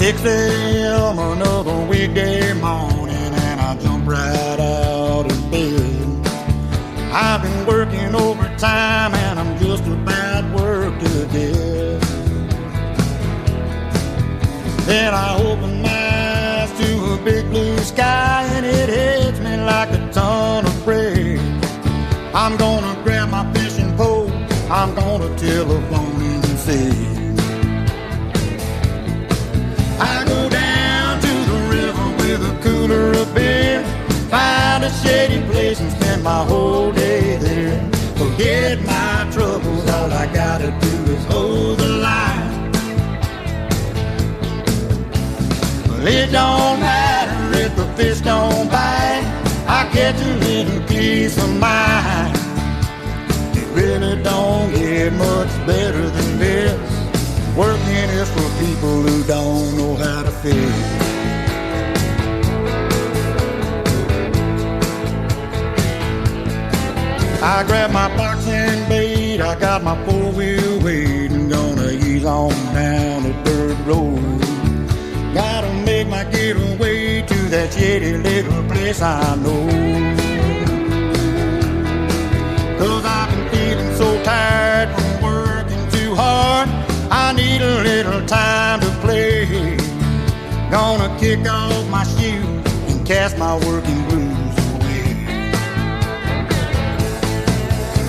6 a.m. another weekday morning, and I jump right out of bed. I've been working overtime, and I'm just about work to death. Then I open my eyes to a big blue sky, and it hits me like a ton of bricks. I'm gonna grab my fishing pole, I'm gonna telephone and see. I go down to the river with a cooler of beer, find a shady place and spend my whole day there. Forget my troubles, all I gotta do is hold the line. Well, it don't matter if the fish don't bite, I catch a little peace of mind. It really don't get much better than this. Working is for people who don't know how to fish. I grab my boxing bait, I got my four-wheel weight, and gonna ease on down the dirt road. Gotta make my getaway to that shady little place I know. 'Cause I've been feeling so tired from working too hard, I need a little time to play. Gonna kick off my shoes and cast my working blues away.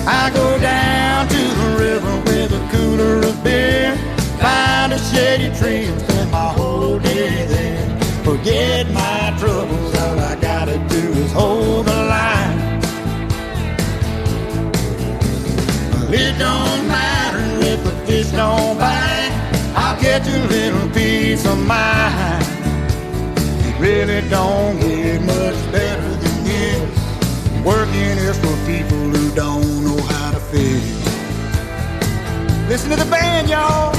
I go down to the river with a cooler of beer, find a shady tree and spend my whole day there. Forget my troubles, all I gotta do is hold the line. Well, it don't matter if the fish don't bite, I'll catch a little peace of mind. It really don't get much better than this. Working is for people who don't know how to fish. Listen to the band, y'all.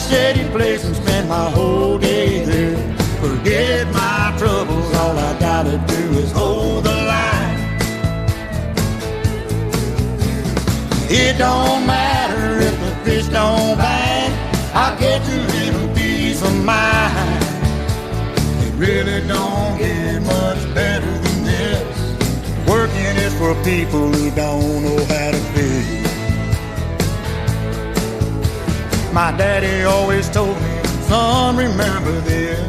Steady place and spend my whole day there. Forget my troubles, all I gotta do is hold the line. It don't matter if the fish don't bite, I'll get a little peace of mind. It really don't get much better than this. Working is for people who don't know how to fish. My daddy always told me, son, remember this.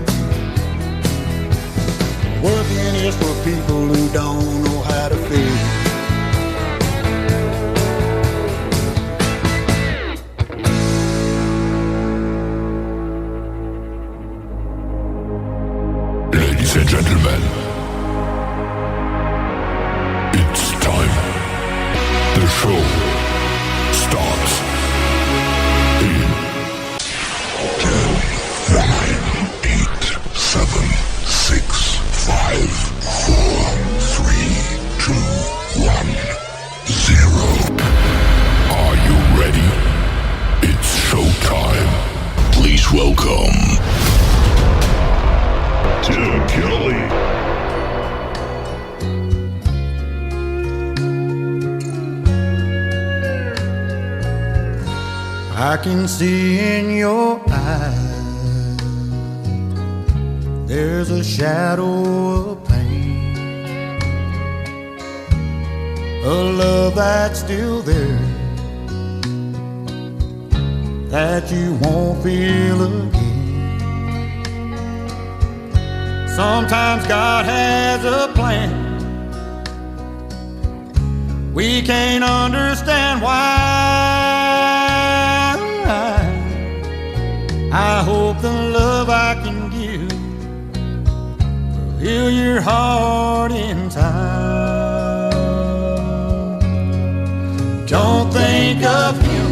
Working is for people who don't know how to fish. Ladies and gentlemen, it's time. The show starts. 9, 8, 7, 6, 5, 4, 3, 2, 1, 0. Are you ready? It's showtime. Please welcome Tim Kelly. I can see in your eyes there's a shadow of pain, a love that's still there that you won't feel again. Sometimes God has a plan, we can't understand why. I hope the love I can give will heal your heart in time. Don't think of him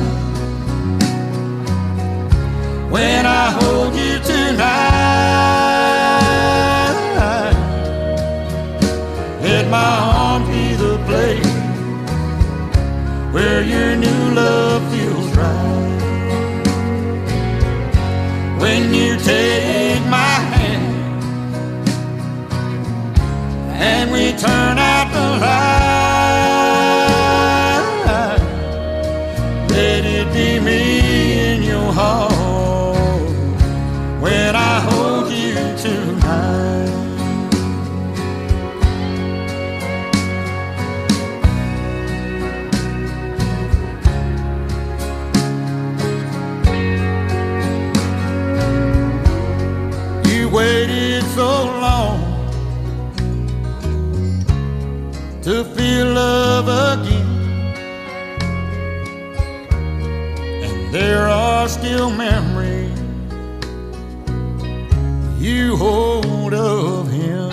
when I hold you tonight. Let my arms be the place where your new love feels right. When you take my hand and we turn out the light, let it be me in your heart when I hold you tonight. You waited so long to feel love again, and there are still memories you hold of him.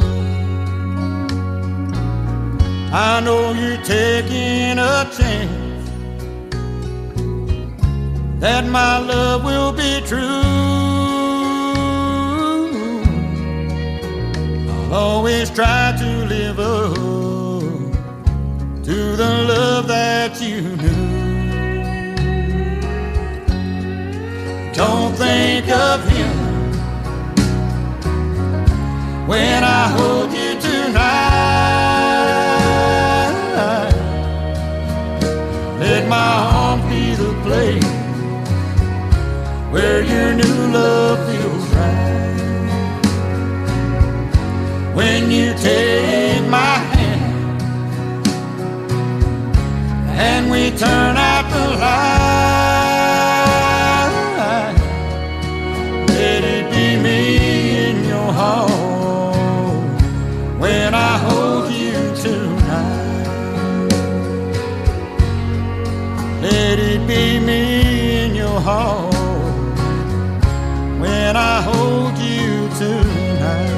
I know you're taking a chance that my love will be true. I'll always try to live up to the love that you knew. Don't think of him when I hold you tonight. Let my arms be the place where your new love feels right. When you take my hand and we turn out the light, let it be me in your heart when I hold you tonight. Let it be me in your heart when I hold you tonight.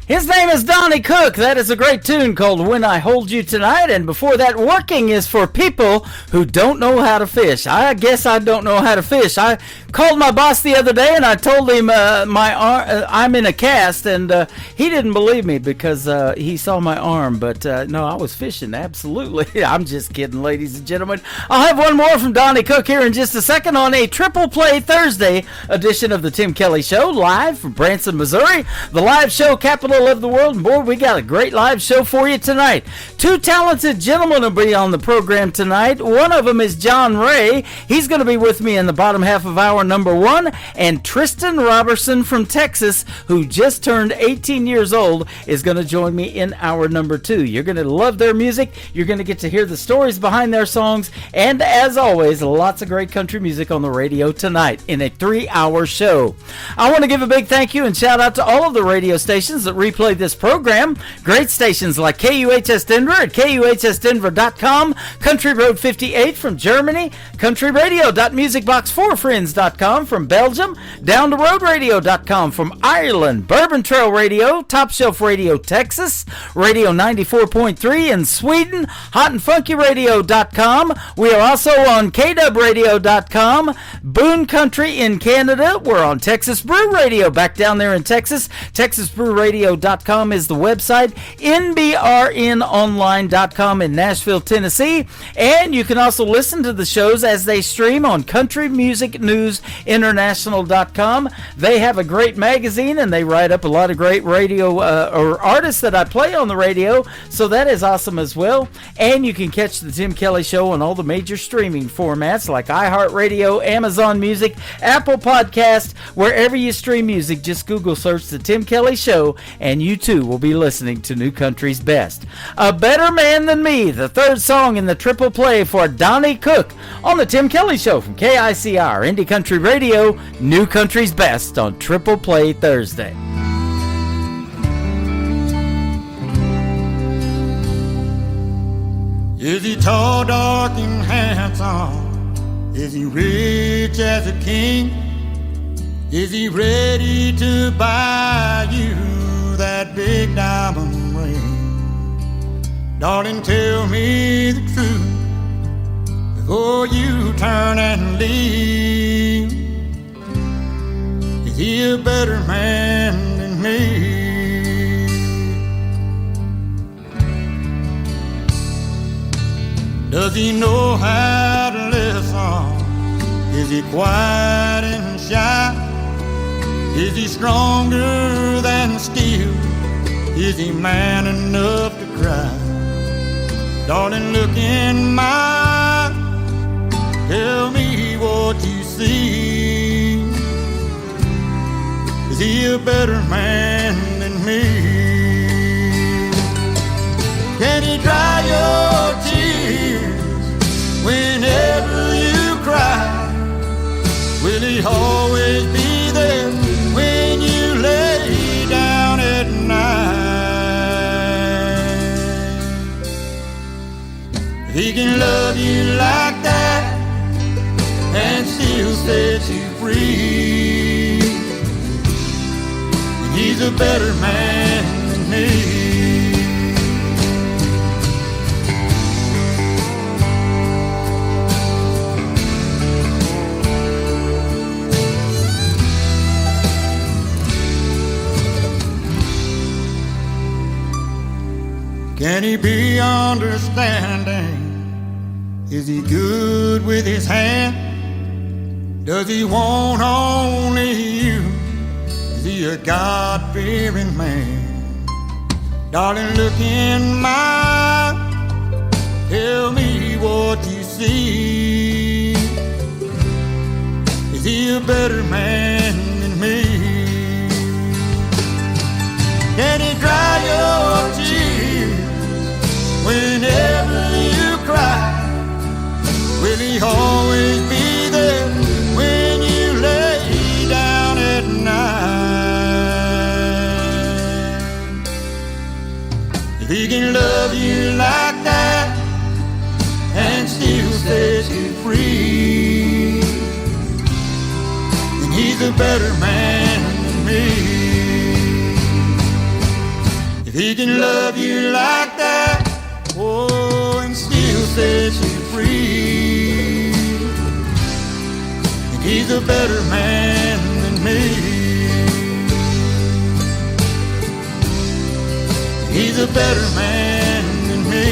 His name is Donnie Cook. That is a great tune called When I Hold You Tonight. And before that, Working is for people who don't know how to fish. I guess I don't know how to fish. I called my boss the other day and I told him I'm in a cast, and he didn't believe me because he saw my arm. But no, I was fishing, absolutely. I'm just kidding, ladies and gentlemen. I'll have one more from Donnie Cook here in just a second on a Triple Play Thursday edition of the Tim Kelly Show, live from Branson, Missouri, the live show capital of the world. And boy, we got a great live show for you tonight. Two talented gentlemen will be on the program tonight. One of them is John Ray. He's going to be with me in the bottom half of hour number one. And Tristan Robertson from Texas, who just turned 18 years old, is going to join me in hour number two. You're going to love their music. You're going to get to hear the stories behind their songs. And as always, lots of great country music on the radio tonight in a 3-hour show. I want to give a big thank you and shout out to all of the radio stations that replay this program. Great stations like KUHS Denver at KUHSdenver.com, Country Road 58 from Germany, countryradio.musicbox4friends.com from Belgium, downtheroadradio.com from Ireland, Bourbon Trail Radio, Top Shelf Radio Texas, Radio 94.3 in Sweden, hotandfunkyradio.com. We are also on KWradio.com, Boone Country in Canada. We're on Texas Brew Radio back down there in Texas. TexasBrewRadio.com is the website. NBRNonline.com in Nashville, Tennessee. And you can also listen to the shows as they stream on CountryMusicNewsInternational.com. They have a great magazine and they write up a lot of great radio or artists that I play on the radio. So that is awesome as well. And you can catch the Tim Kelly Show on all the major streaming formats like iHeartRadio, Amazon Music, Apple Podcast, wherever you stream music. Just Google search the Tim Kelly Show and you too will be listening to New Country's best. A Better Man Than Me, the third song in the triple play for Donnie Cook on the Tim Kelly Show from KICR, Indie Country Radio, New Country's best on Triple Play Thursday. Is he tall, dark, and handsome? Is he rich as a king? Is he ready to buy you that big diamond ring? Darling, tell me the truth. Oh, you turn and leave. Is he a better man than me? Does he know how to listen? Is he quiet and shy? Is he stronger than steel? Is he man enough to cry? Darling, look in my eyes. Tell me what you see. Is he a better man than me? Can he dry your tears whenever you cry? Will he always be there when you lay down at night? If he can love you like that and still set you free, then he's a better man than me. Can he be understanding? Is he good with his hand? Does he want only you? Is he a God-fearing man? Darling, look in my eyes. Tell me what you see. Is he a better man than me? Can he dry your tears whenever you cry? Will he always be there when you lay down at night? If he can love you like that and still set you free, then he's a better man than me. If he can love you like that, oh, and still set you free, and he's a better man than me. He's a better man than me.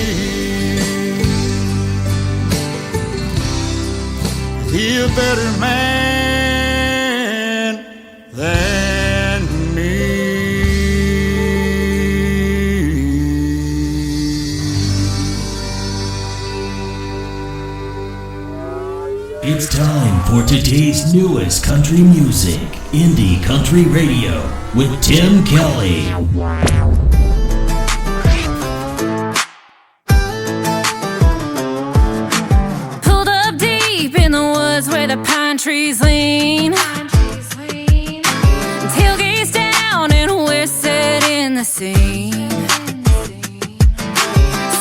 He's a better man than me. It's time for today's newest country music, Indie Country Radio, with Tim Kelly. Pulled up deep in the woods where the pine trees lean. Tailgates down and we're setting the scene.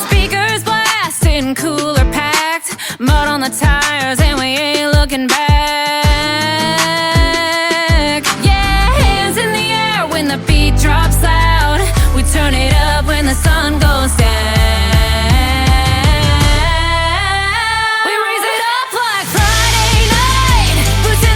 Speakers blasting, cooler packed, mud on the tires and we ain't looking back. Yeah, hands in the air when the beat drops loud. We turn it up when the sun goes down. We raise it up like Friday night. Boots in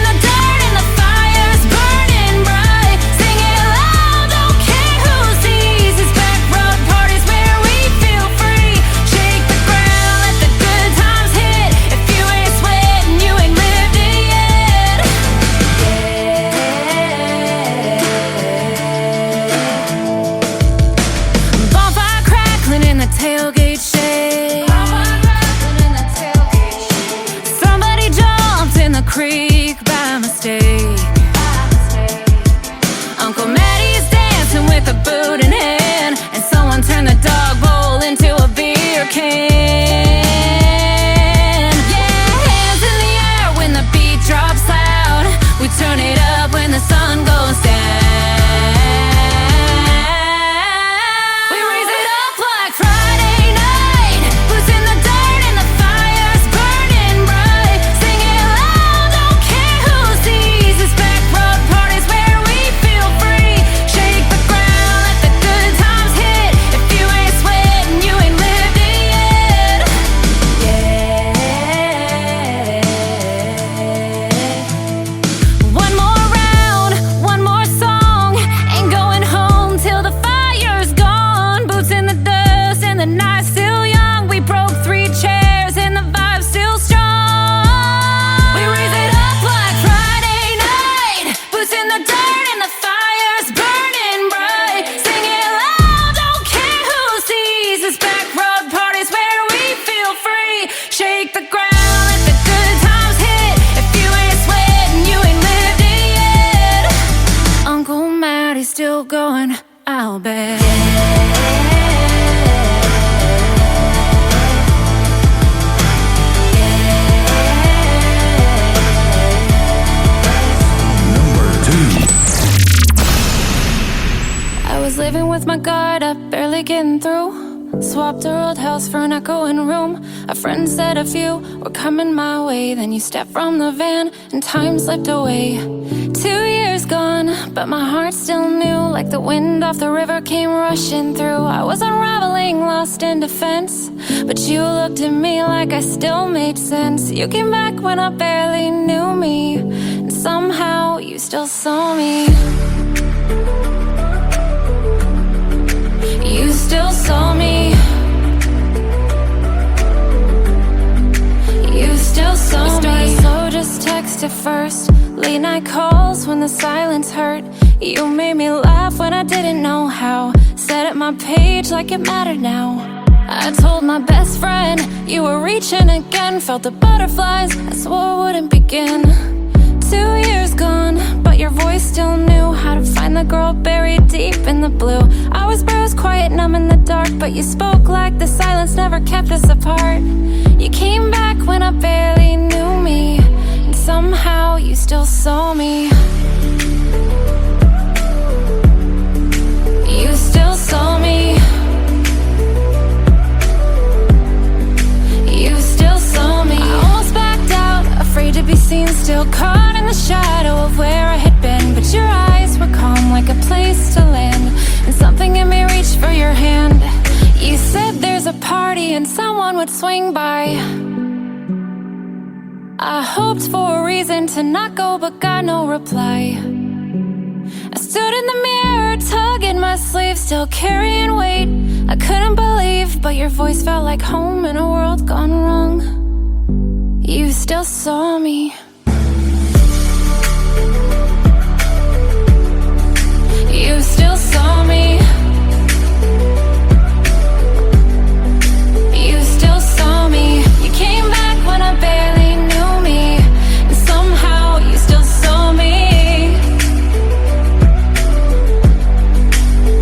still going, I'll bet. I was living with my guard up, barely getting through. Swapped our old house for an echoing room. A friend said a few were coming my way. Then you stepped from the van and time slipped away. 2 years gone, but my heart still new. Like the wind off the river came rushing through. I was unraveling, lost in defense, but you looked at me like I still made sense. You came back when I barely knew me, and somehow you still saw me. You still saw me. You still saw me. Started slow, just text at first. Late night calls when the silence hurt. You made me laugh when I didn't know how. Set up my page like it mattered now. I told my best friend you were reaching again. Felt the butterflies, I swore wouldn't begin. 2 years gone, but your voice still knew how to find the girl buried deep in the blue. I was bruised, quiet, numb in the dark, but you spoke like the silence never kept us apart. You came back when I barely knew me, and somehow you still saw me. You still saw me. You still saw me. I almost backed out, afraid to be seen, still caught in the shadow of where I had been. But your eyes were calm, like a place to land, and something in me reached for your hand. You said there's a party and someone would swing by. I hoped for a reason to not go, but got no reply. I stood in the mirror, tugging my sleeve, still carrying weight I couldn't believe, but your voice felt like home in a world gone wrong. You still saw me. You still saw me. You still saw me. You came back when I barely knew me, and somehow you still saw me.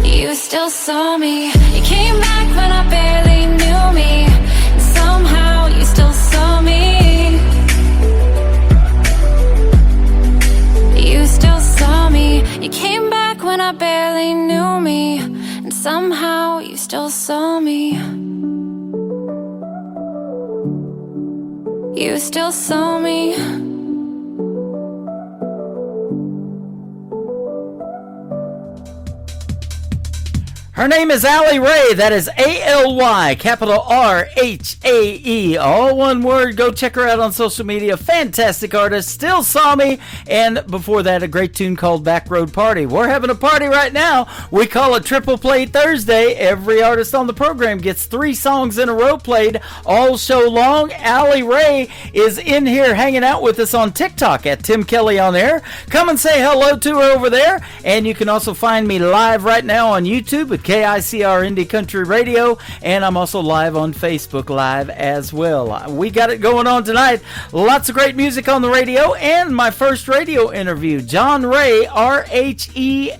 You still saw me. You came back when I barely knew me, and somehow you still saw me. You still saw me. You came back when I barely knew me, and somehow you still saw me. You still saw me. Her name is Allie Rae. That is A-L-Y, capital R-H-A-E. All one word. Go check her out on social media. Fantastic artist. Still Saw Me. And before that, a great tune called Back Road Party. We're having a party right now. We call it Triple Play Thursday. Every artist on the program gets 3 songs in a row played all show long. Allie Rae is in here hanging out with us on TikTok at Tim Kelly on Air. Come and say hello to her over there. And you can also find me live right now on YouTube at KICR Indie Country Radio, and I'm also live on Facebook Live as well. We got it going on tonight. Lots of great music on the radio, and my first radio interview. John Ray, R-H-E-A-Y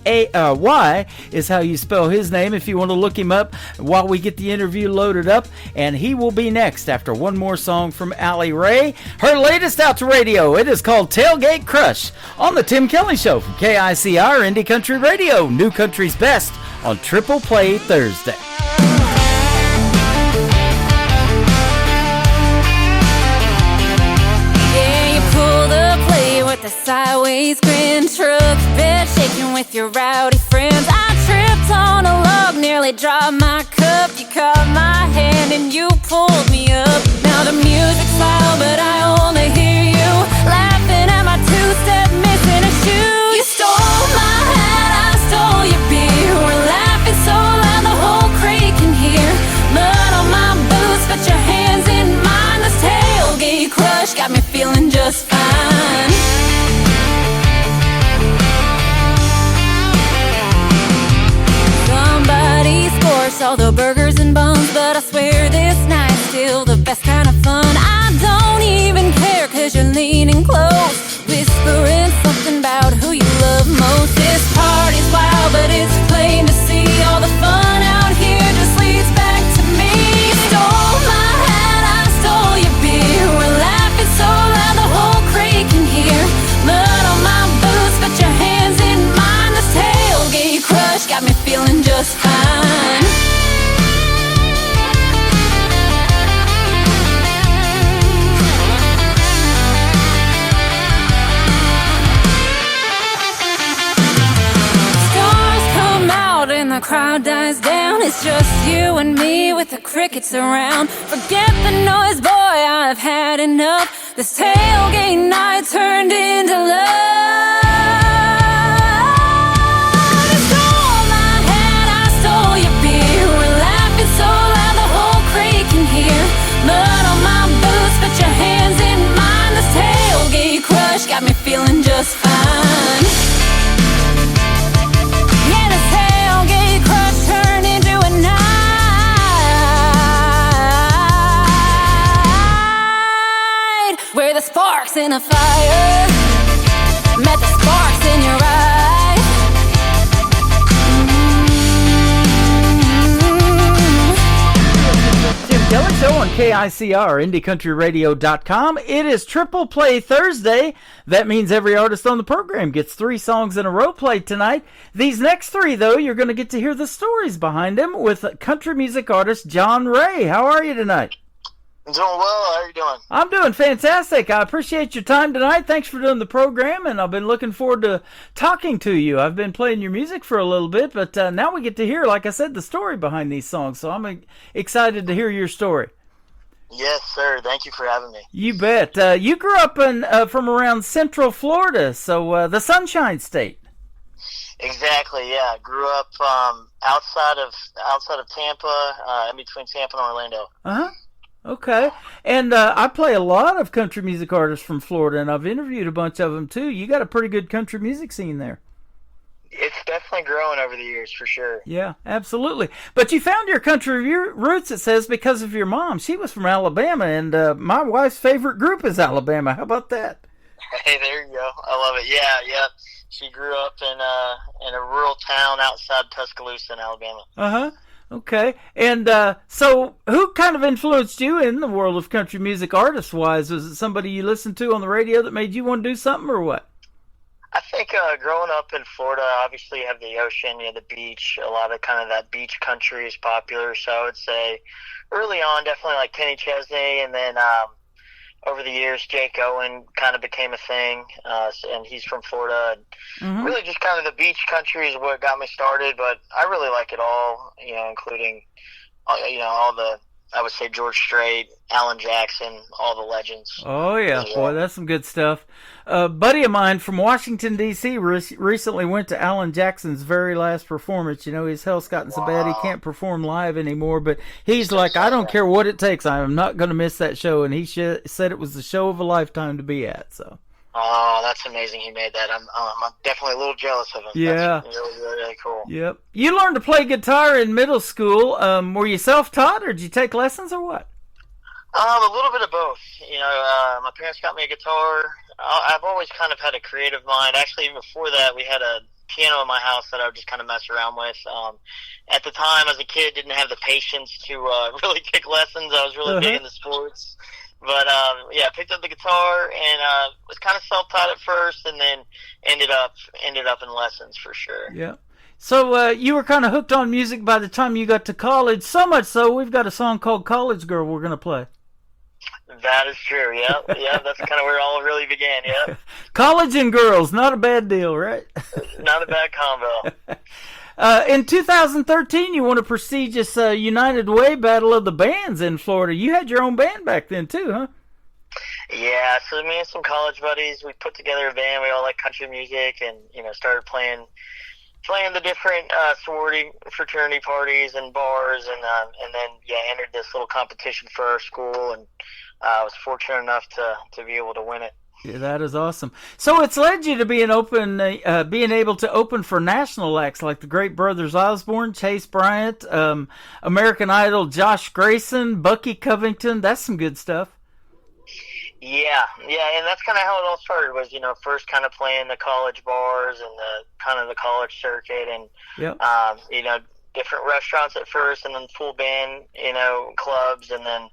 is how you spell his name if you want to look him up while we get the interview loaded up, and he will be next after one more song from Allie Rae. Her latest out to radio, it is called Tailgate Crush on the Tim Kelly Show from KICR Indie Country Radio, New Country's Best on Triple Play Thursday. Yeah, you pulled up late with a sideways grin, truck bed shaking with your rowdy friends. I tripped on a log, nearly dropped my cup. You caught my hand and you pulled me up. Now the music's loud, but I only hear you laughing at my two-step, missing a shoe. You stole my hat, I stole your beer. We're laughing so loud the whole creek can hear. Mud on my boots, but your hands in mine. This tailgate crush got me feeling just fine. Somebody scorched all the burgers and buns, but I swear this night's still the best kind of fun. I don't even care, cause you're leaning close, whispering something about who you love most. This party's wild, but crowd dies down, it's just you and me with the crickets around. Forget the noise, boy, I've had enough. This tailgate night turned into love. You stole my hat, I stole your beer. We're laughing so loud the whole creek can hear. Mud on my boots, put your hands in mine. This tailgate crush got me feeling just fine. Yeah, this tailgate crush turned into a night where the sparks in a fire met the sparks in your eye. Tim Kelly Show on KICR, IndieCountryRadio.com. It is Triple Play Thursday. That means every artist on the program gets 3 songs in a row played tonight. These next 3, though, you're going to get to hear the stories behind them with country music artist John Ray. How are you tonight? I'm doing well. How are you doing? I'm doing fantastic. I appreciate your time tonight. Thanks for doing the program, and I've been looking forward to talking to you. I've been playing your music for a little bit, but now we get to hear, like I said, the story behind these songs, so I'm excited to hear your story. Yes, sir. Thank you for having me. You bet. You grew up from around Central Florida, so the Sunshine State. Exactly. Yeah, grew up outside of Tampa, in between Tampa and Orlando. Uh-huh. Okay. And I play a lot of country music artists from Florida, and I've interviewed a bunch of them, too. You got a pretty good country music scene there. It's definitely growing over the years, for sure. Yeah, absolutely. But you found your country roots, it says, because of your mom. She was from Alabama, and my wife's favorite group is Alabama. How about that? Hey, there you go. I love it. Yeah. She grew up in a rural town outside Tuscaloosa in Alabama. Uh-huh. Okay. And so who kind of influenced you in the world of country music artist-wise? Was it somebody you listened to on the radio that made you want to do something, or what? I think growing up in Florida, obviously you have the ocean, you have the beach. A lot of kind of that beach country is popular. So I would say early on, definitely like Kenny Chesney, and then over the years, Jake Owen kind of became a thing, and he's from Florida. And really just kind of the beach country is what got me started, but I really like it all, including, all the, I would say, George Strait, Alan Jackson, all the legends. Oh, yeah. Boy, that's some good stuff. A buddy of mine from Washington, D.C. recently went to Alan Jackson's very last performance. His health's gotten so bad he can't perform live anymore, but he's like, I don't care what it takes. I am not going to miss that show, and he said it was the show of a lifetime to be at. So. Oh, that's amazing he made that. I'm definitely a little jealous of him. Yeah. That's really, really cool. Yep. You learned to play guitar in middle school. Were you self-taught, or did you take lessons, or what? A little bit of both. My parents got me a guitar. I've always kind of had a creative mind. Actually, even before that, we had a piano in my house that I would just kind of mess around with. At the time, as a kid, didn't have the patience to really take lessons. I was really big into sports. But, I picked up the guitar and was kind of self-taught at first, and then ended up in lessons for sure. Yeah. So you were kind of hooked on music by the time you got to college, so much so we've got a song called College Girl we're going to play. That is true, yeah. That's kind of where it all really began, yeah. College and girls, not a bad deal, right? Not a bad combo. In 2013, you won a prestigious United Way Battle of the Bands in Florida. You had your own band back then, too, huh? Yeah, so me and some college buddies, we put together a band. We all like country music, and started playing the different sorority fraternity parties and bars, and then entered this little competition for our school, and I was fortunate enough to be able to win it. Yeah, that is awesome. So it's led you to being able to open for national acts like the great Brothers Osborne, Chase Bryant, American Idol, Josh Grayson, Bucky Covington. That's some good stuff. Yeah, and that's kind of how it all started. Was first kind of playing the college bars and the college circuit, and different restaurants at first, and then full band clubs, and then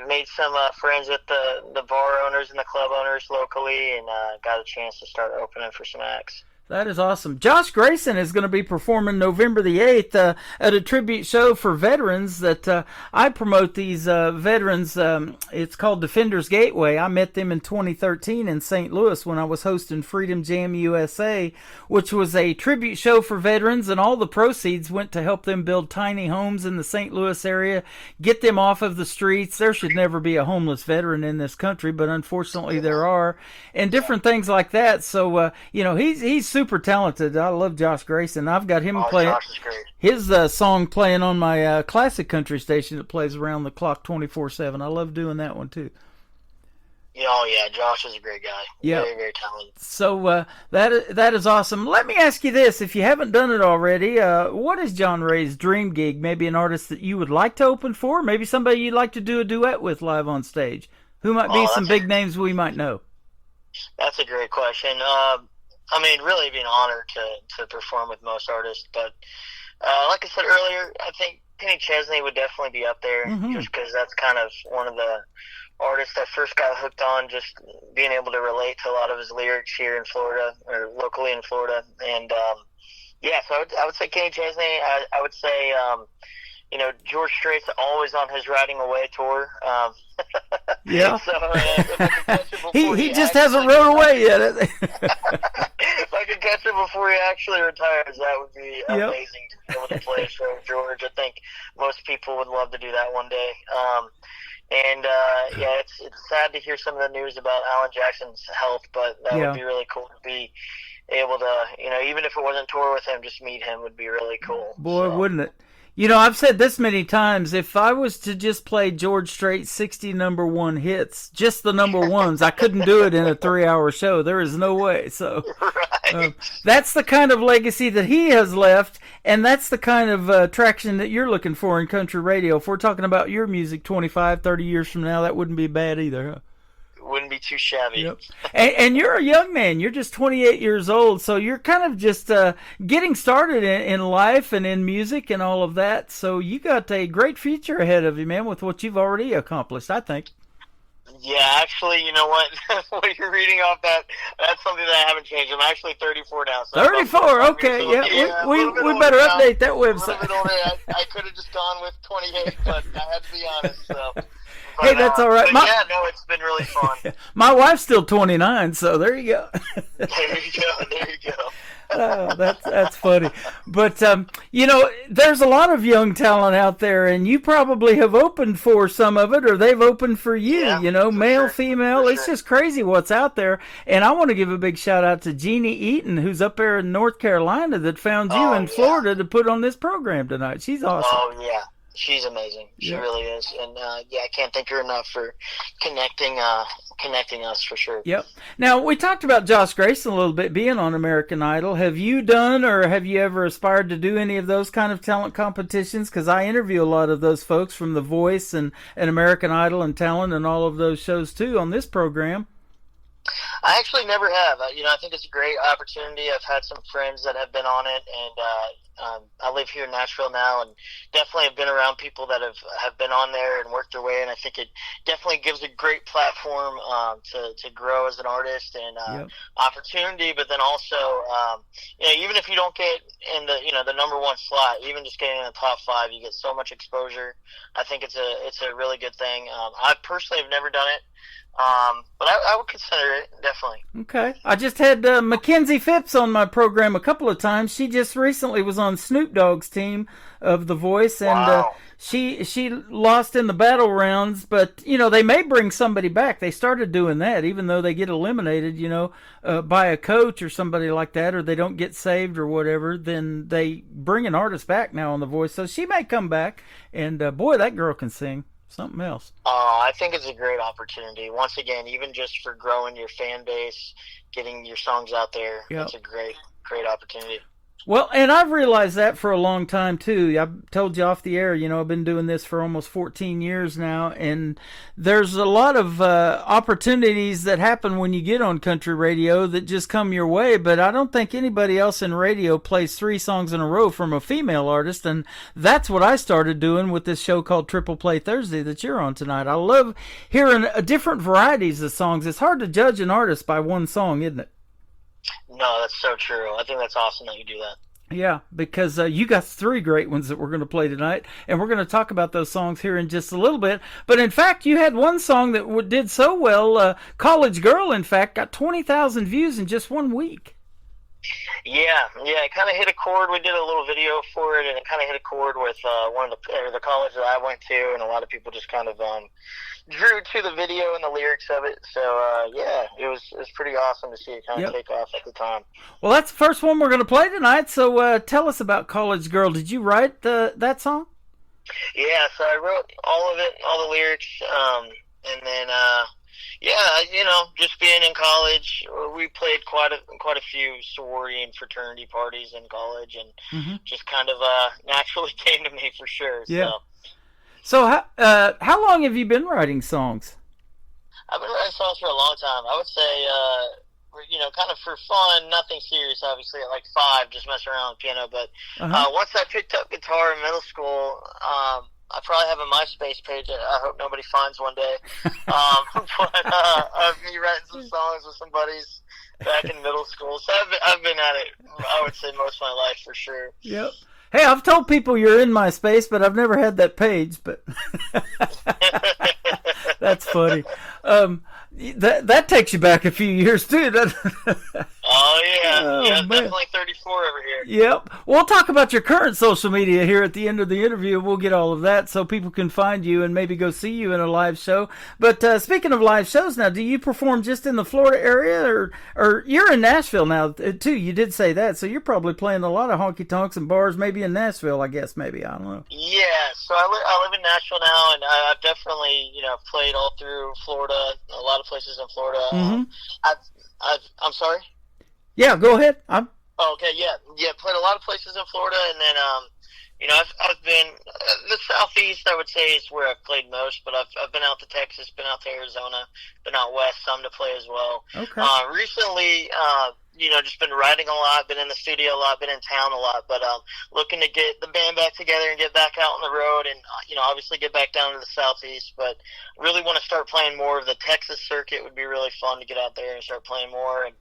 made some friends with the bar owners and the club owners locally, and got a chance to start opening for some acts. That is awesome. Josh Grayson is going to be performing November the 8th at a tribute show for veterans that I promote these veterans. It's called Defenders Gateway. I met them in 2013 in St. Louis when I was hosting Freedom Jam USA, which was a tribute show for veterans, and all the proceeds went to help them build tiny homes in the St. Louis area, get them off of the streets. There should never be a homeless veteran in this country, but unfortunately there are, and different things like that. So, he's super talented. I love Josh Grayson. I've got him playing Josh is great. his song playing on my classic country station that plays around the clock 24/7. I love doing that one too. Yeah, oh yeah, Josh is a great guy. Yeah. Very, very talented. So that is awesome. Let me ask you this: if you haven't done it already, what is John Ray's dream gig? Maybe an artist that you would like to open for, maybe somebody you'd like to do a duet with live on stage. Who might be some big names we might know? That's a great question. Really it'd be an honor to perform with most artists, but like I said earlier, I think Kenny Chesney would definitely be up there, just because that's kind of one of the artists I first got hooked on, just being able to relate to a lot of his lyrics here in Florida, or locally in Florida. And so I would say Kenny Chesney. I would say George Strait's always on his Riding Away tour. Yeah. So he just hasn't rode away yet. If I could catch him before he actually retires, that would be amazing to be able to play a show with George. I think most people would love to do that one day. It's sad to hear some of the news about Alan Jackson's health, but that would be really cool to be able to, even if it wasn't tour with him, just meet him would be really cool. Boy, wouldn't it? I've said this many times, if I was to just play George Strait's 60 number one hits, just the number ones, I couldn't do it in a 3-hour show. There is no way. So that's the kind of legacy that he has left, and that's the kind of traction that you're looking for in country radio. If we're talking about your music 25, 30 years from now, that wouldn't be bad either, huh? Wouldn't be too shabby. Yep. And you're a young man. You're just 28 years old, so you're kind of just getting started in life and in music and all of that. So you got a great future ahead of you, man, with what you've already accomplished, I think. Yeah, actually, you know what? What you're reading off that's something that I haven't changed. I'm actually 34 now. So 34, okay. Yeah, we better update that website. A little bit older. I could have just gone with 28, but I had to be honest, so... Hey, that's all right. It's been really fun. My wife's still 29, so there you go. There you go. Oh, that's funny. But, there's a lot of young talent out there, and you probably have opened for some of it, or they've opened for you, male, female. It's just crazy what's out there. And I want to give a big shout out to Jeannie Eaton, who's up there in North Carolina, that found you in Florida to put on this program tonight. She's awesome. Oh, yeah. She's amazing. She really is. And, I can't thank her enough for connecting us for sure. Yep. Now, we talked about Josh Grayson a little bit being on American Idol. Have you done or have you ever aspired to do any of those kind of talent competitions? Because I interview a lot of those folks from The Voice and American Idol and Talent and all of those shows, too, on this program. I actually never have. I think it's a great opportunity. I've had some friends that have been on it, and I live here in Nashville now, and definitely have been around people that have been on there and worked their way, and I think it definitely gives a great platform to grow as an artist and opportunity. But then also, even if you don't get in the number one slot, even just getting in the top 5, you get so much exposure. I think it's a really good thing. I personally have never done it. But I would consider it, definitely. Okay. I just had Mackenzie Phipps on my program a couple of times. She just recently was on Snoop Dogg's team of The Voice, and she lost in the battle rounds, but, they may bring somebody back. They started doing that, even though they get eliminated, by a coach or somebody like that, or they don't get saved or whatever, then they bring an artist back now on The Voice. So she may come back, and boy, that girl can sing. Something else. I think it's a great opportunity. Once again, even just for growing your fan base, getting your songs out there, it's a great opportunity. Well, and I've realized that for a long time, too. I've told you off the air, I've been doing this for almost 14 years now, and there's a lot of opportunities that happen when you get on country radio that just come your way, but I don't think anybody else in radio plays 3 songs in a row from a female artist, and that's what I started doing with this show called Triple Play Thursday that you're on tonight. I love hearing different varieties of songs. It's hard to judge an artist by one song, isn't it? No, that's so true. I think that's awesome that you do that. Yeah, because you got 3 great ones that we're going to play tonight, and we're going to talk about those songs here in just a little bit. But in fact, you had one song that did so well. College Girl, in fact, got 20,000 views in just 1 week. Yeah, it kind of hit a chord. We did a little video for it, and it kind of hit a chord with one of the college that I went to, and a lot of people just kind of drew to the video and the lyrics of it. So yeah, it was pretty awesome to see it kind of take off at the time. Well, that's the first one we're going to play tonight. So tell us about College Girl. Did you write that song? Yeah, so I wrote all of it, all the lyrics, and then. Yeah, just being in college, we played quite a few sorority and fraternity parties in college, and just kind of naturally came to me for sure. Yeah. So how long have you been writing songs? I've been writing songs for a long time. I would say, kind of for fun, nothing serious. Obviously, at like 5, just messing around with piano. But once I picked up guitar in middle school. I probably have a MySpace page that I hope nobody finds one day. But of me writing some songs with some buddies back in middle school. So I've been at it, I would say, most of my life for sure. Yep. Hey, I've told people you're in MySpace, but I've never had that page. But that's funny. That takes you back a few years too, doesn't it? Oh yeah, definitely 34 over here. Yep. We'll talk about your current social media here at the end of the interview. We'll get all of that so people can find you and maybe go see you in a live show. But speaking of live shows, now, do you perform just in the Florida area, or you're in Nashville now too? You did say that, so you're probably playing a lot of honky tonks and bars, maybe in Nashville. I guess maybe, I don't know. Yeah. So I live in Nashville now, and I've definitely played all through Florida, a lot of places in Florida. I'm sorry. Yeah, go ahead. Okay, yeah, played a lot of places in Florida, and then I've been the Southeast. I would say is where I've played most, but I've been out to Texas, been out to Arizona, been out west some to play as well. Okay. Recently, just been writing a lot, been in the studio a lot, been in town a lot, but looking to get the band back together and get back out on the road, and obviously get back down to the Southeast. But really want to start playing more of the Texas circuit. Would be really fun to get out there and start playing more, and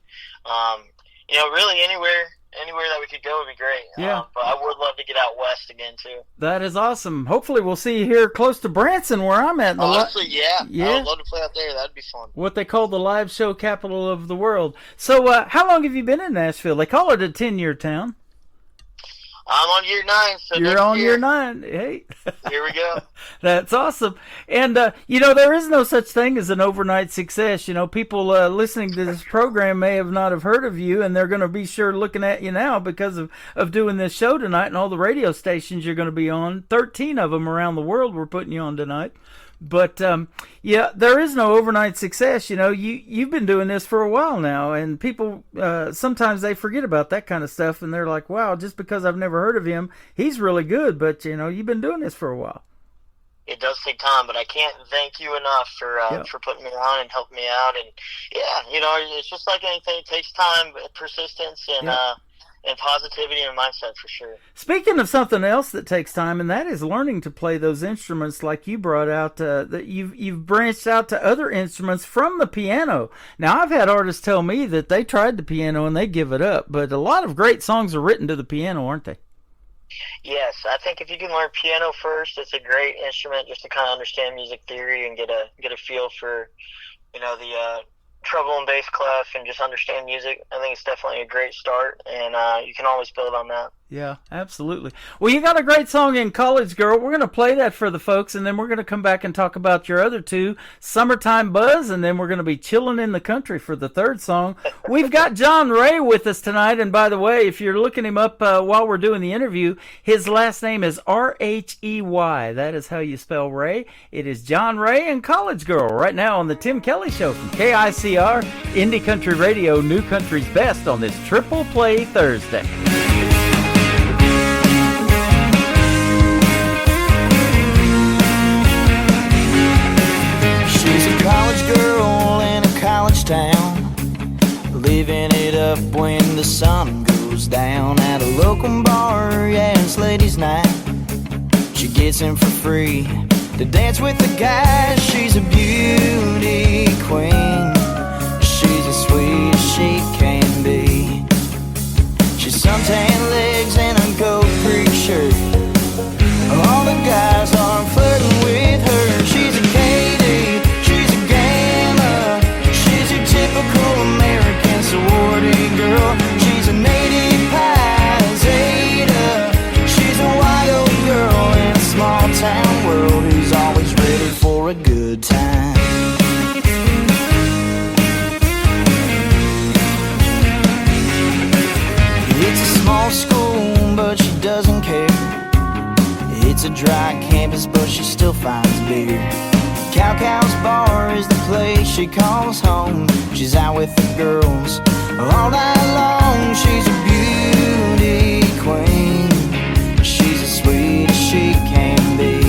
really anywhere that we could go would be great. Yeah. But I would love to get out west again too. That is awesome. Hopefully we'll see you here close to Branson, where I'm at. Honestly, yeah. I would love to play out there. That'd be fun. What they call the live show capital of the world. So how long have you been in Nashville? They call it a 10-year town. I'm on year 9. So you're on year 9. Hey. Here we go. That's awesome. And, there is no such thing as an overnight success. People listening to this program may have not have heard of you, and they're going to be sure looking at you now because of doing this show tonight and all the radio stations you're going to be on. 13 of them around the world we're putting you on tonight. But, there is no overnight success. You've been doing this for a while now, and people, sometimes they forget about that kind of stuff, and they're like, wow, just because I've never heard of him, he's really good. But, you've been doing this for a while. It does take time, but I can't thank you enough for putting me on and helping me out. And, it's just like anything. It takes time, persistence, and positivity and mindset for sure. Speaking of something else that takes time, and that is learning to play those instruments like you brought out, that you've branched out to other instruments from the piano. Now, I've had artists tell me that they tried the piano and they give it up, but a lot of great songs are written to the piano, aren't they? Yes, I think if you can learn piano first, it's a great instrument just to kind of understand music theory and get a feel for, the treble and bass clef and just understand music. I think it's definitely a great start, and you can always build on that. Yeah, absolutely. Well, you got a great song in College Girl. We're going to play that for the folks, and then we're going to come back and talk about your other two, Summertime Buzz, and then we're going to be chilling in the country for the third song. We've got John Ray with us tonight, and by the way, if you're looking him up while we're doing the interview, his last name is R-H-E-Y. That is how you spell Ray. It is John Ray and College Girl right now on the Tim Kelly Show from KICR, Indie Country Radio, New Country's Best on this Triple Play Thursday. She's a college girl in a college town, living it up when the sun goes down. At a local bar, yeah, it's ladies' night. She gets in for free to dance with the guys. She's a beauty queen. She's as sweet as she can be. It's a dry campus, but she still finds beer. Cow's Bar is the place she calls home. She's out with the girls all night long. She's a beauty queen. She's as sweet as she can be.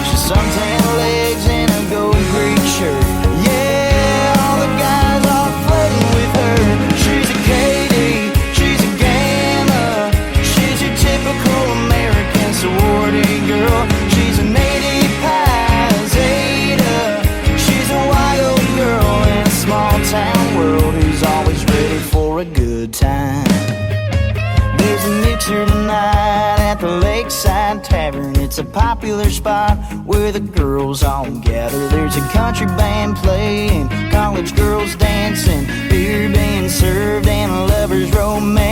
She's suntan legs and a gold Greek shirt. Yeah, all the guys are flirting with her. She's a Katie, she's a Gamma. She's your typical American sorority girl. She's a Navy Pi Zeta. She's a wild girl in a small town world who's always ready for a good time. There's a mixer tonight at the Lakeside Tavern. It's a popular spot where the girls all gather. There's a country band playing, college girls dancing, beer being served, and lovers romancing.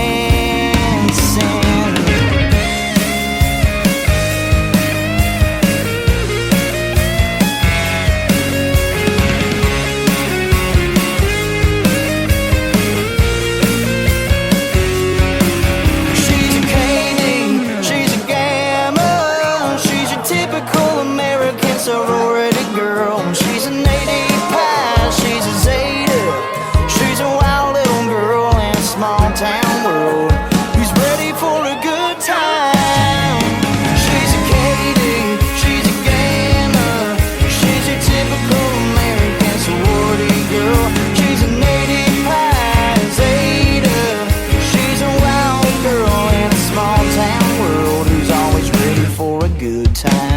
Sorority girl, she's a Navy Pi, she's a Zeta. She's a wild little girl in a small town world who's ready for a good time. She's a Katie, she's a Gamma. She's your typical American sorority girl. She's a Navy Pi Zeta. She's a wild girl in a small town world who's always ready for a good time.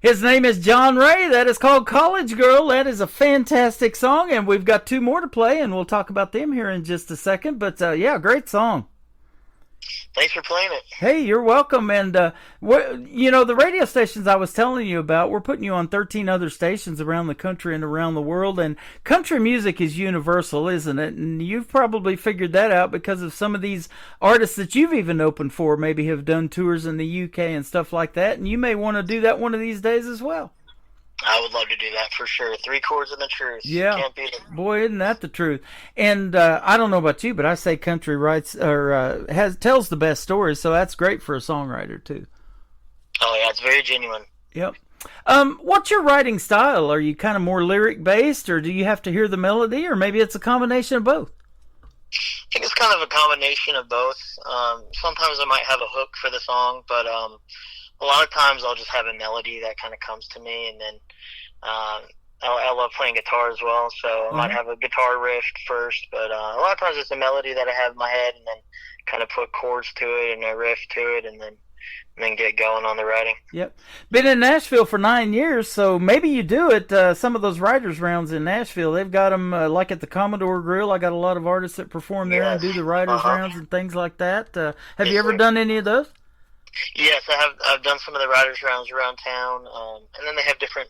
His name is John Ray. That is called College Girl. That is a fantastic song, and we've got two more to play, and we'll talk about them here in just a second. But, yeah, great song. Thanks for playing it. Hey, you're welcome. And, the radio stations I was telling you about, we're putting you on 13 other stations around the country and around the world. And country music is universal, isn't it? And you've probably figured that out because of some of these artists that you've even opened for, maybe have done tours in the UK and stuff like that. And you may want to do that one of these days as well. I would love to do that for sure. 3 chords and the truth. Yeah. Can't beat it. Boy, isn't that the truth? And I don't know about you, but I say country writes or tells the best stories, so that's great for a songwriter too. Oh yeah, it's very genuine. Yep. What's your writing style? Are you kind of more lyric based, or do you have to hear the melody, or maybe it's a combination of both? I think it's kind of a combination of both. Sometimes I might have a hook for the song, but a lot of times I'll just have a melody that kind of comes to me, and then I love playing guitar as well, so I might have a guitar riff first, but a lot of times it's a melody that I have in my head, and then kind of put chords to it and a riff to it, and then get going on the writing. Yep. Been in Nashville for 9 years, so maybe you do it. Some of those writers' rounds in Nashville, they've got them like at the Commodore Grill. I got a lot of artists that perform there and do the writers' rounds and things like that. Have you ever done any of those? Yes, I have. I've done some of the writers' rounds around town, and then they have different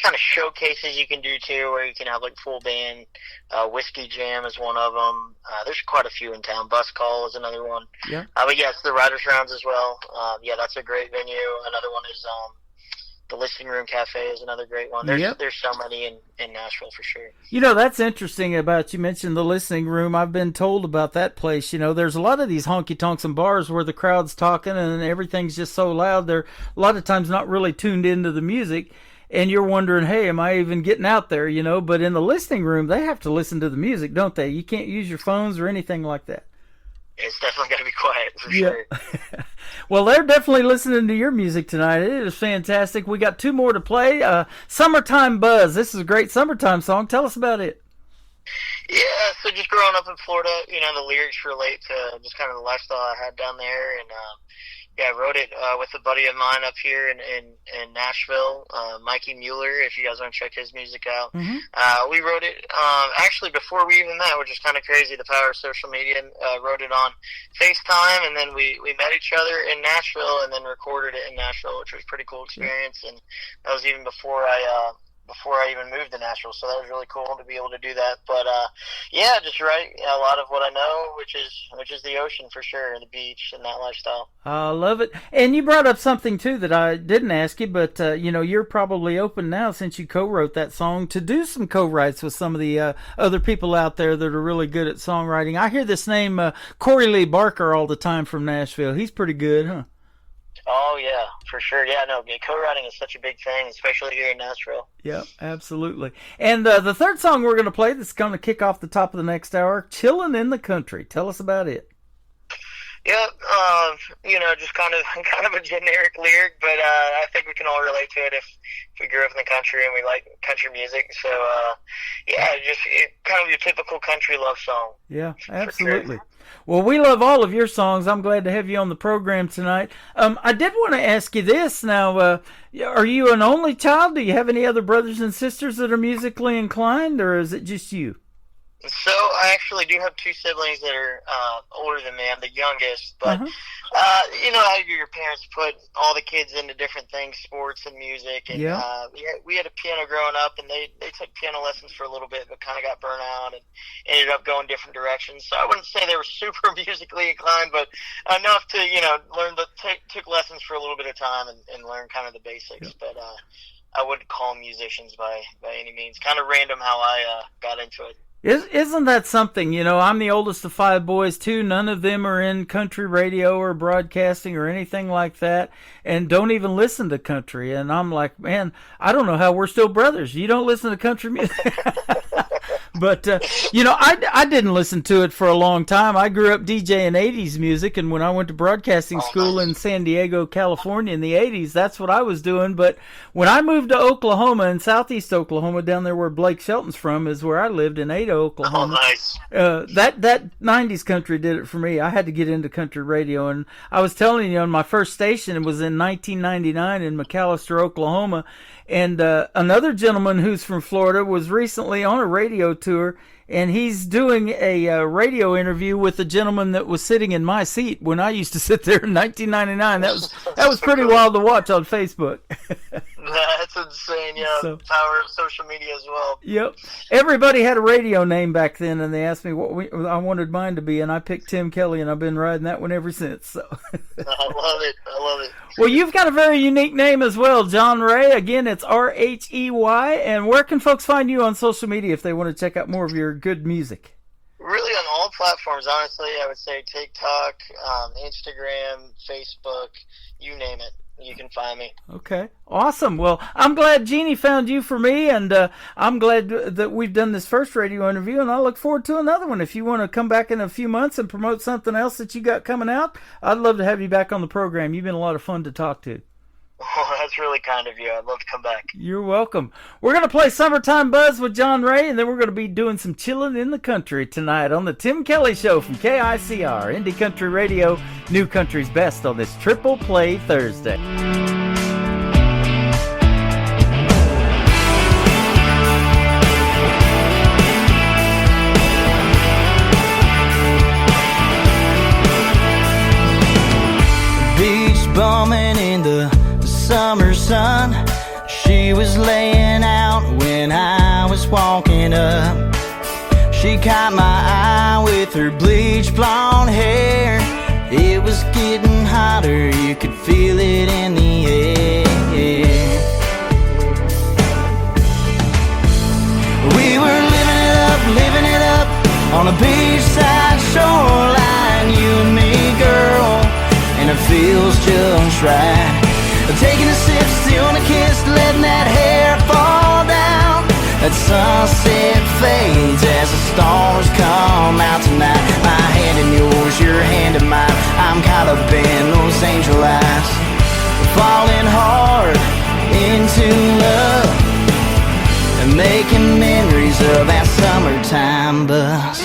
kind of showcases you can do too, where you can have like full band. Whiskey Jam is one of them. There's quite a few in town. Bus Call is another one. Yeah. But yes, the writers' rounds as well. Yeah, that's a great venue. Another one is the Listening Room Cafe is another great one. There's so many in Nashville for sure. You know, that's interesting about, you mentioned the Listening Room. I've been told about that place. You know, there's a lot of these honky-tonks and bars where the crowd's talking and everything's just so loud. They're a lot of times not really tuned into the music. And you're wondering, hey, am I even getting out there, you know? But in the Listening Room, they have to listen to the music, don't they? You can't use your phones or anything like that. It's definitely got to be quiet, for sure. Well, they're definitely listening to your music tonight. It is fantastic. We got two more to play. Summertime Buzz. This is a great summertime song. Tell us about it. Yeah, so just growing up in Florida, you know, the lyrics relate to just kind of the lifestyle I had down there. And, yeah, I wrote it with a buddy of mine up here in Nashville, Mikey Mueller, if you guys want to check his music out. Mm-hmm. We wrote it actually before we even met, which is kind of crazy, the power of social media. Wrote it on FaceTime, and then we met each other in Nashville and then recorded it in Nashville, which was a pretty cool experience. And that was even before I before I even moved to Nashville, so that was really cool to be able to do that. But yeah, just write a lot of what I know, which is the ocean for sure, and the beach and that lifestyle. I love it. And you brought up something too that I didn't ask you, but you're probably open now, since you co-wrote that song, to do some co-writes with some of the other people out there that are really good at songwriting. I hear this name Corey Lee Barker all the time from Nashville. He's pretty good, huh? Oh, yeah, for sure. Yeah, no, co-writing is such a big thing, especially here in Nashville. Yeah, absolutely. And the third song we're going to play that's going to kick off the top of the next hour, Chillin' in the Country. Tell us about it. Yeah, just kind of a generic lyric, but I think we can all relate to it if we grew up in the country and we like country music. So, kind of your typical country love song. Yeah, absolutely. Sure. Well, we love all of your songs. I'm glad to have you on the program tonight. I did want to ask you this. Now, are you an only child? Do you have any other brothers and sisters that are musically inclined, or is it just you? So I actually do have two siblings that are older than me. I'm the youngest, but you know how your parents put all the kids into different things, sports and music. And we had a piano growing up, and they took piano lessons for a little bit, but kind of got burnt out and ended up going different directions. So I wouldn't say they were super musically inclined, but enough to learn took lessons for a little bit of time and learn kind of the basics. But I wouldn't call them musicians by any means. Kind of random how I got into it. Isn't that something? I'm the oldest of 5 boys too. None of them are in country radio or broadcasting or anything like that, and don't even listen to country. And I'm like, man, I don't know how we're still brothers. You don't listen to country music? But, I didn't listen to it for a long time. I grew up DJing 80s music, and when I went to broadcasting school in San Diego, California in the 80s, that's what I was doing. But when I moved to Oklahoma, in southeast Oklahoma, down there where Blake Shelton's from, is where I lived in Ada, Oklahoma. Oh, nice. That 90s country did it for me. I had to get into country radio, and I was telling you, on my first station, it was in 1999 in McAlester, Oklahoma. And another gentleman who's from Florida was recently on a radio tour, and he's doing a radio interview with a gentleman that was sitting in my seat when I used to sit there in 1999. That was pretty wild to watch on Facebook. That's insane, yeah. So, power of social media as well. Yep. Everybody had a radio name back then, and they asked me what I wanted mine to be, and I picked Tim Kelly, and I've been riding that one ever since. So. I love it. Well, you've got a very unique name as well, John Ray. Again, it's R-H-E-Y. And where can folks find you on social media if they want to check out more of your good music? Really on all platforms, honestly. I would say TikTok, Instagram, Facebook, you name it. You can find me. Okay. Awesome. Well, I'm glad Jeannie found you for me, and I'm glad that we've done this first radio interview, and I look forward to another one. If you want to come back in a few months and promote something else that you got coming out, I'd love to have you back on the program. You've been a lot of fun to talk to. Oh, that's really kind of you. I'd love to come back. You're welcome. We're going to play Summertime Buzz with John Ray, and then we're going to be doing some chilling in the country tonight on the Tim Kelly Show from KICR, Indie Country Radio, New Country's Best on this Triple Play Thursday. Beach bumming in the summer sun, she was laying out when I was walking up. She caught my eye with her bleach blonde hair. It was getting hotter, you could feel it in the air. We were living it up on a beachside shoreline, you and me, girl, and it feels just right. Taking a sip, stealing a kiss, letting that hair fall down. That sunset fades as the stars come out tonight. My hand in yours, your hand in mine. I'm caught up in those angel eyes, falling hard into love and making memories of that summertime buzz.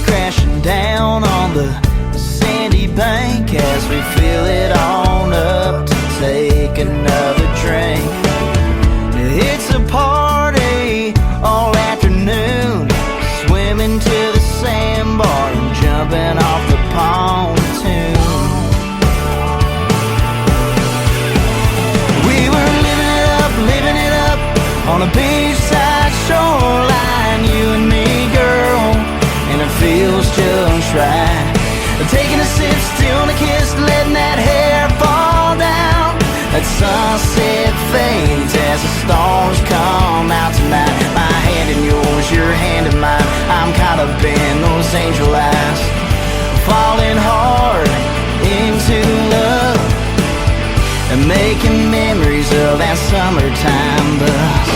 Crashing down on the sandy bank as we fill it on up to take another drink. It's a party all afternoon, swimming to the sandbar sit still and a kiss, letting that hair fall down. That sunset fades as the stars come out tonight. My hand in yours, your hand in mine. I'm caught up in those angel eyes, falling hard into love and making memories of that summertime buzz.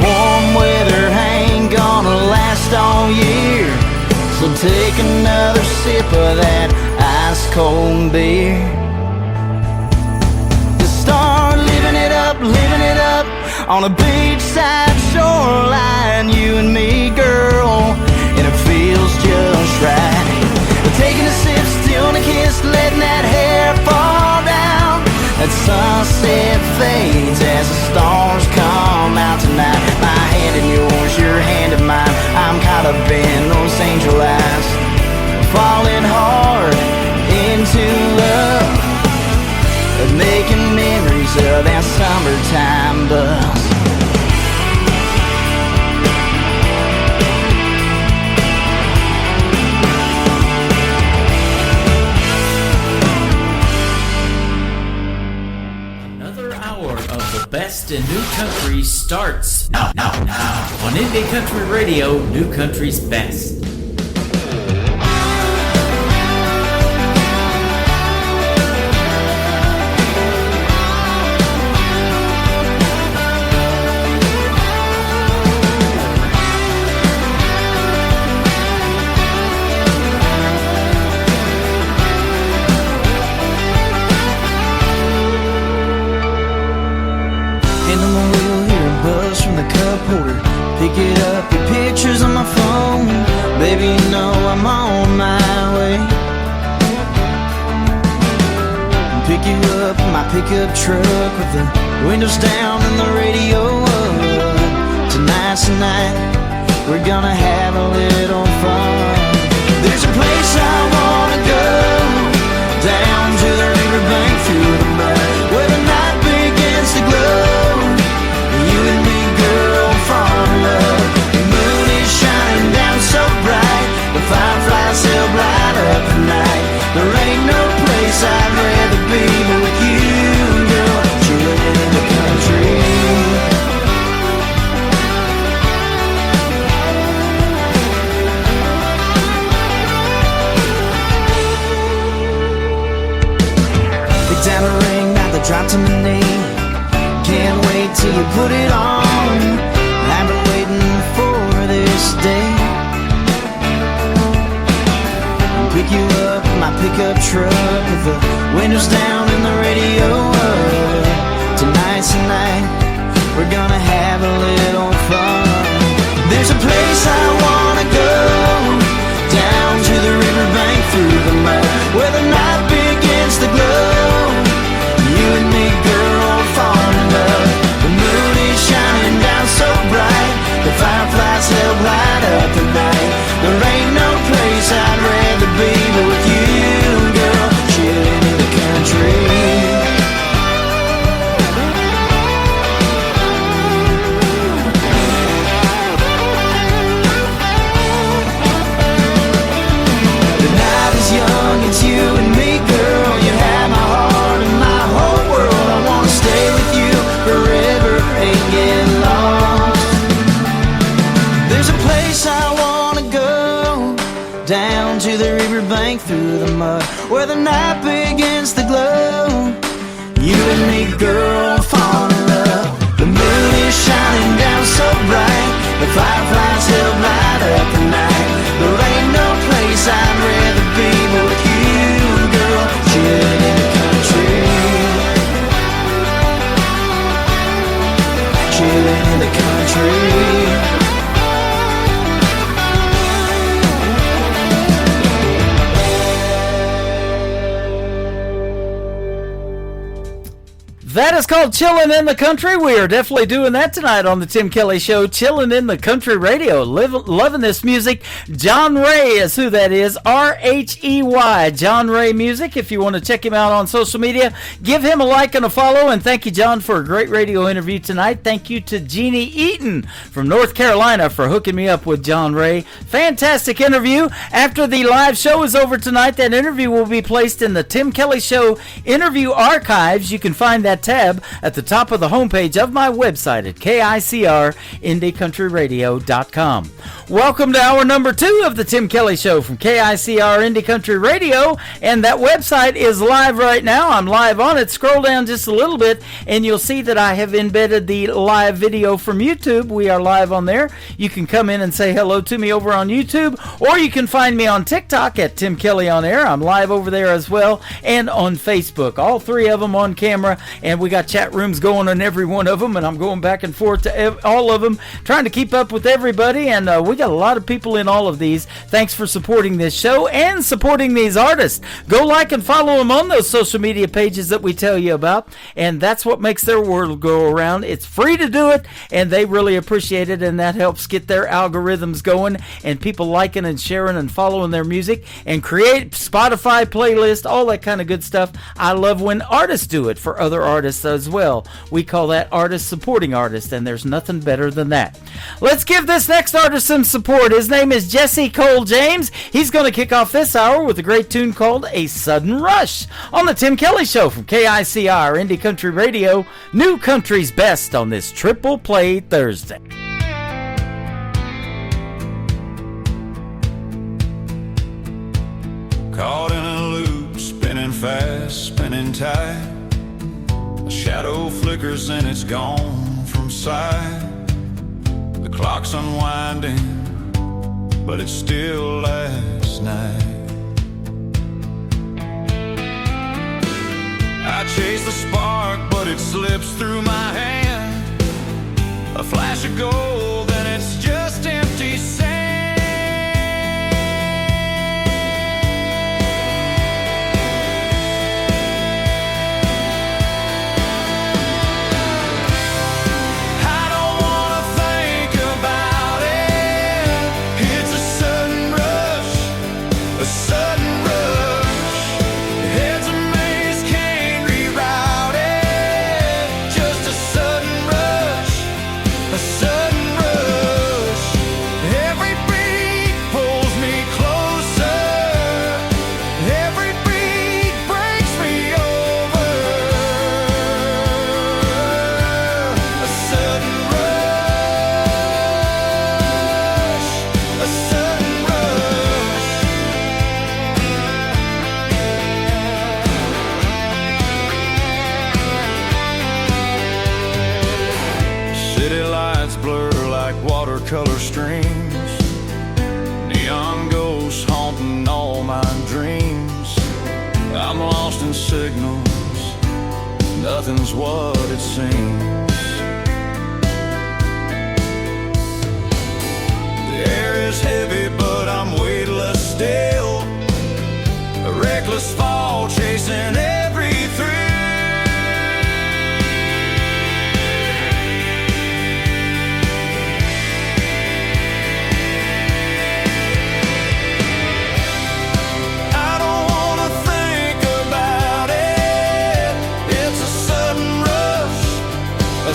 Warm weather ain't gonna last all year, so take another sip of that ice cold beer. To start living it up on a beachside shoreline, you and me, girl, and it feels just right. Taking a sip, still and a kiss, letting that hair fall down. That sunset fades as the stars come out tonight. My hand in yours, your hand in mine. I'm caught up in those angel eyes, falling hard into love and making memories of that summertime buzz. Best in New Country starts now on Indie Country Radio, New Country's Best. Pick it up, your pictures on my phone. Baby, you know I'm on my way. Pick you up in my pickup truck with the windows down and the radio up. Tonight's the night, we're gonna have a little fun. There's a place I wanna go, down to the riverbank through the mud, where the night begins to glow. You and me, girl, fall in love. The moon is shining down so bright, the fireflies help light up the night. There ain't no place I'd rather be but with you, girl, chilling in the country. Pick down a ring, not the drop to my knee. Can't wait till you put it on. I've been waiting for this day. Pick you up in my pickup truck with the windows down and the radio up. Tonight's the night, we're gonna have a little fun. There's a place I wanna go, down to the riverbank through the mud, where the night begins to glow. You and me, girl, fall in love. The moon is shining down so bright, the fireflies help light up the night. There ain't no place I'd rather be but with you, girl, chilling in the country. The night is young, it's you and me, girl. You have my heart and my whole world. I wanna stay with you forever, ain't get lost. There's a place I wanna go, down to the riverbank through the mud, where the night begins to glow. You and me, girl, fall in love. The moon is shining down so bright, the fireflies help light up the night. There ain't no place I'd rather be but with you, girl, chilling in the country. Chilling in the country. That is called Chillin' in the Country. We are definitely doing that tonight on the Tim Kelly Show. Chillin' in the Country Radio. Loving this music. John Ray is who that is. R-H-E-Y. John Ray Music. If you want to check him out on social media, give him a like and a follow. And thank you, John, for a great radio interview tonight. Thank you to Jeannie Eaton from North Carolina for hooking me up with John Ray. Fantastic interview. After the live show is over tonight, that interview will be placed in the Tim Kelly Show interview archives. You can find that tab at the top of the homepage of my website at KICRIndieCountryRadio.com. Welcome to hour number 2 of the Tim Kelly Show from KICR Indie Country Radio, and that website is live right now. I'm live on it. Scroll down just a little bit and you'll see that I have embedded the live video from YouTube. We are live on there. You can come in and say hello to me over on YouTube, or you can find me on TikTok at Tim Kelly on Air. I'm live over there as well, and on Facebook. All 3 of them on camera, and we got chat rooms going on every one of them, and I'm going back and forth to all of them, trying to keep up with everybody, and we got a lot of people in all of these. Thanks for supporting this show and supporting these artists. Go like and follow them on those social media pages that we tell you about, and that's what makes their world go around. It's free to do it, and they really appreciate it, and that helps get their algorithms going, and people liking and sharing and following their music, and create Spotify playlist, all that kind of good stuff. I love when artists do it for other artists as well. We call that artist supporting artists, and there's nothing better than that. Let's give this next artist some support. His name is Jesse Cole James. He's going to kick off this hour with a great tune called A Sudden Rush on the Tim Kelly Show from KICR Indie Country Radio, New Country's Best on this Triple Play Thursday. Caught in a loop, spinning fast, spinning tight. A shadow flickers and it's gone from sight. The clock's unwinding, but it's still last night. I chase the spark, but it slips through my hand. A flash of gold, and it's just empty sand. Color streams, neon ghosts haunting all my dreams. I'm lost in signals, nothing's what it seems. The air is heavy, but I'm weightless still. A reckless fall, chasing every thrill. A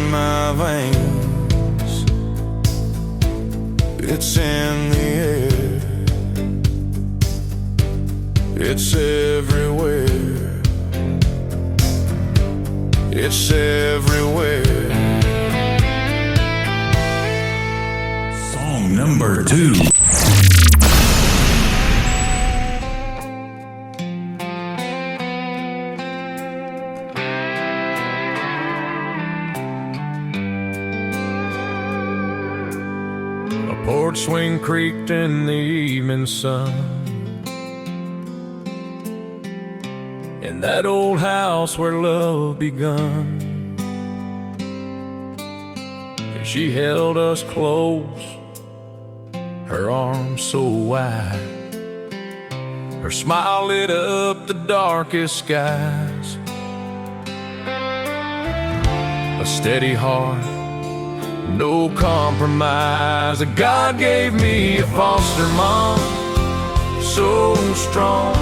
my veins, it's in the air, it's everywhere, it's everywhere. Song number 2. Porch swing creaked in the evening sun, in that old house where love begun. And she held us close, her arms so wide, her smile lit up the darkest skies. A steady heart, no compromise. God gave me a foster mom, so strong,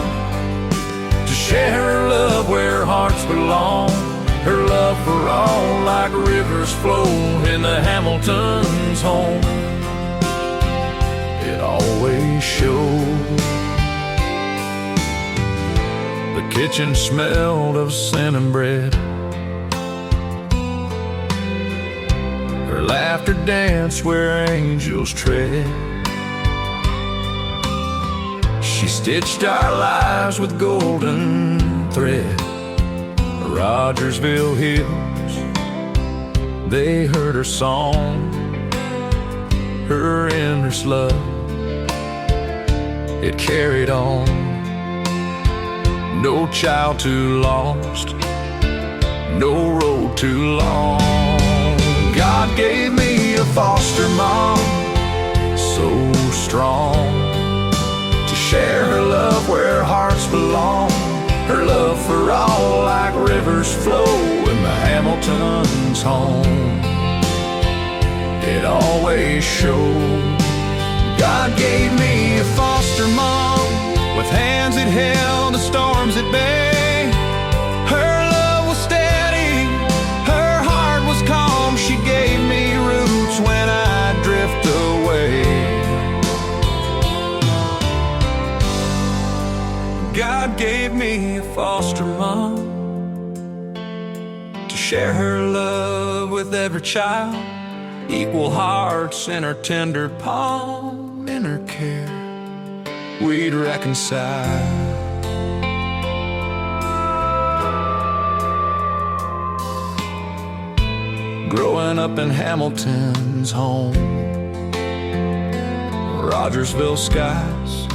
to share her love where hearts belong. Her love for all, like rivers flow in the Hamiltons' home. It always showed. The kitchen smelled of cinnamon bread, laughter danced where angels tread. She stitched our lives with golden thread. Rogersville hills, they heard her song, her endless love, it carried on. No child too lost, no road too long. God gave me a foster mom, so strong, to share her love where hearts belong. Her love for all, like rivers flow in the Hamiltons' home. It always showed. God gave me a foster mom, with hands that held the storms at bay. Her love was steady, her heart was calm. She gave me roots when I drift away. God gave me a foster mom, to share her love with every child. Equal hearts in her tender palm, in her care we'd reconcile. Growing up in Hamilton's home, Rogersville skies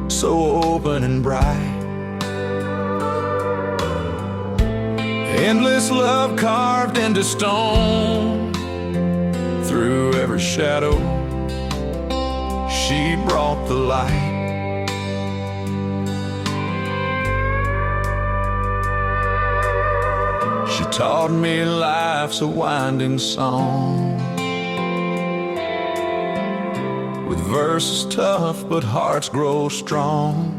so open and bright, endless love carved into stone. Through every shadow she brought the light. She taught me life's a winding song, with verses tough but hearts grow strong.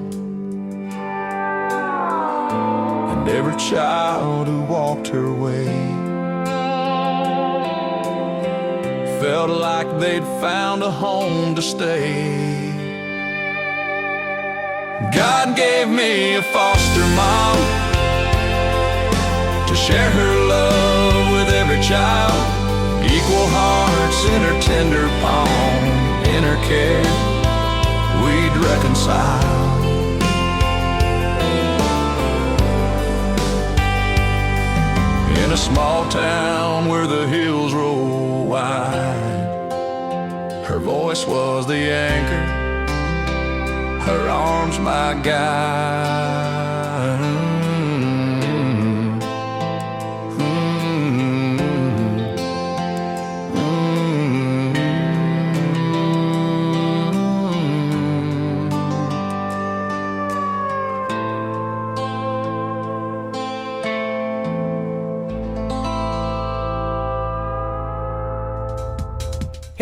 And every child who walked her way felt like they'd found a home to stay. God gave me a foster mom, to share her love with every child. Equal hearts in her tender palm, in her care we'd reconcile. In a small town where the hills roll wide, her voice was the anchor, her arms my guide.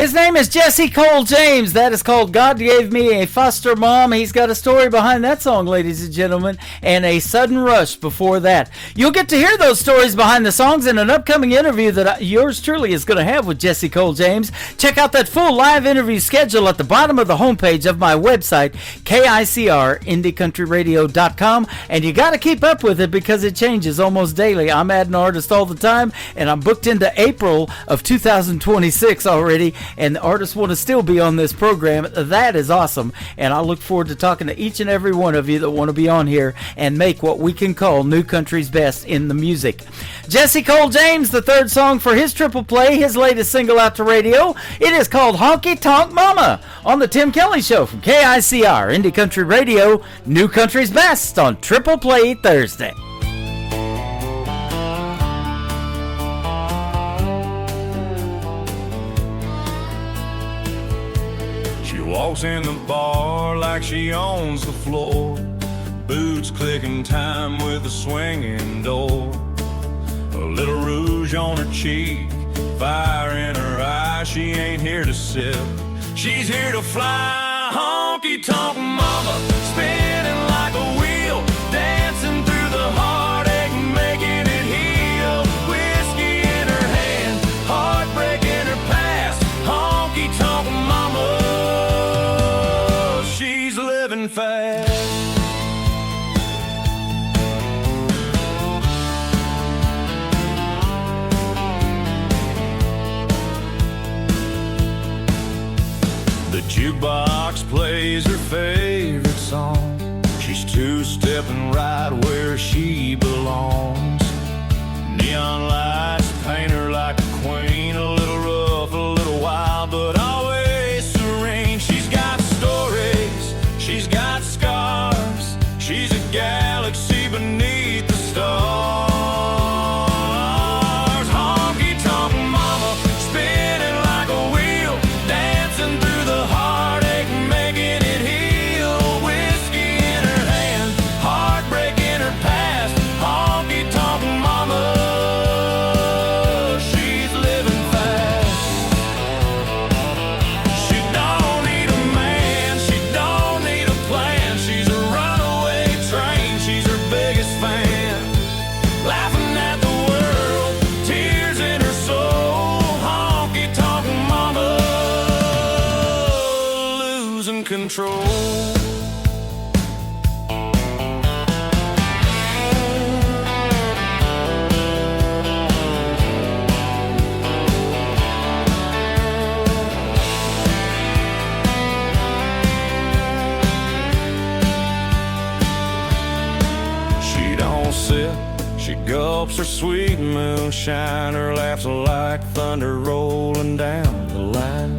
His name is Jesse Cole James. That is called God Gave Me a Foster Mom. He's got a story behind that song, ladies and gentlemen, and a sudden rush before that. You'll get to hear those stories behind the songs in an upcoming interview that yours truly is going to have with Jesse Cole James. Check out that full live interview schedule at the bottom of the homepage of my website, KICR-IndieCountryRadio.com, and you got to keep up with it because it changes almost daily. I'm adding artists all the time, and I'm booked into April of 2026 already, and the artists want to still be on this program. That is awesome, and I look forward to talking to each and every one of you that want to be on here and make what we can call New Country's best in the music. Jesse Cole James, the third song for his triple play, his latest single out to radio. It is called Honky Tonk Mama on the Tim Kelly Show from KICR, Indie Country Radio, New Country's best on Triple Play Thursday. Walks in the bar like she owns the floor. Boots clicking time with a swinging door. A little rouge on her cheek, fire in her eye. She ain't here to sip, she's here to fly. Honky tonk mama, spinning like a wheel, dancing through the heartache, making it heal. Whiskey in her hand, heartbreak in her past. Honky tonk mama, she's living fast. The jukebox plays her favorite song. She's two-stepping right where she belongs. Neon lights paint her like a queen, a little rough, a little wild, but always serene. She's got stories, she's got scars, she's a galaxy beneath the stars. Honky tonk mama, spinning like a wheel, dancing through the heartache, making it heal. Whiskey in her hand, heartbreak in her past. Honky tonk mama, she's living fast. She don't need a man, she don't need a plan. She's a runaway train, she's her biggest fan. Laughing at the world, tears in her soul. Honky tonk mama, losing control. She don't sip, she gulps her sweet moonshine. Her laughs like thunder rolling down the line.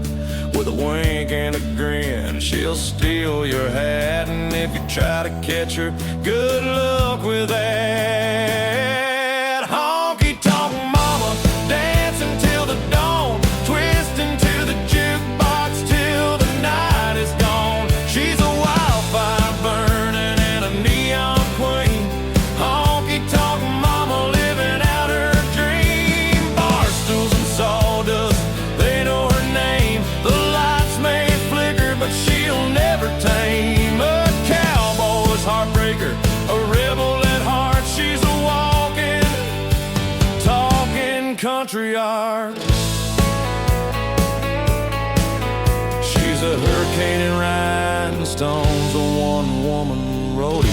With a wink and a grin, she'll steal your hat. And if you try to catch her, good luck with that. Honky tonk mama, dancing till the dawn, twisting to the jukebox till the night is gone. She's a wildfire burning and a neon queen. Honky tonk mama, living out her dream. Barstools and sawdust, they know her name. The lights may flicker, but she'll never tame. A cowboy's heartbreaker, a rebel at heart. She's a walking, talking country art. She's a hurricane in rhinestones, a one-woman rodeo.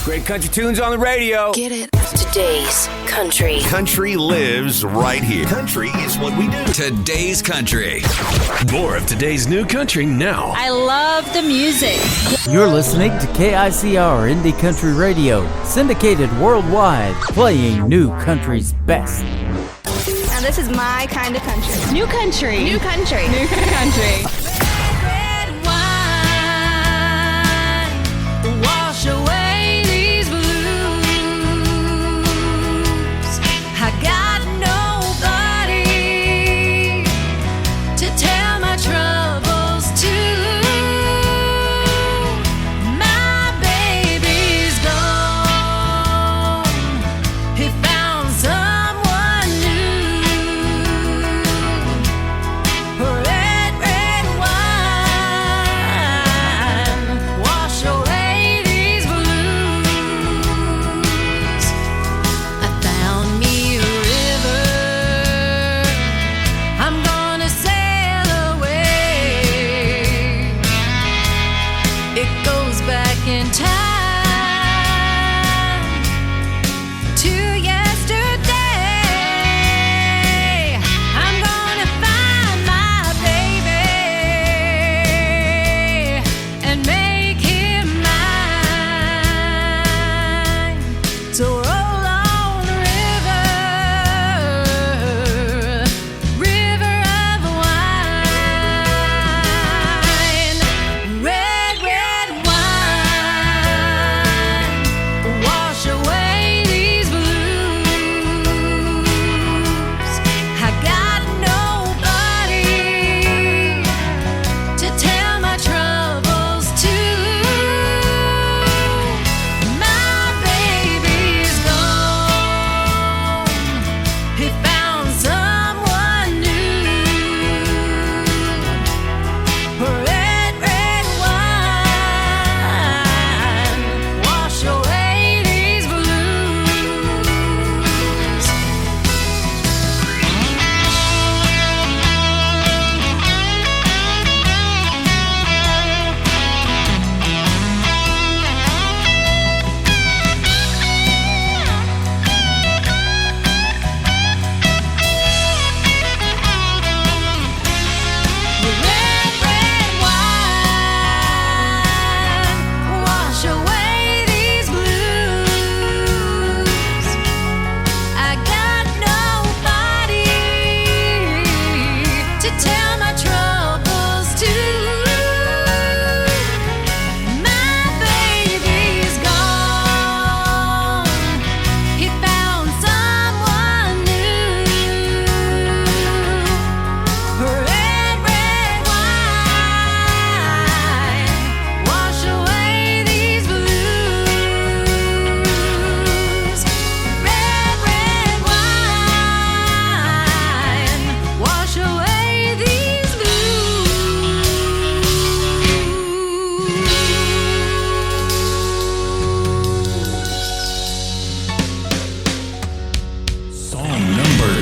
Great country tunes on the radio. Get it. Today's country. Country lives right here. Country is what we do. Today's country. More of today's new country now. I love the music. You're listening to KICR Indie Country Radio, syndicated worldwide, playing New Country's best. Now this is my kind of country. New country. New country. New country. Red wine, wash away these blues.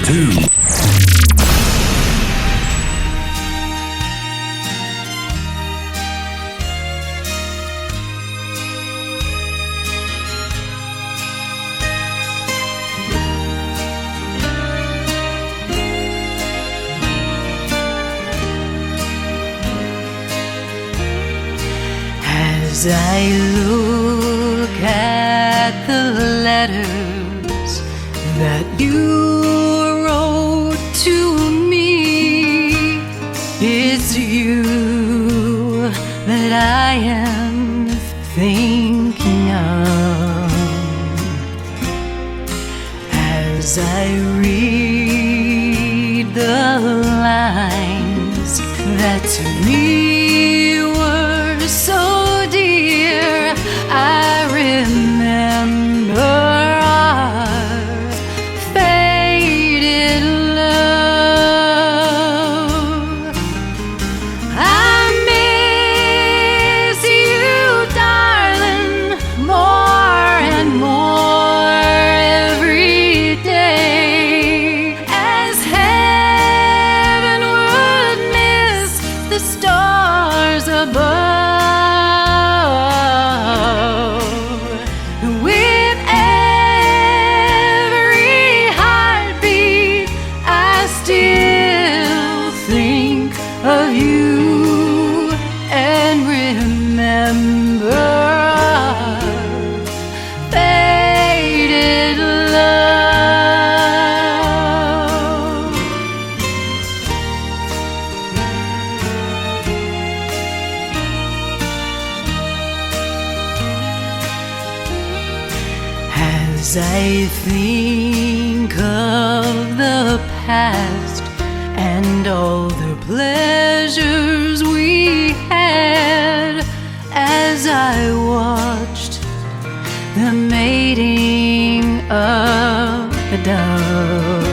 2. As I look at the letters that you wrote to me, it's you that I am thinking of. As I read the lines that to me were so dear, I remember our faded love. I miss you, darling, more and more every day, as heaven would miss the stars above. With every heartbeat, I still think of you and remember our faded love. As I think of the past and all the pleasures we had, as I watched the mating of the dove,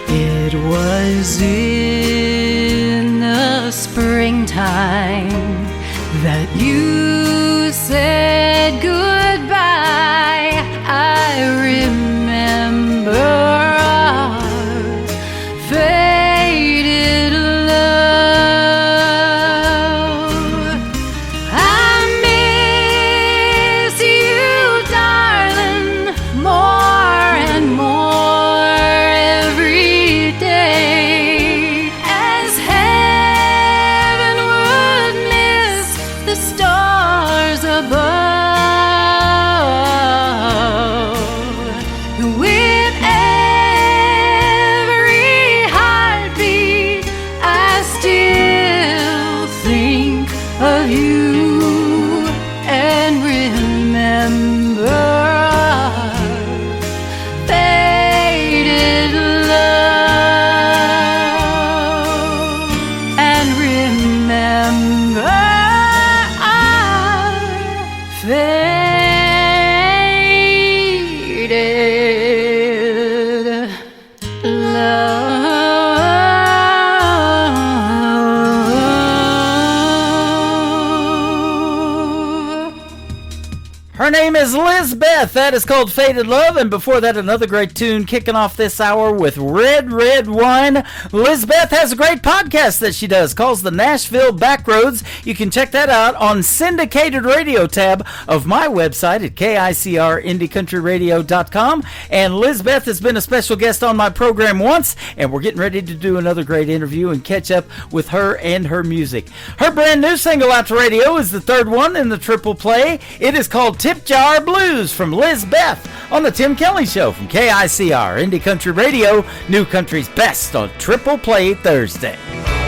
it was in the springtime that you said goodbye. I remember our faded love. I miss you, darling, more and more every day, as heaven would miss the stars above. With every heartbeat, I still think of you and remember our faded love, and remember our faded love. Her name is Lizbeth. That is called Faded Love. And before that, another great tune kicking off this hour with Red, Red Wine. Lizbeth has a great podcast that she does, calls the Nashville Backroads. You can check that out on syndicated radio tab of my website at KICRIndieCountryRadio.com. And Lizbeth has been a special guest on my program once, and we're getting ready to do another great interview and catch up with her and her music. Her brand new single out to radio is the third one in the triple play. It is called Tip Jar Blues from Lizbeth on the Tim Kelly Show from KICR Indie Country Radio, New Country's best on Triple Play Thursday.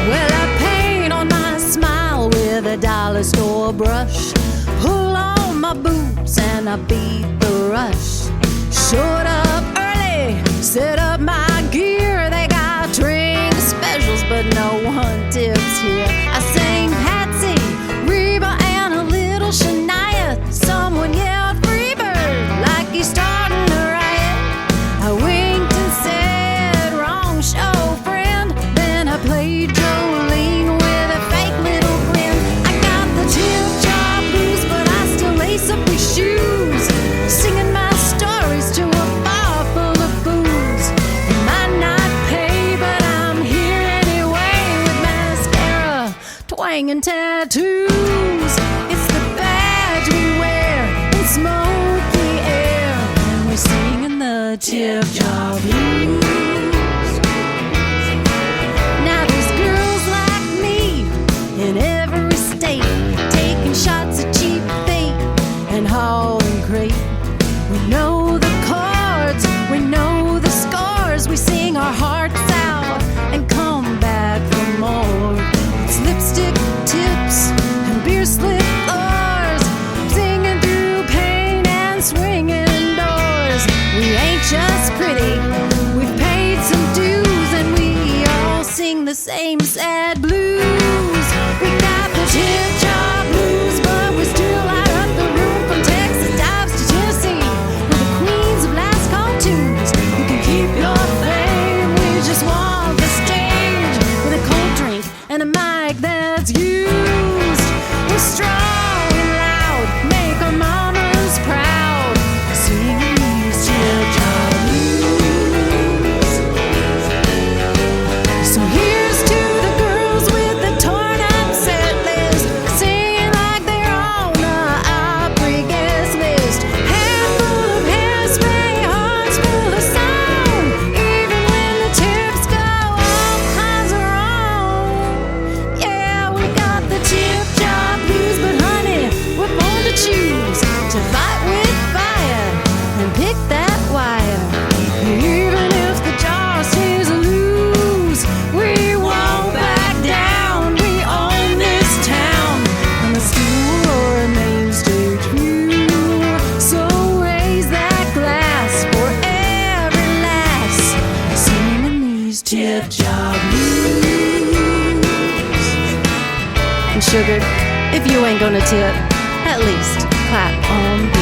Well, I paint on my smile with a dollar store brush, pull on my boots and I beat the rush. Showed up early, set up my gear. They got drink specials, but no one tips here. I sang Patsy, Reba, and a little Shania. Someone yelled Freebird like he's starting a riot. I winked and said, wrong show, friend. Then I played Jolene with a fake little grin. I got the tip jar blues, but I still lace up these shoes, singing my tattoos. It's the badge we wear in smoky air, and we're singing the Tip Jar Blues. Now there's girls like me in every state, taking shots at cheap fate and hauling crate. We know the chords, we know the scores, we sing our hearts out and come back for more. It's lipstick tips and beer slip floors, singing through pain and swinging doors. We ain't just pretty, we've paid some dues, and we all sing the same sad blues. We got the Tip Jar Blues, but we still light up the room from Texas dives to Tennessee. We're the queens of last call tunes. You can keep your fame, we just want the stage with a cold drink and a mic that's used. We're strong and loud, make our mamas proud, singing these Tip Jar Blues. So here's to the girls with the torn up set list, singing like they're on the Opry guest list. Handful of hairspray, hearts full of song, even when the tips go all kinds of wrong. Yeah, we got the Tip Jar Blues, but honey, we're born to choose, to fight with fire and pick that wire. Even if the jar stays loose, we won't back down. We own this town, and the still roar main stage view. So raise that glass for every lass, singing these Tip Jar Blues. And sugar, if you ain't gonna tip, at least clap on beat.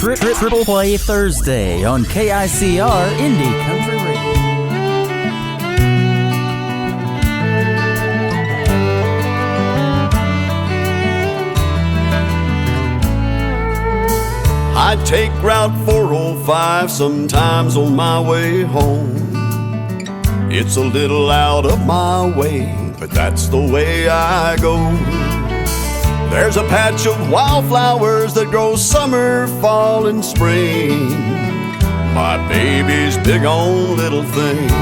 Listening to Triple Play Thursday on KICR Indie Country Radio. I take Route 405 sometimes on my way home. It's a little out of my way, but that's the way I go. There's a patch of wildflowers that grow summer, fall, and spring. My baby's big on little things.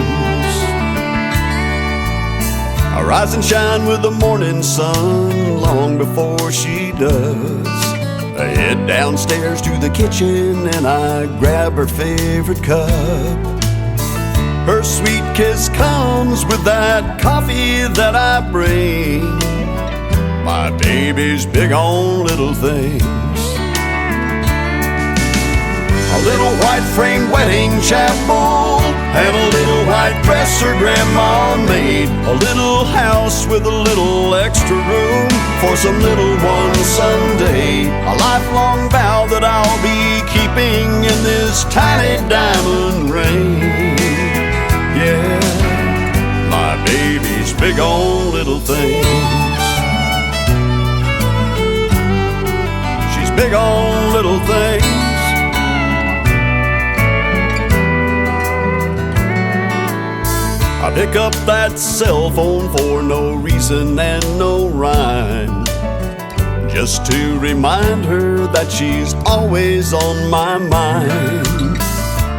I rise and shine with the morning sun long before she does. I head downstairs to the kitchen and I grab her favorite cup. Her sweet kiss comes with that coffee that I bring. My baby's big on little things. A little white framed wedding chapel and a little white dress her grandma made. A little house with a little extra room for some little ones someday. A lifelong vow that I'll be keeping in this tiny diamond ring. Yeah, my baby's big on little things. She's big on little things. I pick up that cell phone for no reason and no rhyme, just to remind her that she's always on my mind.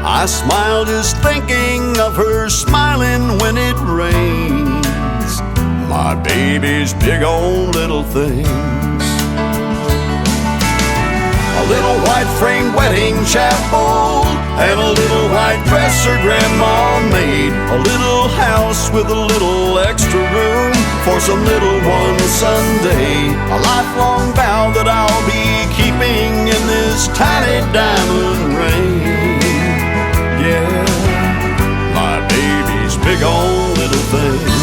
I smile just thinking of her smiling when it rains. My baby's big on little things. A little white framed wedding chapel and a little white dress her grandma made. A little house with a little extra room for some little ones someday. A lifelong vow that I'll be keeping in this tiny diamond ring. Yeah, my baby's big on little things.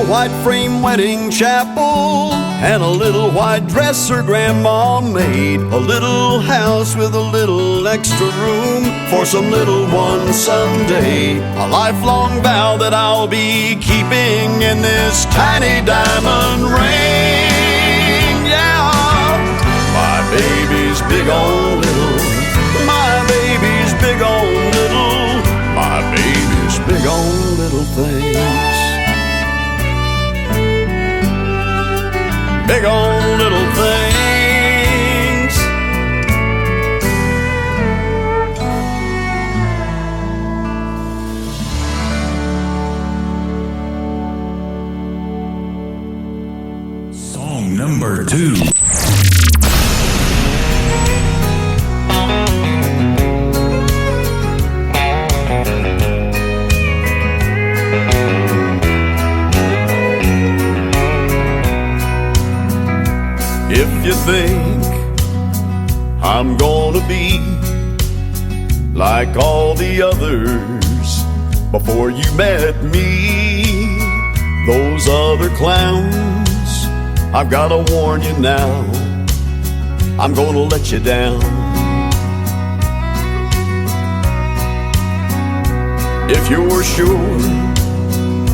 White frame wedding chapel and a little white dress her grandma made. A little house with a little extra room for some little one someday. A lifelong vow that I'll be keeping in this tiny diamond ring. Yeah, my baby's big on little. My baby's big on little. My baby's big on little things. Big on little things. Song number 2. If you think I'm gonna be like all the others before you met me, those other clowns, I've gotta warn you now, I'm gonna let you down. If you're sure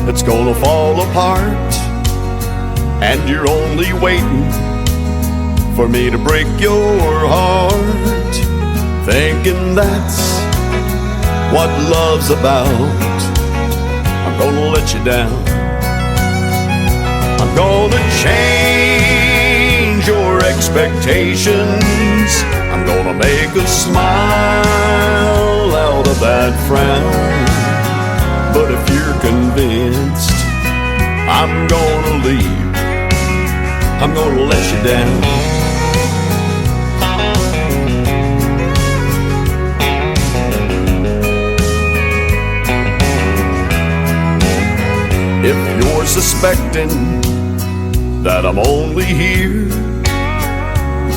it's gonna fall apart and you're only waiting for me to break your heart, thinking that's what love's about, I'm gonna let you down. I'm gonna change your expectations. I'm gonna make a smile out of that frown. But if you're convinced I'm gonna leave, I'm gonna let you down. If you're suspecting that I'm only here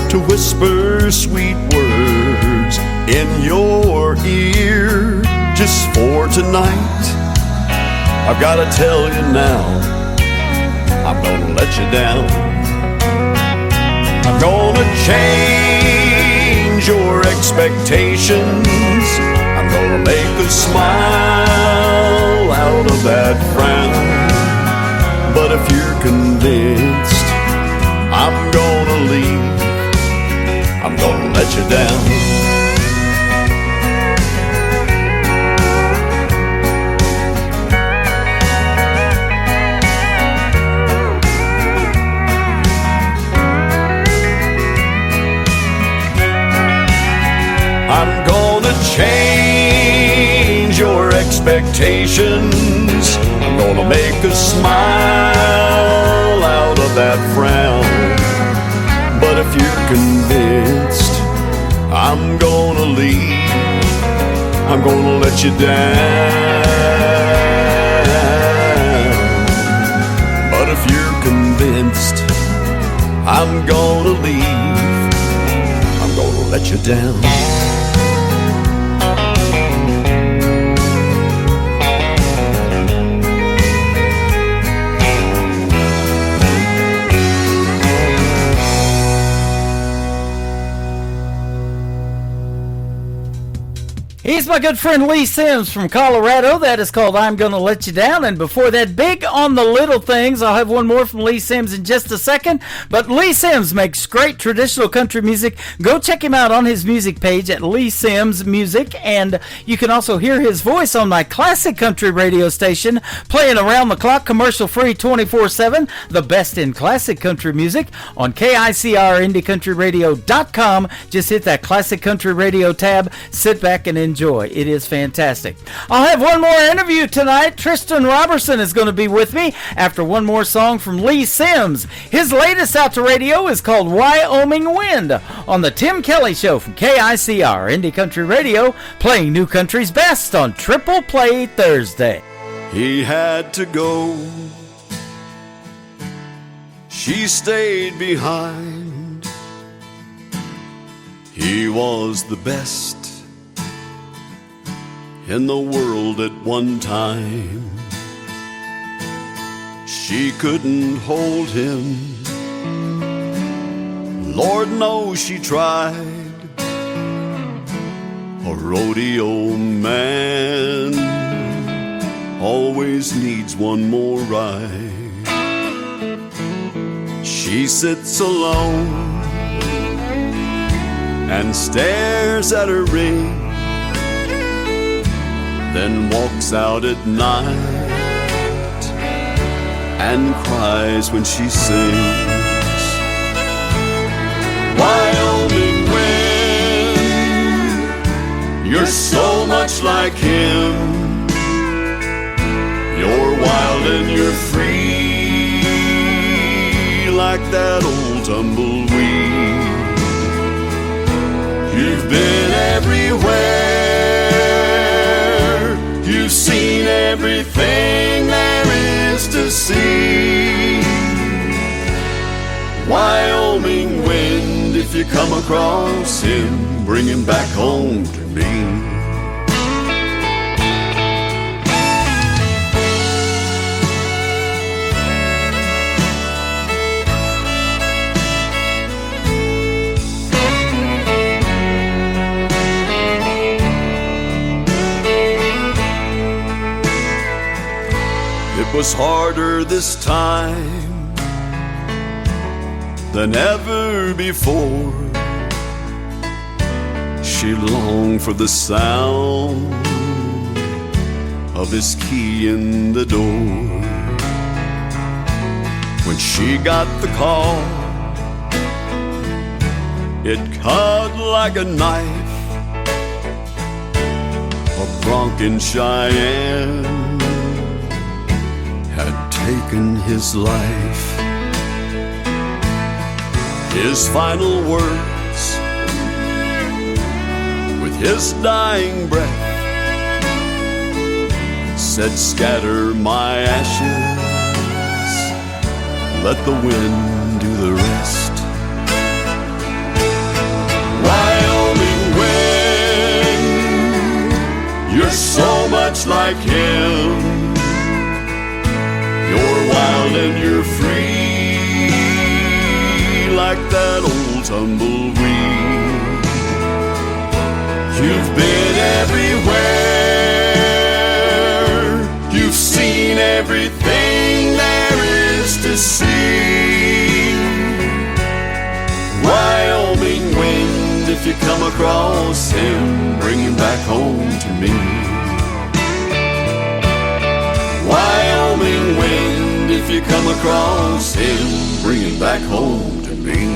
to whisper sweet words in your ear just for tonight, I've gotta tell you now, I'm gonna let you down. I'm gonna change your expectations. I'm gonna make a smile out of that frown. But if you're convinced I'm gonna leave, I'm gonna let you down. I'm gonna change your expectations. I'm gonna make a smile out of that frown. But if you're convinced I'm gonna leave, I'm gonna let you down. But if you're convinced I'm gonna leave, I'm gonna let you down. He's my good friend Lee Sims from Colorado. That is called I'm Gonna Let You Down. And before that, Big on the Little Things. I'll have one more from Lee Sims in just a second. But Lee Sims makes great traditional country music. Go check him out on his music page at Lee Sims Music. And you can also hear his voice on my classic country radio station, playing around the clock, commercial free 24/7. The best in classic country music on KICR-IndieCountryRadio.com. Just hit that classic country radio tab. Sit back and enjoy. It is fantastic. I'll have one more interview tonight. Tristan Robertson is going to be with me after one more song from Lee Sims. His latest out to radio is called Wyoming Wind on the Tim Kelly Show from KICR Indie Country Radio, playing new country's best on Triple Play Thursday. He had to go, she stayed behind. He was the best in the world at one time. She couldn't hold him Lord knows she tried. A rodeo man always needs one more ride. She sits alone and stares at her ring, then walks out at night and cries when she sings. Wyoming wind, you're so much like him. You're wild and you're free, like that old tumbleweed. You've been everywhere, you've seen everything there is to see. Wyoming wind, if you come across him, bring him back home to me. It was harder this time than ever before. She longed for the sound of his key in the door. When she got the call, it cut like a knife. A Bronco Cheyenne had taken his life. His final words, with his dying breath, said, scatter my ashes, let the wind do the rest. Wyoming wind, you're so much like him. You're wild and you're free, like that old tumbleweed. You've been everywhere, you've seen everything there is to see. Wyoming wind, if you come across him, bring him back home to me. Wyoming wind, if you come across him, bring him back home to me.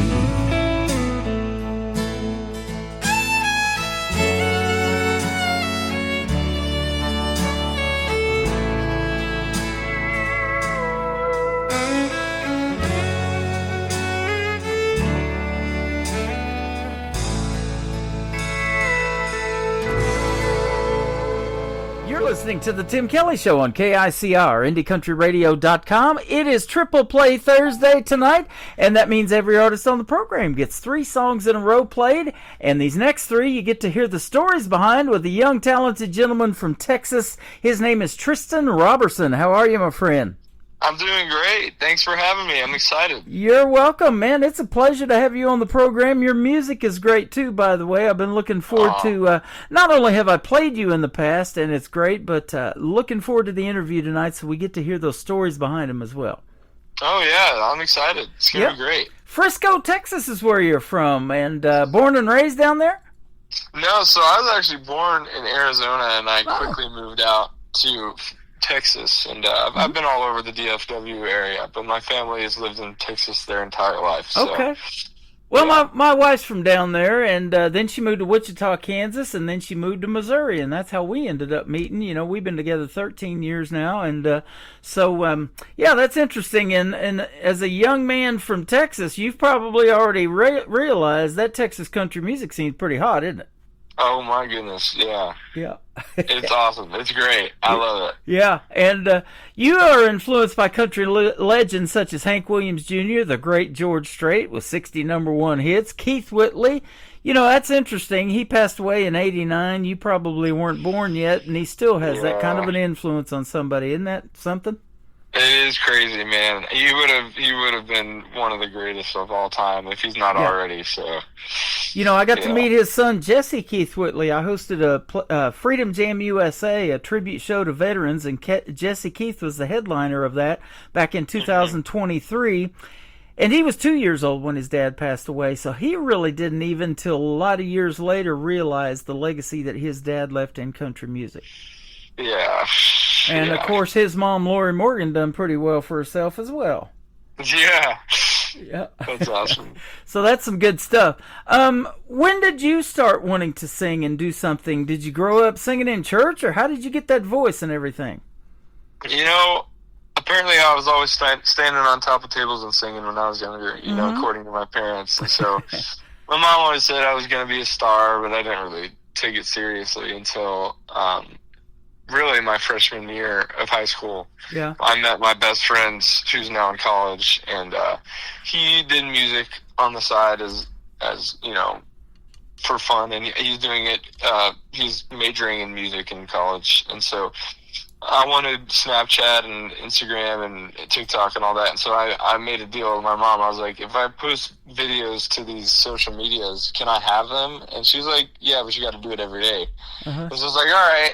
Listening to the Tim Kelly Show on KICR, IndieCountryRadio.com. It is Triple Play Thursday tonight, and that means every artist on the program gets 3 songs in a row played, and these next 3 you get to hear the stories behind with a young talented gentleman from Texas. His name is Tristan Robertson. How are you, my friend? I'm doing great. Thanks for having me. I'm excited. You're welcome, man. It's a pleasure to have you on the program. Your music is great, too, by the way. I've been looking forward to, not only have I played you in the past, and it's great, but looking forward to the interview tonight so we get to hear those stories behind them as well. Oh, yeah. I'm excited. It's going to be great. Frisco, Texas is where you're from, and born and raised down there? No, so I was actually born in Arizona, and I quickly moved out to Texas, and I've been all over the DFW area, but my family has lived in Texas their entire life. So. Okay. Well, my wife's from down there, and then she moved to Wichita, Kansas, and then she moved to Missouri, and that's how we ended up meeting. You know, we've been together 13 years now, and so that's interesting. And as a young man from Texas, you've probably already realized that Texas country music scene's pretty hot, isn't it? Oh, my goodness, yeah. Yeah. It's awesome. It's great. I love it. Yeah, and you are influenced by country legends such as Hank Williams Jr., the great George Strait with 60 #1 hits, Keith Whitley. You know, that's interesting. He passed away in 89. You probably weren't born yet, and he still has that kind of an influence on somebody. Isn't that something? It is crazy, man. He would have been one of the greatest of all time if he's not already. So, you know, I got to meet his son Jesse Keith Whitley. I hosted a Freedom Jam USA, a tribute show to veterans, and Jesse Keith was the headliner of that back in 2023. And he was 2 years old when his dad passed away, so he really didn't even till a lot of years later realize the legacy that his dad left in country music. Yeah. And, of course, his mom, Lori Morgan, done pretty well for herself as well. Yeah. Yeah. That's awesome. So that's some good stuff. When did you start wanting to sing and do something? Did you grow up singing in church, or how did you get that voice and everything? You know, apparently I was always standing on top of tables and singing when I was younger, you know, according to my parents. And so my mom always said I was going to be a star, but I didn't really take it seriously until really my freshman year of high school. Yeah. I met my best friend who's now in college, and he did music on the side as you know, for fun, and he's doing it, he's majoring in music in college. And so I wanted Snapchat and Instagram and TikTok and all that, and so I made a deal with my mom. I was like, if I post videos to these social medias, can I have them? And she was like, yeah, but you got to do it every day. So I was like, all right,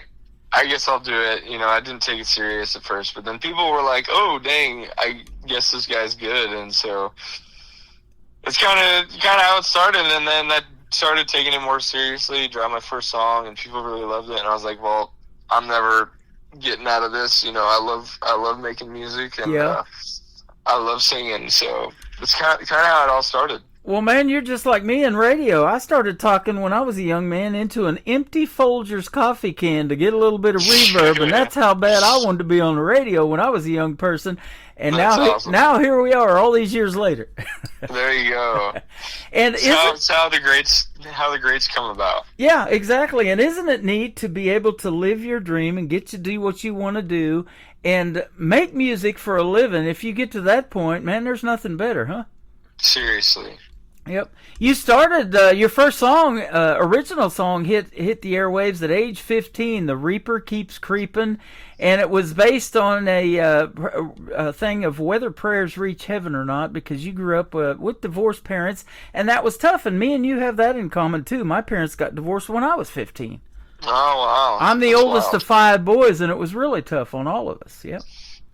I guess I'll do it. You know, I didn't take it serious at first, but then people were like, oh, dang, I guess this guy's good. And so it's kind of how it started. And then I started taking it more seriously, dropped my first song, and people really loved it. And I was like, well, I'm never getting out of this. You know, I love making music, and I love singing. So it's kind of how it all started. Well, man, you're just like me in radio. I started talking when I was a young man into an empty Folgers coffee can to get a little bit of reverb, and that's how bad I wanted to be on the radio when I was a young person. And now here we are, all these years later. There you go. And it's how the greats come about. Yeah, exactly. And isn't it neat to be able to live your dream and get to do what you want to do and make music for a living? If you get to that point, man, there's nothing better, huh? Seriously. Yep. You started your first song, original song, hit the airwaves at age 15. The Reaper Keeps Creeping, and it was based on a thing of whether prayers reach heaven or not, because you grew up with divorced parents, and that was tough. And me and you have that in common too. My parents got divorced when I was 15. Oh wow! I'm the oldest of 5 boys, and it was really tough on all of us. Yep.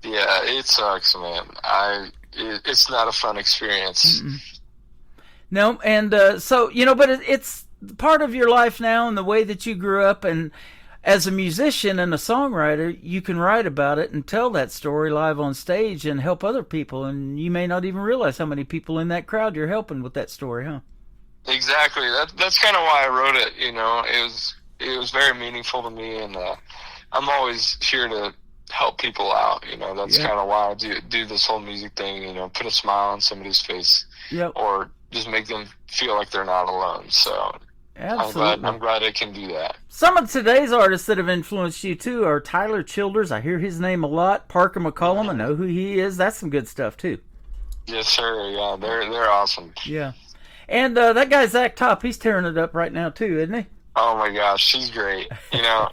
Yeah, it sucks, man. It's not a fun experience. Mm-mm. No, and so, you know, but it's part of your life now, and the way that you grew up, and as a musician and a songwriter, you can write about it and tell that story live on stage and help other people, and you may not even realize how many people in that crowd you're helping with that story, huh? Exactly. That's kind of why I wrote it, you know. It was very meaningful to me, and I'm always here to help people out, you know. That's kind of why I do this whole music thing, you know, put a smile on somebody's face. Yep. Or just make them feel like they're not alone. So absolutely. I'm glad I can do that. Some of today's artists that have influenced you too are Tyler Childers. I hear his name a lot. Parker McCollum, I know who he is. That's some good stuff too. Yes, sir. Yeah, they're awesome. Yeah. And that guy Zach Top, he's tearing it up right now too, isn't he? Oh my gosh, he's great. You know,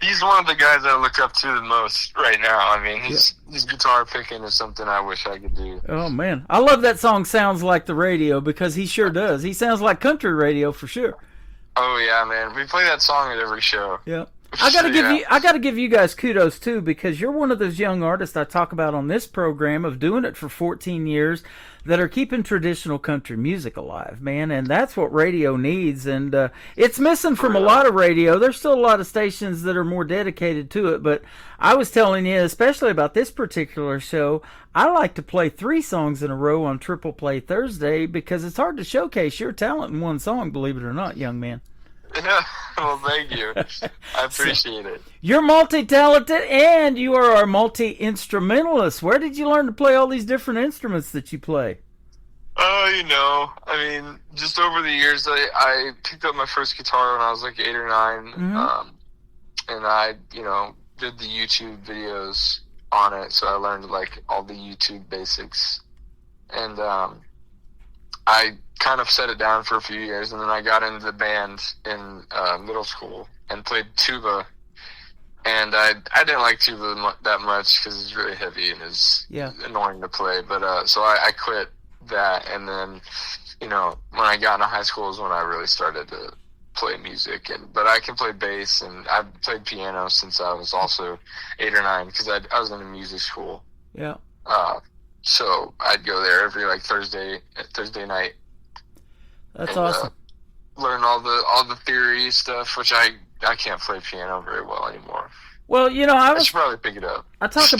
he's one of the guys I look up to the most right now. I mean, his guitar picking is something I wish I could do. Oh man, I love that song. Sounds like the radio, because he sure does. He sounds like country radio for sure. Oh yeah, man. We play that song at every show. Yeah. I gotta give you guys kudos too, because you're one of those young artists I talk about on this program of doing it for 14 years that are keeping traditional country music alive, man, and that's what radio needs, and it's missing from a lot of radio. There's still a lot of stations that are more dedicated to it, but I was telling you, especially about this particular show, I like to play 3 songs in a row on Triple Play Thursday, because it's hard to showcase your talent in one song, believe it or not, young man. Yeah, well, thank you. I appreciate it. You're multi-talented, and you are our multi-instrumentalist. Where did you learn to play all these different instruments that you play? Oh, you know, I mean, just over the years, I picked up my first guitar when I was like 8 or 9, and I, you know, did the YouTube videos on it, so I learned like all the YouTube basics, and I kind of set it down for a few years, and then I got into the band in middle school and played tuba And I didn't like tuba that much because it's really heavy and it's annoying to play. But so I quit that, and then when I got into high school is when I really started to play music. But I can play bass, and I've played piano since I was also 8 or 9 because I was in a music school. Yeah. So I'd go there every Thursday night. That's awesome. Learn all the theory stuff, which I can't play piano very well anymore. Well, I should probably pick it up. I talk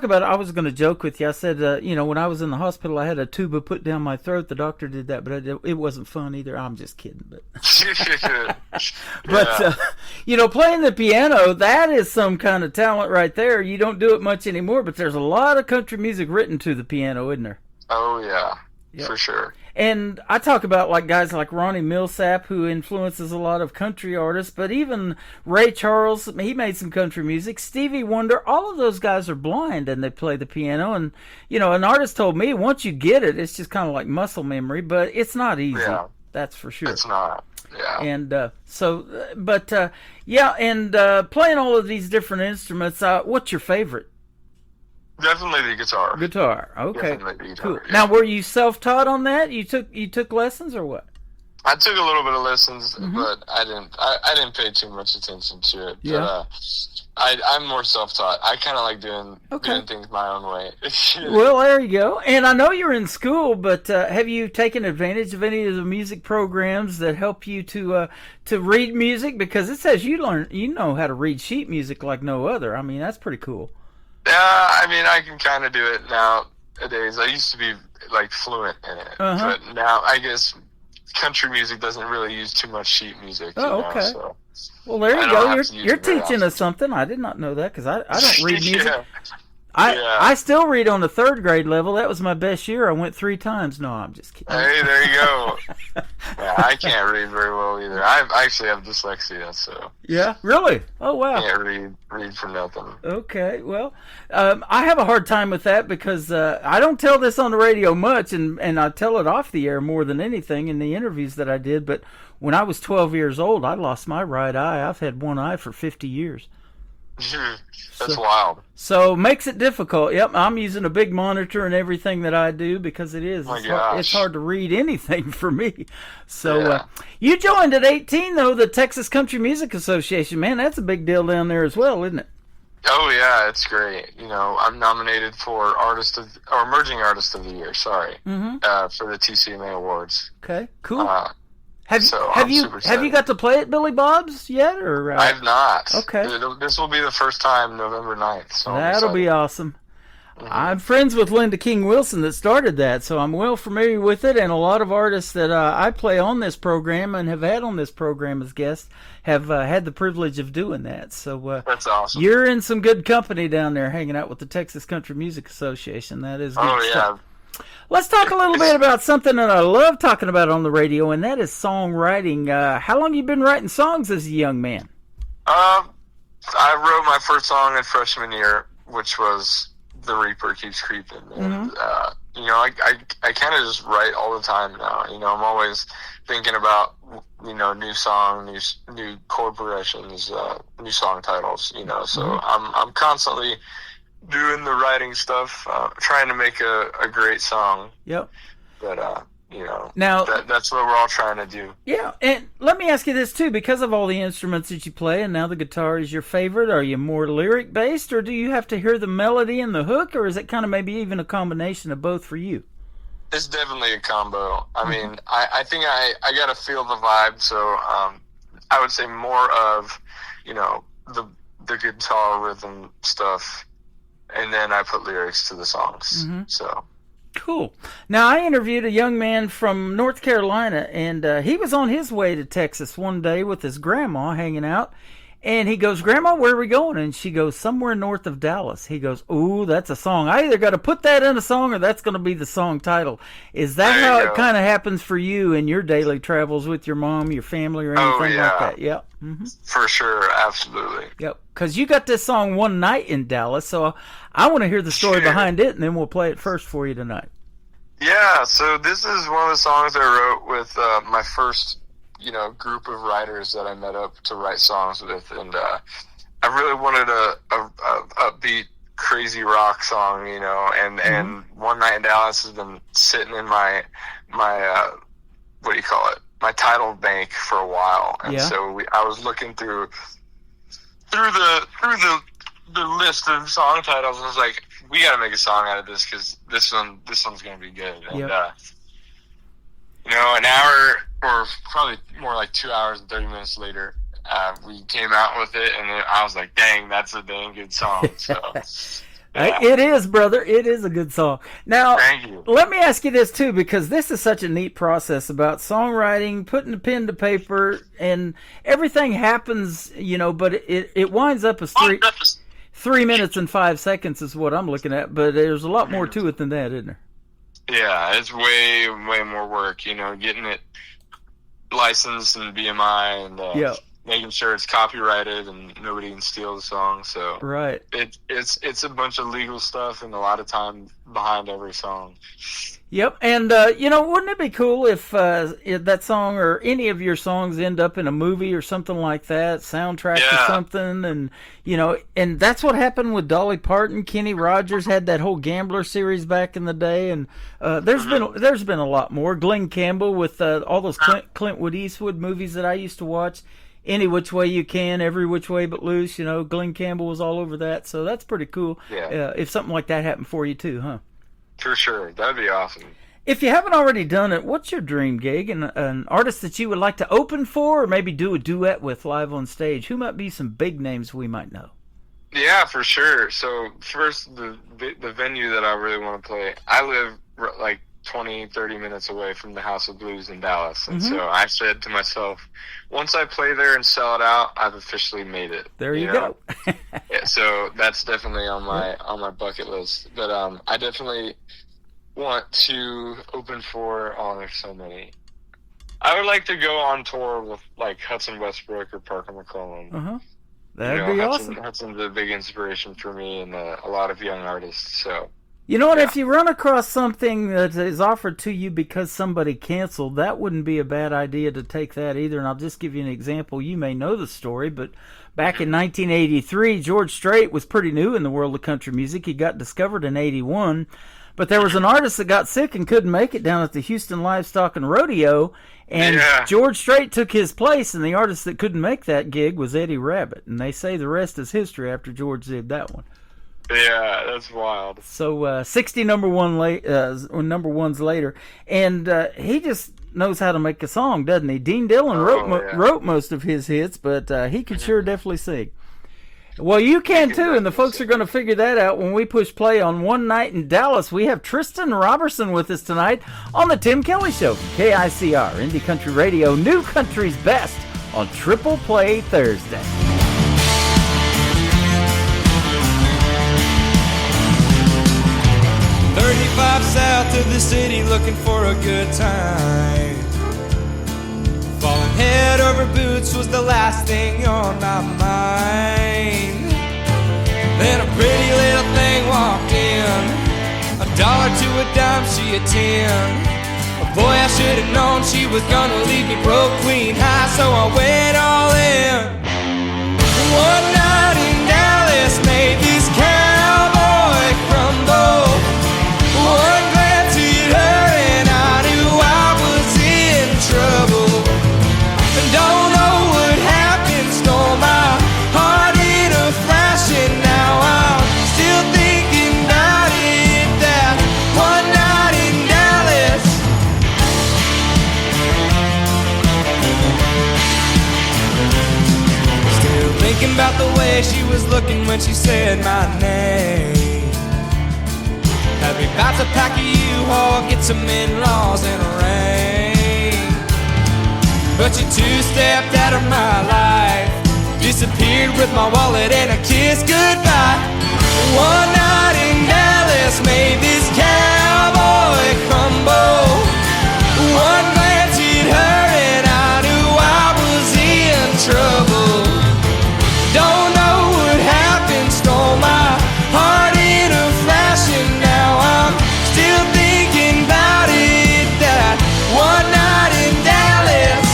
about. I was going to joke with you. I said, when I was in the hospital, I had a tuba put down my throat. The doctor did that, but it wasn't fun either. I'm just kidding, but. But playing the piano, that is some kind of talent right there. You don't do it much anymore, but there's a lot of country music written to the piano, isn't there? Oh yeah, for sure. And I talk about guys like Ronnie Millsap, who influences a lot of country artists, but even Ray Charles, he made some country music. Stevie Wonder, all of those guys are blind and they play the piano. And, an artist told me once you get it, it's just kind of like muscle memory, but it's not easy. Yeah. That's for sure. It's not. Yeah. And playing all of these different instruments, what's your favorite? Definitely the guitar. Guitar, okay. Definitely the guitar, cool. Yeah. Now, were you self-taught on that? You took lessons or what? I took a little bit of lessons, but I didn't pay too much attention to it. Yeah. But I'm more self-taught. I kind of like doing things my own way. Well, there you go. And I know you're in school, but have you taken advantage of any of the music programs that help you to read music? Because it says you know how to read sheet music like no other. I mean, that's pretty cool. I can kind of do it nowadays. I used to be fluent in it, but now I guess country music doesn't really use too much sheet music. Okay. So well, there you go. You're teaching us something. I did not know that because I don't read music. I still read on the 3rd grade level. That was my best year. I went 3 times. No, I'm just kidding. Hey, there you go. Yeah, I can't read very well either. I actually have dyslexia, so. Yeah, really? Oh, wow. I can't read for nothing. Okay, well, I have a hard time with that because I don't tell this on the radio much, and I tell it off the air more than anything in the interviews that I did, but when I was 12 years old, I lost my right eye. I've had one eye for 50 years. That's wild. So makes it difficult. Yep, I'm using a big monitor and everything that I do because it's hard to read anything for me. So you joined at 18 though, the Texas Country Music Association. Man, that's a big deal down there as well, isn't it? Oh yeah, it's great. I'm nominated for Emerging Artist of the Year. Sorry, for the TCMA Awards. Okay, cool. Have you got to play at Billy Bob's yet, or? I have not. Okay. This will be the first time, November 9th. So that'll be awesome. I'm friends with Linda King Wilson that started that, so I'm well familiar with it, and a lot of artists that I play on this program and have had on this program as guests have had the privilege of doing that. So that's awesome. You're in some good company down there hanging out with the Texas Country Music Association. That is good stuff. Let's talk a little bit about something that I love talking about on the radio, and that is songwriting. How long have you been writing songs as a young man? I wrote my first song in freshman year, which was "The Reaper Keeps Creeping," and I kind of just write all the time now. I'm always thinking about new song, new chord progressions, new song titles. So I'm constantly doing the writing stuff, trying to make a great song. Yep. But now that's what we're all trying to do. Yeah, and let me ask you this too: because of all the instruments that you play, and now the guitar is your favorite, are you more lyric based, or do you have to hear the melody and the hook, or is it kind of maybe even a combination of both for you? It's definitely a combo. I mean, I think I got to feel the vibe, so I would say more of the guitar rhythm stuff. And then I put lyrics to the songs. So cool. Now, I interviewed a young man from North Carolina, and he was on his way to Texas one day with his grandma hanging out. And he goes, "Grandma, where are we going?" And she goes, "Somewhere north of Dallas." He goes, "Ooh, that's a song. I either got to put that in a song or that's going to be the song title." Is that how it kind of happens for you in your daily travels with your mom, your family, or anything like that? Yep. For sure. Absolutely. Yep. Because you got this song One Night in Dallas, so I want to hear the story behind it, and then we'll play it first for you tonight. Yeah, so this is one of the songs I wrote with my first, group of writers that I met up to write songs with, and I really wanted a upbeat, crazy rock song, you know, and One Night in Dallas has been sitting in my what do you call it? My title bank for a while, and so I was looking through the list of song titles, and I was like, we got to make a song out of this because this one's gonna be good. And you know, an hour or probably more like 2 hours and 30 minutes later, we came out with it, and I was like, dang, that's a dang good song. So. Yeah. It is, brother. It is a good song. Now, let me ask you this, too, because this is such a neat process about songwriting, putting the pen to paper, and everything happens, you know, but it winds up as 3 minutes and 5 seconds is what I'm looking at, but there's a lot more to it than that, isn't there? Yeah, it's way, way more work, you know, getting it licensed and BMI and making sure it's copyrighted and nobody can steal the song. So right, it's a bunch of legal stuff and a lot of time behind every song. Yep, and you know, wouldn't it be cool if that song or any of your songs end up in a movie or something like that, soundtrack to something, and you know, and that's what happened with Dolly Parton. Kenny Rogers had that whole Gambler series back in the day, and there's been a lot more. Glenn Campbell with all those Clintwood Eastwood movies that I used to watch. Any Which Way You Can, Every Which Way But Loose. You know, Glenn Campbell was all over that, so that's pretty cool. Yeah. If something like that happened for you too, huh? For sure, that'd be awesome. If you haven't already done it, what's your dream gig and an artist that you would like to open for, or maybe do a duet with live on stage? Who might be some big names we might know? Yeah, for sure. So first, the venue that I really want to play, I live like 20, 30 minutes away from the House of Blues in Dallas. And so I said to myself, once I play there and sell it out, I've officially made it. There you go. Yeah, so that's definitely on my bucket list. But I definitely want to open for, there's so many. I would like to go on tour with like Hudson Westbrook or Parker McCollum. That'd be awesome. Hudson's a big inspiration for me and a lot of young artists, so. You know what, if you run across something that is offered to you because somebody canceled, that wouldn't be a bad idea to take that either. And I'll just give you an example. You may know the story, but back in 1983, George Strait was pretty new in the world of country music. He got discovered in 81. But there was an artist that got sick and couldn't make it down at the Houston Livestock and Rodeo, and George Strait took his place, and the artist that couldn't make that gig was Eddie Rabbitt. And they say the rest is history after George did that one. Yeah, that's wild. So 60 number ones later, and he just knows how to make a song, doesn't he? Dean Dillon wrote most of his hits, but he could sure definitely sing. Well, you can too, and the folks are going to figure that out when we push play on One Night in Dallas. We have Tristan Robertson with us tonight on the Tim Kelly Show, KICR, Indie Country Radio, New Country's Best on Triple Play Thursday. 35 south of the city looking for a good time. Falling head over boots was the last thing on my mind. Then a pretty little thing walked in, $1 to a dime, she a 10. Boy, I should have known she was gonna leave me broke, queen high, so I went all in. One night in Dallas made this cowboy crumble. One glance hit her and I knew I was in trouble. And don't know what happened, stole my heart in a flash, and now I'm still thinking about it, that one night in Dallas. Still thinking about the way she was looking when she said my name. Had me about to pack a U-Haul, get some in-laws and a ring. But you two-stepped out of my life, disappeared with my wallet and a kiss goodbye. One night in Dallas made this cowboy crumble. One glance hit her and I knew I was in trouble. Don't know what happened, stole my heart in a flash, and now I'm still thinking about it, that one night in Dallas.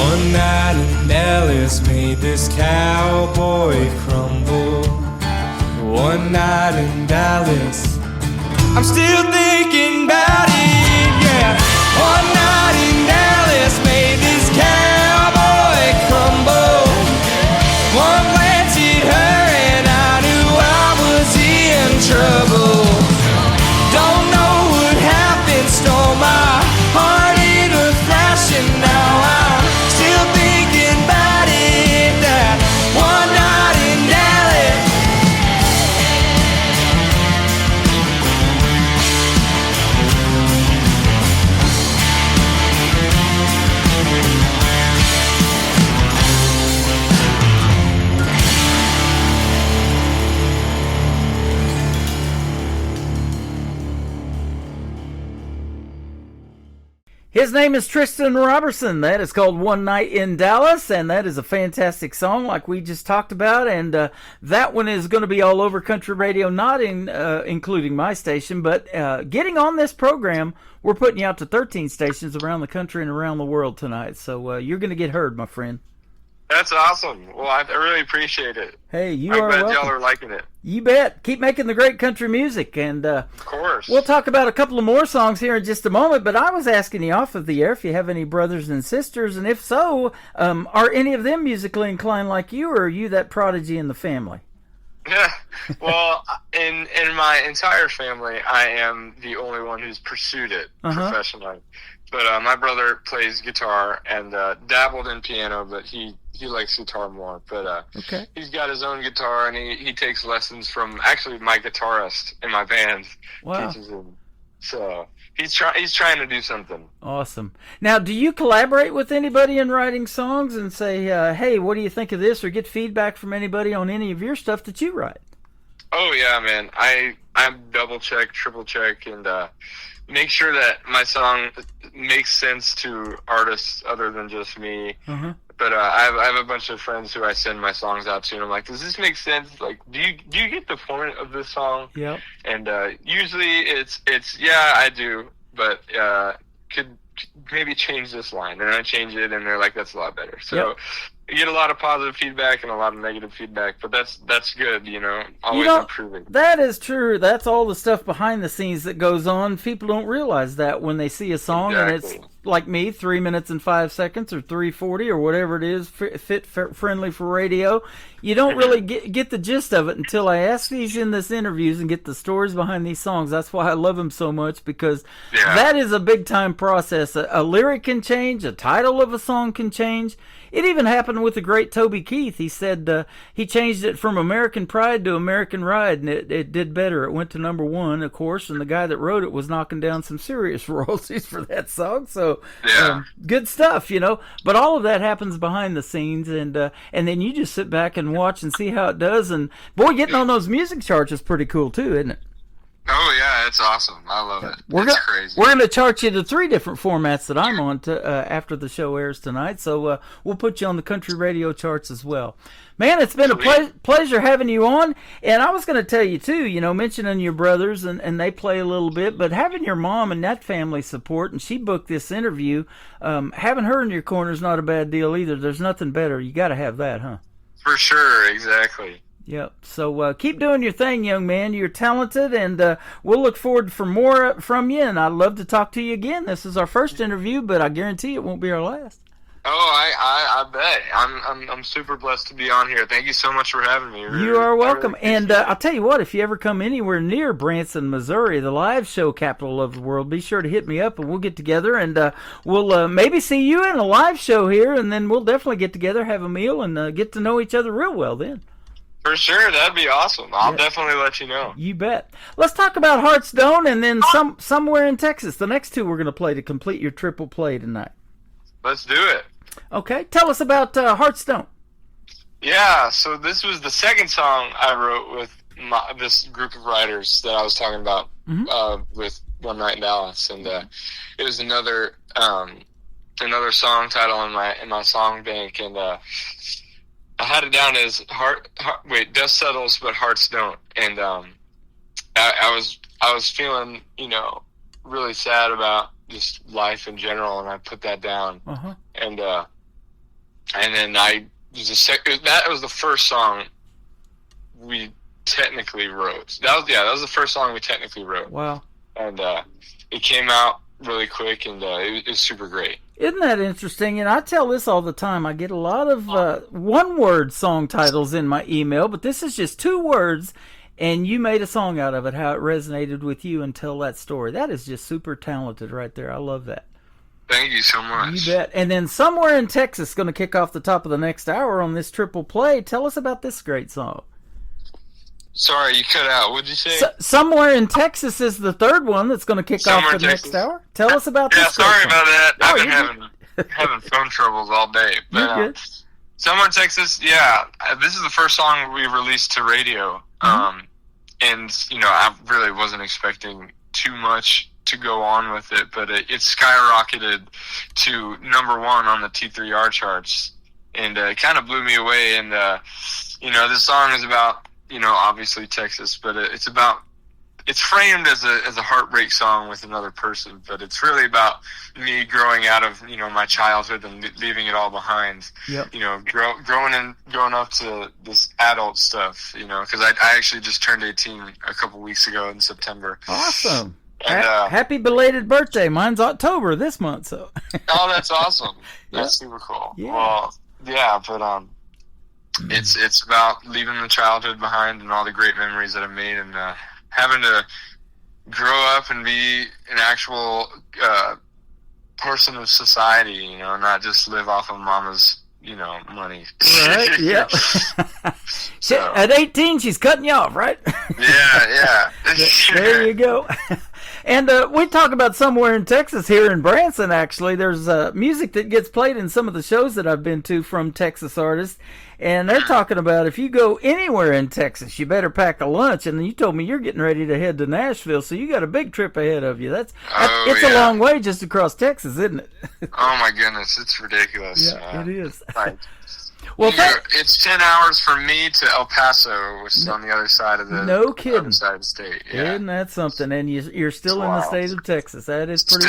One night in Dallas made this cowboy crumble. One night in Dallas, I'm still thinking about it, yeah. One night in Dallas made this cowboy crumble. One glance at her and I knew I was in trouble. Don't know what happened, stole my heart in a flash, and now I'm still thinking about it. That one night in Dallas. His name is Tristan Robertson. That is called One Night in Dallas, and that is a fantastic song like we just talked about, and that one is going to be all over country radio, not including my station, but getting on this program, we're putting you out to 13 stations around the country and around the world tonight, so you're going to get heard, my friend. That's awesome. Well, I really appreciate it. Hey, I'm are glad welcome. y'all are liking it. You bet. Keep making the great country music, and Of course. we'll talk about a couple of more songs here in just a moment, but I was asking you off of the air if you have any brothers and sisters, and if so, are any of them musically inclined like you, or are you that prodigy in the family? Yeah. Well, in my entire family, I am the only one who's pursued it professionally. But my brother plays guitar and dabbled in piano, but he likes guitar more. But he's got his own guitar, and he takes lessons from actually my guitarist in my band. Wow. Teaches him. So he's trying to do something. Awesome. Now, do you collaborate with anybody in writing songs and say, hey, what do you think of this, or get feedback from anybody on any of your stuff that you write? Oh yeah, man. I double check, triple check, and make sure that my song makes sense to artists other than just me. But I have a bunch of friends who I send my songs out to, and I'm like, does this make sense? Like, do you get the point of this song? Yep. And usually it's yeah, I do, but could maybe change this line, and I change it, and they're like, that's a lot better. So you get a lot of positive feedback and a lot of negative feedback, but that's good, you know, always improving. That is true. That's all the stuff behind the scenes that goes on. People don't realize that when they see a song and it's like me, 3 minutes and 5 seconds or 3:40 or whatever it is, friendly for radio. You don't really get the gist of it until I ask these in this interviews and get the stories behind these songs. That's why I love them so much, because that is a big time process. A lyric can change, a title of a song can change. It even happened with the great Toby Keith. He said he changed it from American Pride to American Ride, and it did better. It went to #1, of course, and the guy that wrote it was knocking down some serious royalties for that song. So good stuff, you know. But all of that happens behind the scenes, and then you just sit back and watch and see how it does. And boy, getting on those music charts is pretty cool too, isn't it? Oh yeah, it's awesome. I love it. It's crazy. We're going to chart you to 3 different formats that I'm on after the show airs tonight. So we'll put you on the country radio charts as well. Man, it's been a pleasure having you on. And I was going to tell you too, you know, mentioning your brothers and they play a little bit, but having your mom and that family support, and she booked this interview, having her in your corner is not a bad deal either. There's nothing better. You got to have that, huh? For sure, exactly. Yep. So keep doing your thing, young man. You're talented, and we'll look forward for more from you. And I'd love to talk to you again. This is our first interview, but I guarantee it won't be our last. Oh, I bet. I'm super blessed to be on here. Thank you so much for having me. You are welcome. And I'll tell you what, if you ever come anywhere near Branson, Missouri, the live show capital of the world, be sure to hit me up and we'll get together, and we'll maybe see you in a live show here, and then we'll definitely get together, have a meal, and get to know each other real well then. For sure, that'd be awesome. I'll definitely let you know. You bet. Let's talk about Hearthstone and then somewhere in Texas. The next 2 we're going to play to complete your triple play tonight. Let's do it. Okay, tell us about Hearthstone. Yeah, so this was the second song I wrote with this group of writers that I was talking about with One Night in Dallas, and it was another song title in my song bank, and I had it down as Dust Settles but Hearts Don't, and I was feeling, you know, really sad about just life in general, and I put that down, and and then that was the first song we technically wrote. That was the first song we technically wrote. Wow. And it came out really quick, and it was super great. Isn't that interesting? And I tell this all the time. I get a lot of one-word song titles in my email, but this is just 2 words, and you made a song out of it, how it resonated with you, and tell that story. That is just super talented right there. I love that. Thank you so much. You bet. And then Somewhere in Texas, going to kick off the top of the next hour on this triple play. Tell us about this great song. Sorry, you cut out. What'd you say? Somewhere in Texas is the third one that's going to kick off the next hour. Tell us about this. Sorry song. about that. I've been having phone troubles all day. But Somewhere in Texas, this is the first song we released to radio. And, I really wasn't expecting too much to go on with it, but it skyrocketed to #1 on the T3R charts. And it kind of blew me away. And, this song is about, obviously Texas, but it's framed as a heartbreak song with another person, but it's really about me growing out of, my childhood and leaving it all behind. Yep. Growing up to this adult stuff, because I actually just turned 18 a couple weeks ago in September. Awesome. And, happy belated birthday. Mine's October this month, so. Oh, that's awesome. That's super cool. Yeah. Well, yeah, but, it's about leaving the childhood behind and all the great memories that I made, and having to grow up and be an actual person of society, not just live off of mama's, money. Right, yeah. So, at 18, she's cutting you off, right? Yeah. There you go. And we talk about Somewhere in Texas here in Branson, actually. There's music that gets played in some of the shows that I've been to from Texas artists. And they're talking about if you go anywhere in Texas, you better pack a lunch. And you told me you're getting ready to head to Nashville, so you got a big trip ahead of you. It's a long way just across Texas, isn't it? Oh, my goodness. It's ridiculous. Yeah, it is. Well, it's 10 hours from me to El Paso, which is on the other side of the other side of the state. Yeah. Isn't that something? And you're still in the state of Texas. That is pretty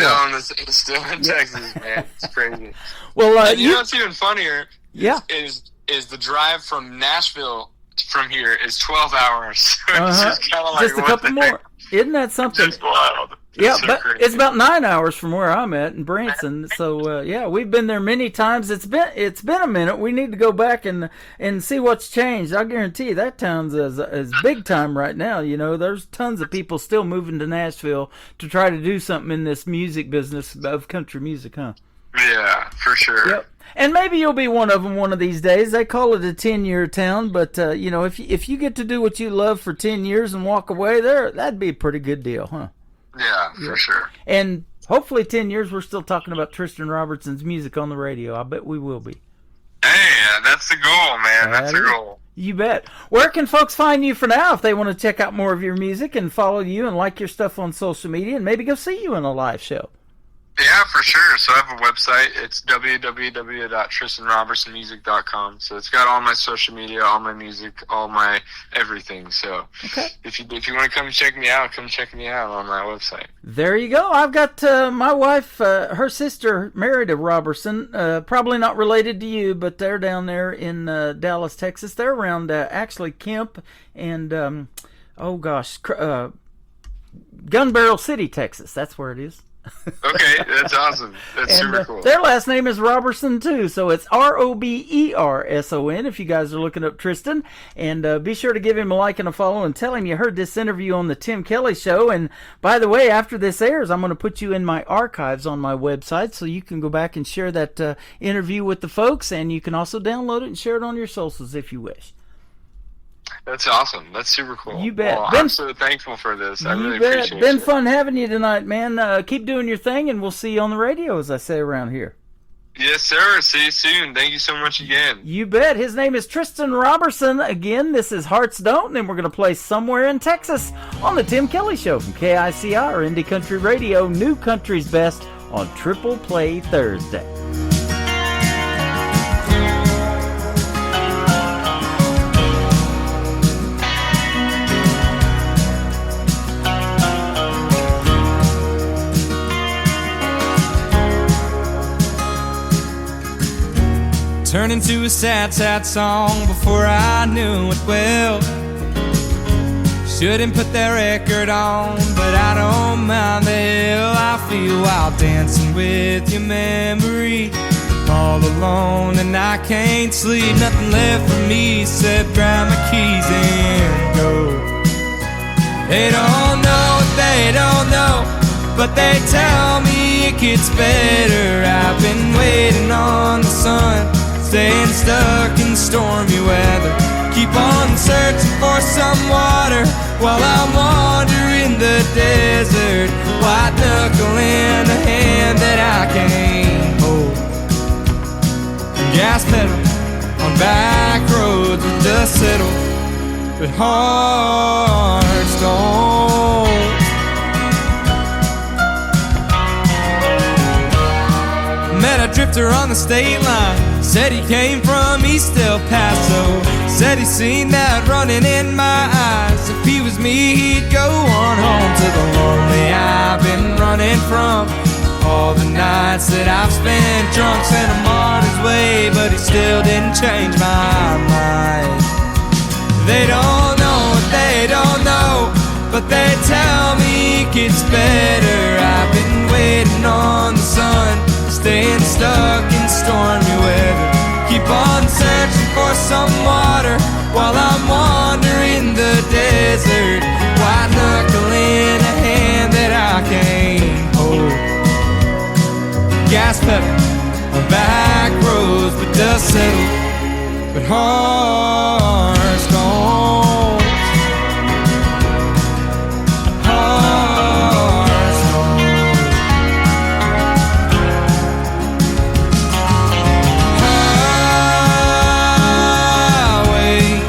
still in Texas, man. It's crazy. Well, and you know what's even funnier? Yeah. Is the drive from Nashville from here is 12 hours. It's just kind of like just a couple more. Isn't that something? It's wild. It's about 9 hours from where I'm at in Branson. So we've been there many times. It's been a minute. We need to go back and see what's changed. I guarantee you that town's is big time right now. There's tons of people still moving to Nashville to try to do something in this music business of country music, huh? Yeah, for sure. Yep. And maybe you'll be one of them one of these days. They call it a 10-year town, but if you get to do what you love for 10 years and walk away there, that'd be a pretty good deal, huh? Yeah, for sure. And hopefully 10 years we're still talking about Tristan Robertson's music on the radio. I bet we will be. Hey, that's the goal, man. That's the goal. You bet. Where can folks find you for now if they want to check out more of your music and follow you and like your stuff on social media and maybe go see you in a live show? Yeah, for sure. So I have a website. It's www.tristanrobertsonmusic.com. So it's got all my social media, all my music, all my everything. So if you want to come check me out, come check me out on my website. There you go. I've got my wife, her sister married a Robertson. Probably not related to you, but they're down there in Dallas, Texas. They're around actually Kemp and Gun Barrel City, Texas. That's where it is. Okay, that's awesome. That's super cool. Their last name is Robertson too, so it's Roberson if you guys are looking up Tristan. And be sure to give him a like and a follow and tell him you heard this interview on the Tim Kelly Show. And by the way, after this airs, I'm going to put you in my archives on my website so you can go back and share that interview with the folks, and you can also download it and share it on your socials if you wish. That's awesome. That's super cool. You bet. Well, I'm so thankful for this. I really appreciate it. Been fun having you tonight, man. Keep doing your thing, and we'll see you on the radio, as I say around here. Yes, sir. See you soon. Thank you so much again. You bet. His name is Tristan Robertson. Again, this is Hearts Don't, and we're going to play Somewhere in Texas on the Tim Kelly Show from KICR, Indie Country Radio, New Country's Best on Triple Play Thursday. turned into a sad, sad song before I knew it well. Shouldn't put that record on, but I don't mind the hell I feel while dancing with your memory. All alone and I can't sleep, nothing left for me except grab my keys and go. They don't know what they don't know, but they tell me it gets better. I've been waiting on the sun, staying stuck in stormy weather. Keep on searching for some water while I'm wandering the desert. White knuckle in a hand that I can't hold. Gas pedal on back roads with dust settle, but hearts don't. Met a drifter on the state line, said he came from East El Paso. Said he seen that running in my eyes. If he was me, he'd go on home to the lonely I've been running from. All the nights that I've spent drunk sent him on his way, but he still didn't change my mind. They don't know what they don't know, but they tell me it gets better. I've been waiting on the sun, staying stuck in stormy weather. Keep on searching for some water while I'm wandering the desert. White knuckle in a hand that I can't hold. Gas pedal on back roads, but dust settle, but hearts don't. Hearts don't. Highways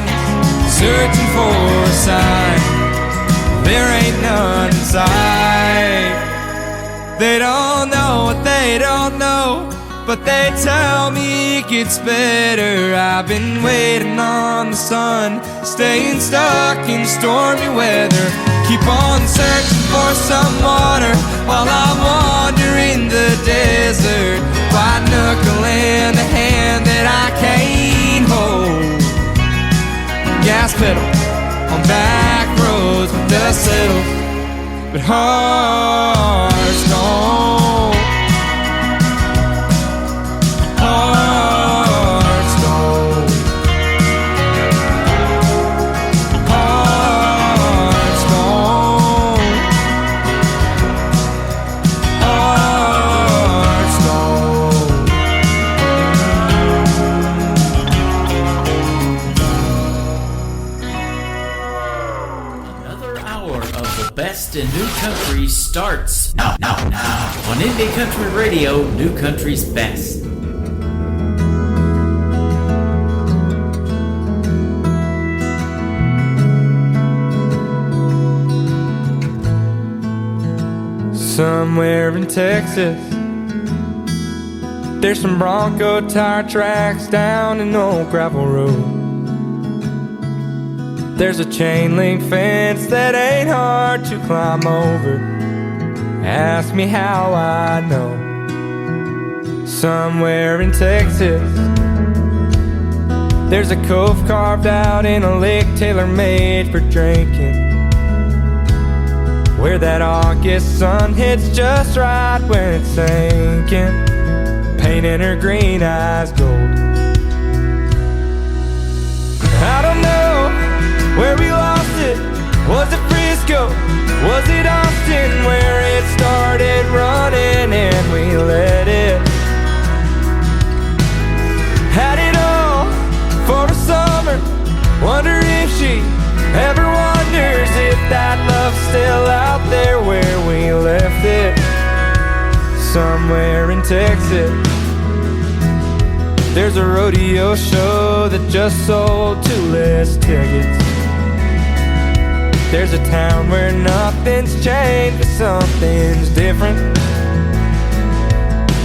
searching for a sign, there ain't none inside. They don't know what they don't know, but they tell me it gets better. I've been waiting on the sun, staying stuck in stormy weather. Keep on searching for some water while I'm wandering the desert. White knuckle in the hand that I can't hold. Gas pedal on back roads with dust settles, but hearts don't. Hearts don't. Hearts don't. Hearts don't. Another hour of the best in new country starts now on Indie Country Radio, New Country's Best. Somewhere in Texas, there's some Bronco tire tracks down an old gravel road. There's a chain link fence that ain't hard to climb over. Ask me how I know. Somewhere in Texas, there's a cove carved out in a lake tailor-made for drinking, where that August sun hits just right when it's sinking, painting her green eyes gold. I don't know where we lost it. Was it Frisco? Was it Austin? Where it started running and we let it. Had it all for a summer. Wonder if she ever wonders if that love's still out there where we left it. Somewhere in Texas, there's a rodeo show that just sold 2 less tickets. There's a town where nothing's changed, but something's different.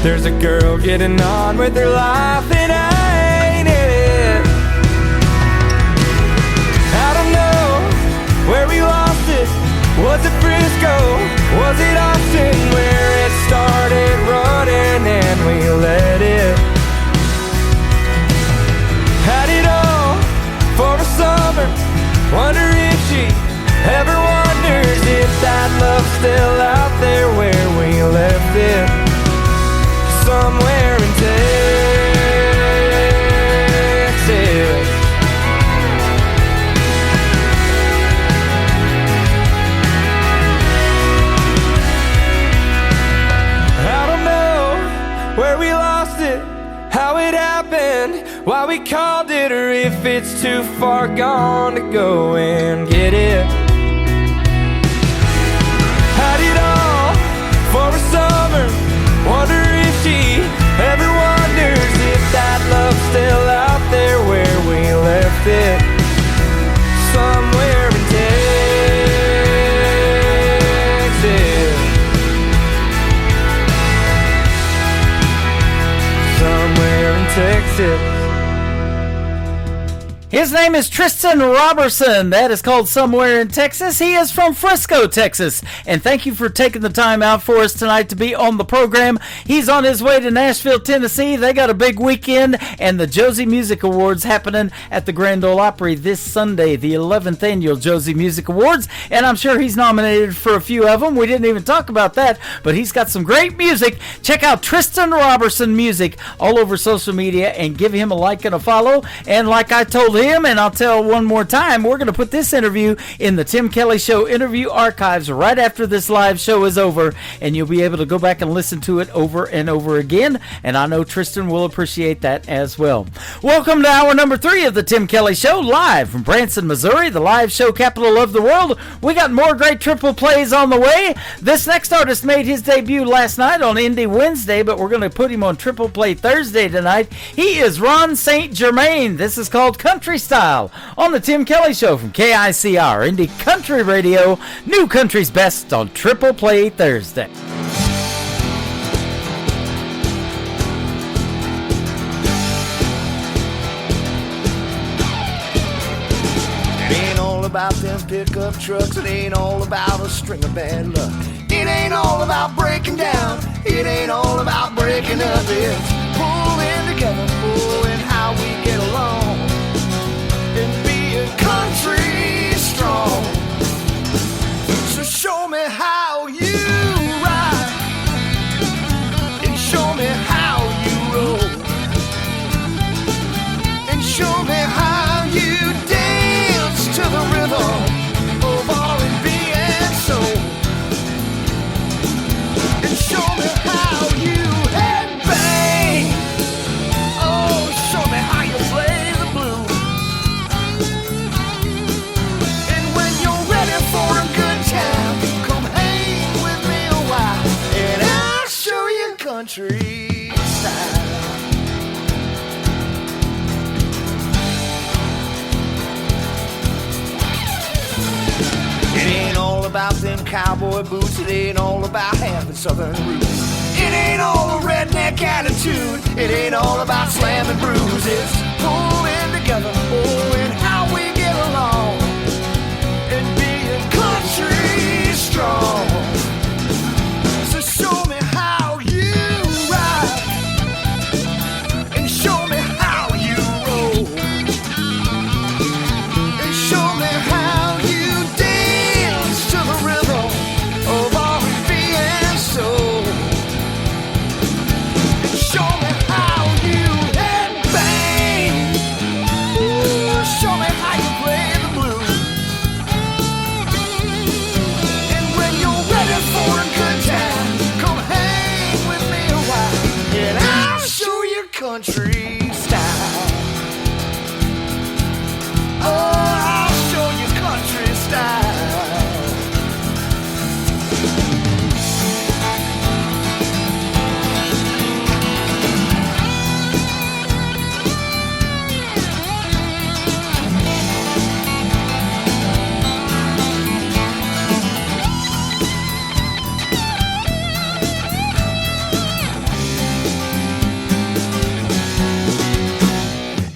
There's a girl getting on with her life and I ain't in it. I don't know where we lost it. Was it Frisco? Was it Austin? Where it started running and we let it. lost it, how it happened, why we called it, or if it's too far gone to go and get it. Had it all for a summer, wonder if she ever wonders if that love's still out there where we left it, somewhere in Texas, somewhere in Texas. His name is Tristan Robertson. That is called Somewhere in Texas. He is from Frisco, Texas. And thank you for taking the time out for us tonight to be on the program. He's on his way to Nashville, Tennessee. They got a big weekend and the Josie Music Awards happening at the Grand Ole Opry this Sunday, the 11th annual Josie Music Awards. And I'm sure he's nominated for a few of them. We didn't even talk about that, but he's got some great music. Check out Tristan Robertson Music all over social media and give him a like and a follow. And like I told him, and I'll tell one more time, we're going to put this interview in the Tim Kelly Show interview archives right after this live show is over, and you'll be able to go back and listen to it over and over again, and I know Tristan will appreciate that as well. Welcome to hour number 3 of the Tim Kelly Show, live from Branson, Missouri, the live show capital of the world. We got more great triple plays on the way. This next artist made his debut last night on Indie Wednesday, but we're going to put him on Triple Play Thursday tonight. He is Ron St. Germain. This is called Country Style on the Tim Kelly Show from KICR Indie Country Radio, New Country's Best on Triple Play Thursday. It ain't all about them pickup trucks, it ain't all about a string of bad luck. It ain't all about breaking down, it ain't all about breaking up. It's pulling together, and how we get along. And being country strong. So show me how you ride, and show me how you roll, and show me how you dance to the rhythm of R&B and soul, and show me how you headbang. Oh, show me how you play the blues. For a good time, come hang with me a while, and I'll show you country style. It ain't all about them cowboy boots, it ain't all about having southern roots. It ain't all a redneck attitude, it ain't all about slamming brews. It's pulling together, and how we get along, and being country strong. So show me how you ride, and show me how you roll, and show me how you dance to the rhythm of R&B and soul, and show me how you headbang. Ooh, show me how you play the blues. For a good time, come hang with me a while, and I'll show you country style. Oh, I'll show you country style.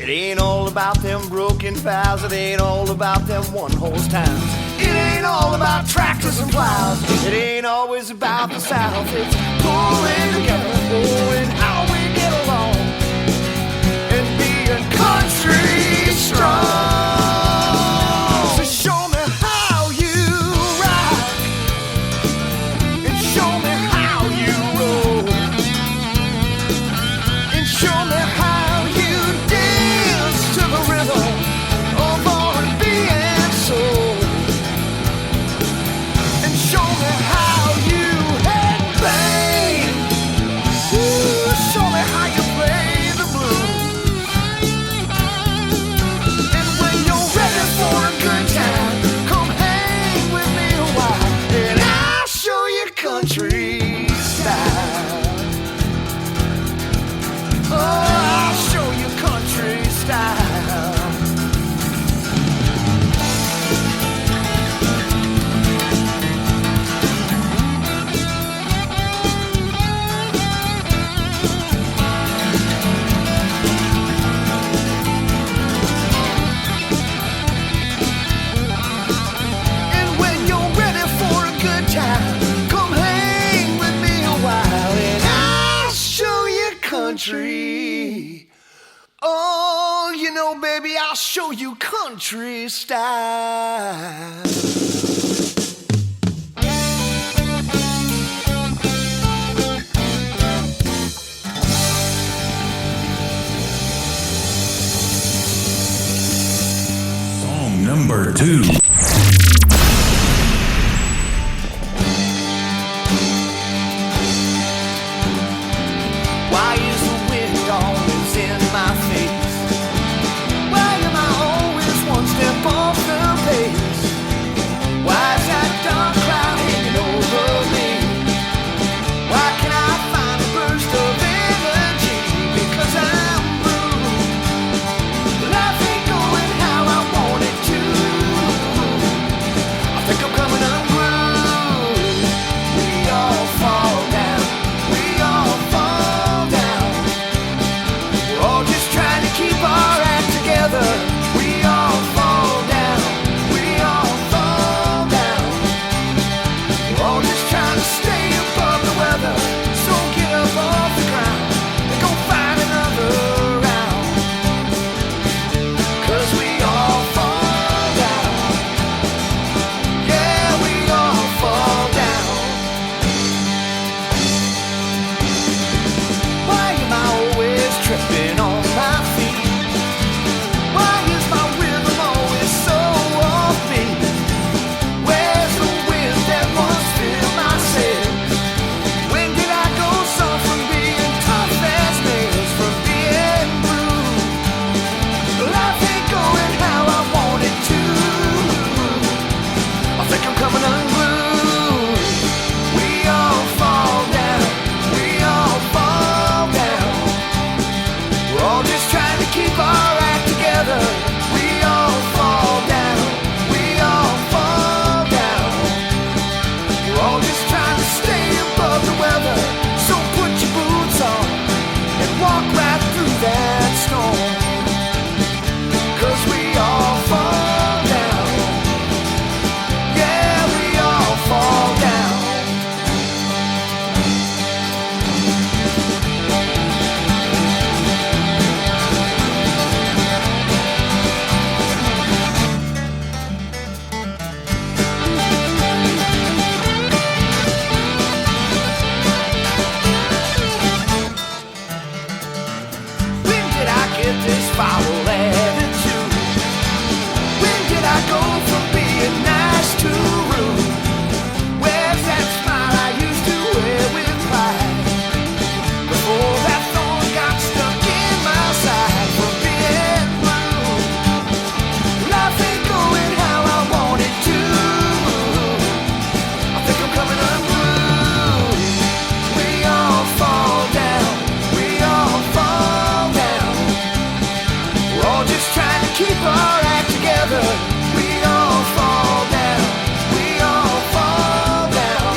It ain't all about them broken vows, it ain't all about them one-horse towns. It ain't all about tractors and plows, it ain't always about the South. It's pulling together, and how we get along, and being country strong. So show me how you ride, and show me how you roll, and show me how you dance to the rhythm of R&B and soul, and show me how you headbang. Ooh, country. Oh, you know, baby, I'll show you country style. Song number 2. Why is the wind always in my face? Why am I always one step off the pace? Why is that dark cloud hanging over me? Why can I find a burst of energy? Because I'm blue. Life ain't going how I want it to. I think I'm coming unglued. We all fall down. We all fall down. We're all just trying to keep our act together. We all fall down. We all fall down. We're all just trying to stay above the weather. So get up off the ground and go find another round. 'Cause we all fall down. Yeah, we all fall down. Why am I always tripping on my feet? Why is my rhythm always so offbeat? Where's the wind that once filled my sails? When did I go soft from being tough as nails, from being blue? Life ain't going how I want it to. I think I'm coming unglued. We all fall down. We all fall down. We're all just trying to keep our act together. We all fall down. We all fall down. We're all just trying to stay above the weather. So put your boots on and walk right through that storm. 'Cause we all fall down. Yeah, we all fall down. When did I get this foul attitude? When did I go from being nice to rude? Where's that smile I used to wear with pride? Before that thorn got stuck in my side from being blue. Life ain't going how I want it to. I think I'm coming unglued. We all fall down. We all fall down. We're all just trying to keep our act together. We all fall down. We all fall down.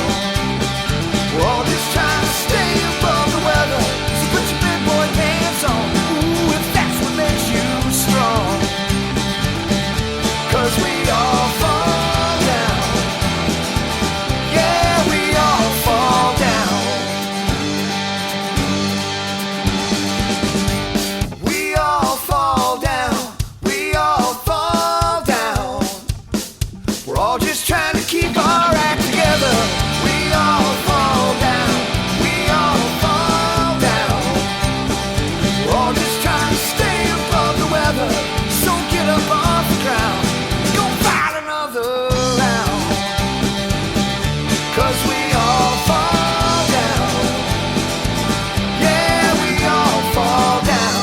We're all just trying to stay above the weather. So put your big boy pants on. Ooh, if that's what makes you strong. 'Cause we all fall down. Yeah, we all fall down. We all fall down. We all fall down. We're all just trying to keep our act together. We all fall down. We all fall down. We're all just trying to stay above the weather. So get up off the ground. Go find another round. 'Cause we all fall down. Yeah, we all fall down.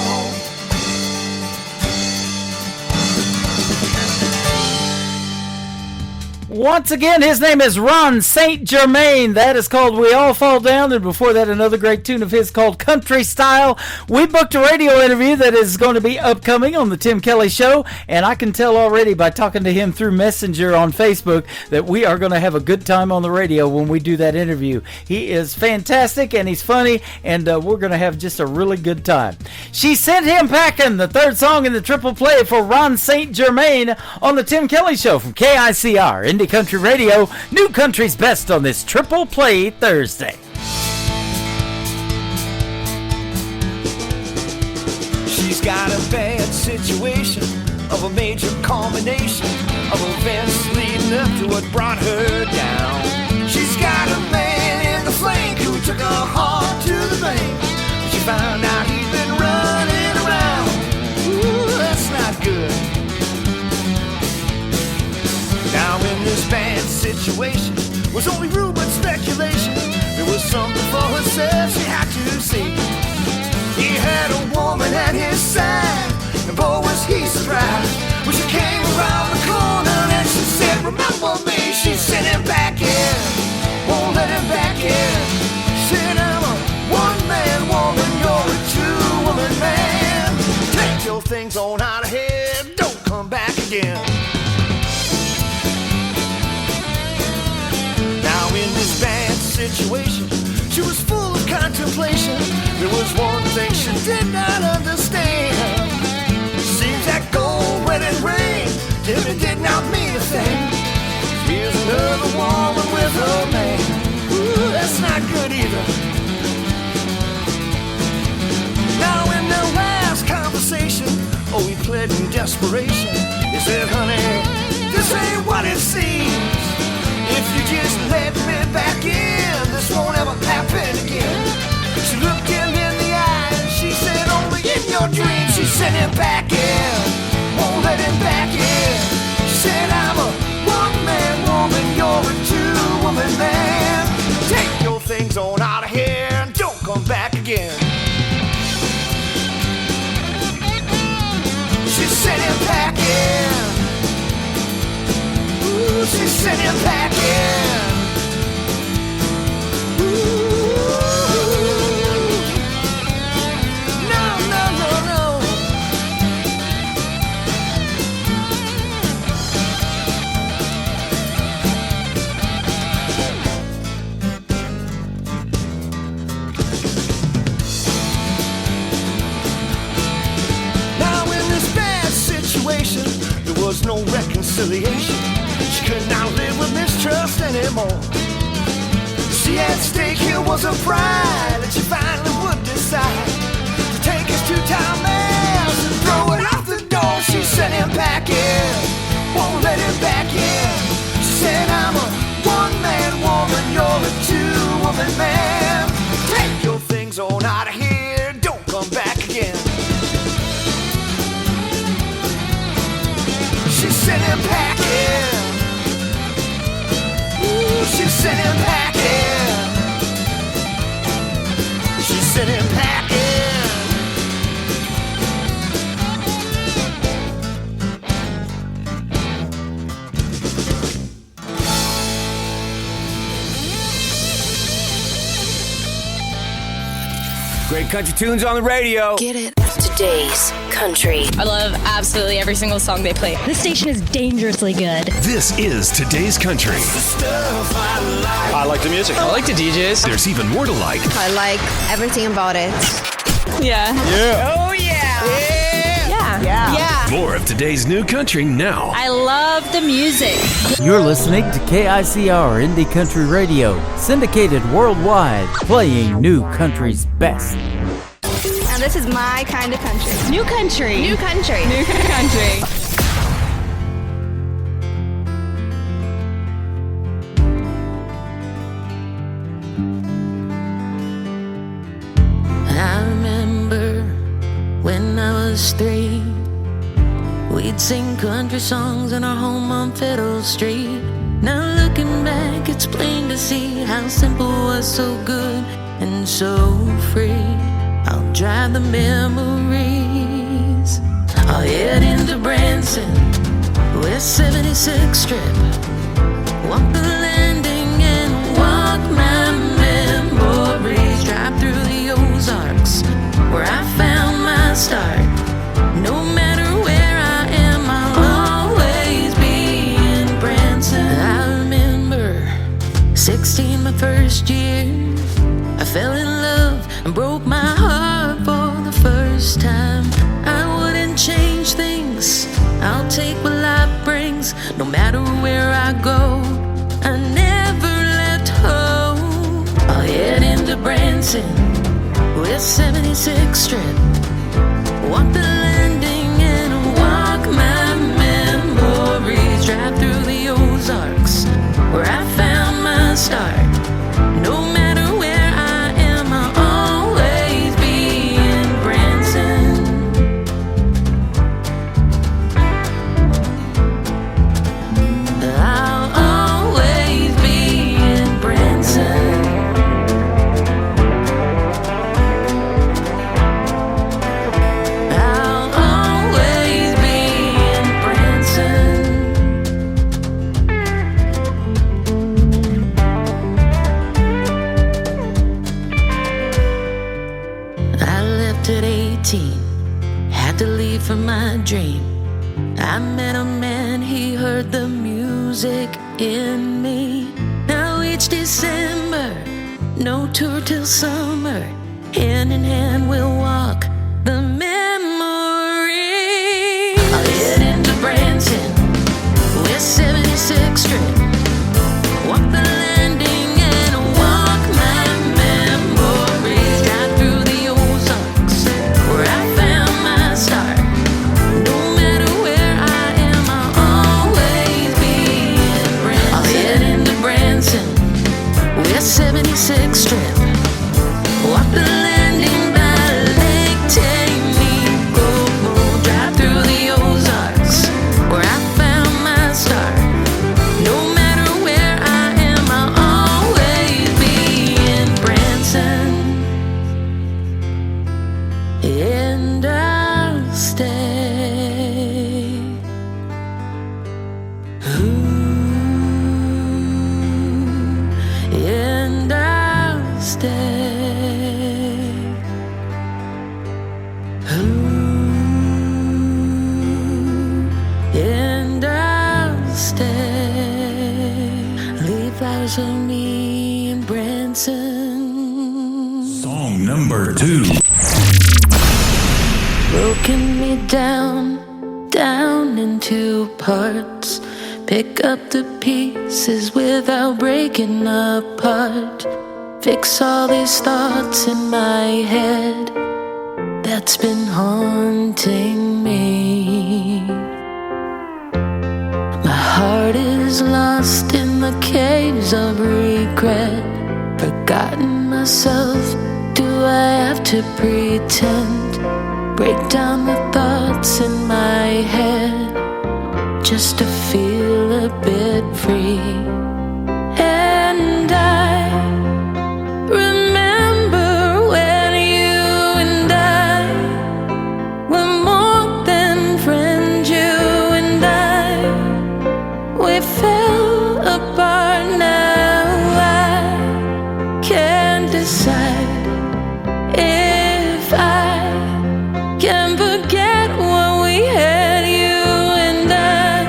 Once again, his name is Ron St. Germain. That is called We All Fall Down. And before that, another great tune of his called Country Style. We booked a radio interview that is going to be upcoming on the Tim Kelly Show. And I can tell already by talking to him through Messenger on Facebook that we are going to have a good time on the radio when we do that interview. He is fantastic and he's funny. And we're going to have just a really good time. She Sent Him Packing, the third song in the triple play for Ron St. Germain on the Tim Kelly Show from KICR, Indie Country Radio, New Country's Best on this Triple Play Thursday. She's got a bad situation of a major culmination of events leading up to what brought her down. She's got a man in the flank who took her heart to the bank. She found out he'd been running around. Ooh, that's not good. Now in this bad situation was only rumor and speculation. There was something for herself she had to see. He had a woman at his side, and boy was he surprised when she came around the corner and she said, remember me? She sent him back in, won't let him back in. She said, I'm a one-man woman, you're a two-woman man. Take your things on out of here, don't come back again. Now in this bad situation, she was full of contemplation. There was one thing she did not understand. Seems that gold wedding ring did not mean a thing. Here's another woman with her man. Ooh, that's not good either. Now in their last conversation, oh, he pled in desperation. He said, honey, this ain't what it seems. If you just let me back in, this won't ever happen again. She looked him in the eye and she said, only in your dreams. She sent him back in, won't let him back in. She said, I'm a one-man woman, you're a two-woman man. Take your things on out of here and don't come back again. She sent him back in. Ooh, she sent him back in. There was no reconciliation. She could not live with mistrust anymore. See, at stake here was her pride, and she finally would decide to take his two-time ass and throw it out the door. She sent him back in, won't let him back in. She said, I'm a one-man woman, you're a two-woman man. Take your things on out of here, don't come back again. She sent him back in. Ooh, she sent him back in. She sent him back in. Great country tunes on the radio. Get it. Today's country. I love absolutely every single song they play. This station is dangerously good. This is Today's Country. I like the music. I like the DJs. There's even more to like. I like everything about it. Yeah. Yeah. Oh, yeah. Yeah. Yeah. Yeah. More of today's new country now. I love the music. You're listening to KICR Indie Country Radio, syndicated worldwide, playing new country's best. And this is my kind of country. New country. New country. New country. I remember when I was 3, we'd sing country songs in our home on Fiddle Street. Now looking back, it's plain to see how simple was so good and so free. I'll drive the memories. I'll head into Branson, West 76th Strip. Walk the landing and walk my memories. Drive through the Ozarks, where I found my start. No matter where I am, I'll always be in Branson. I remember 16, my first year. I fell in love and broke my heart for the first time. I wouldn't change things, I'll take what life brings. No matter where I go, I never left home. I'll head into Branson, West 76th Strip. Walk the left at 18, had to leave for my dream. I met a man, he heard the music in me. Now each December, no tour till summer, hand in hand we'll walk the memory. I'll head into Branson, West 76th Street, walk the landing and walk my memories. Drive through the Ozarks, where I found my start. No matter where I am, I'll always be in Branson. I'll head into Branson, West 76th Street, walk the landing by Lake Tanico. Drive through the Ozarks, where I found my start. No matter where I am, I'll always be in Branson, and I'll stay. Ooh, and I'll stay. Ooh, and I'll stay. Leave flowers for me in Branson. Song number 2. Broken me down, down into parts. Pick up the pieces without breaking apart. Fix all these thoughts in my head that's been haunting me. My heart is lost in the caves of regret. Forgotten myself, do I have to pretend? Break down the thoughts in my head just to feel a bit free. And I remember when you and I were more than friends. You and I, we fell apart. Now I can't decide if I can forget what we had. You and I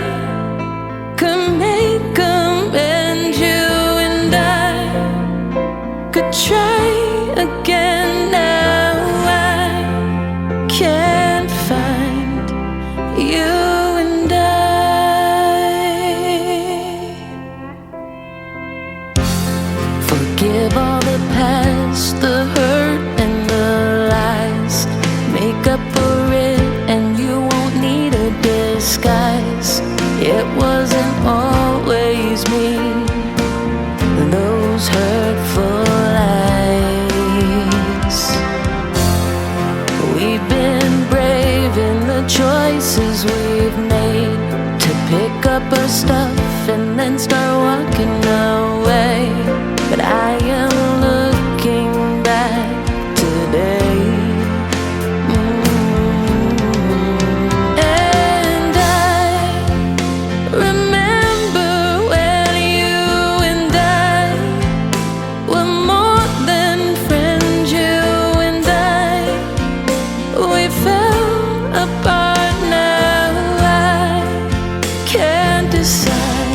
could make amends. You and I could try again. Now I can't find you and I. Forgive all the past, the hurt and the lies. Make up for it and you won't need a disguise. It wasn't always me, those hurtful lies. We've been brave in the choices we've made, to pick up our stuff and then start walking away. But I am looking back today. And I remember when you and I were more than friends. You and I, we fell apart. Now I can't decide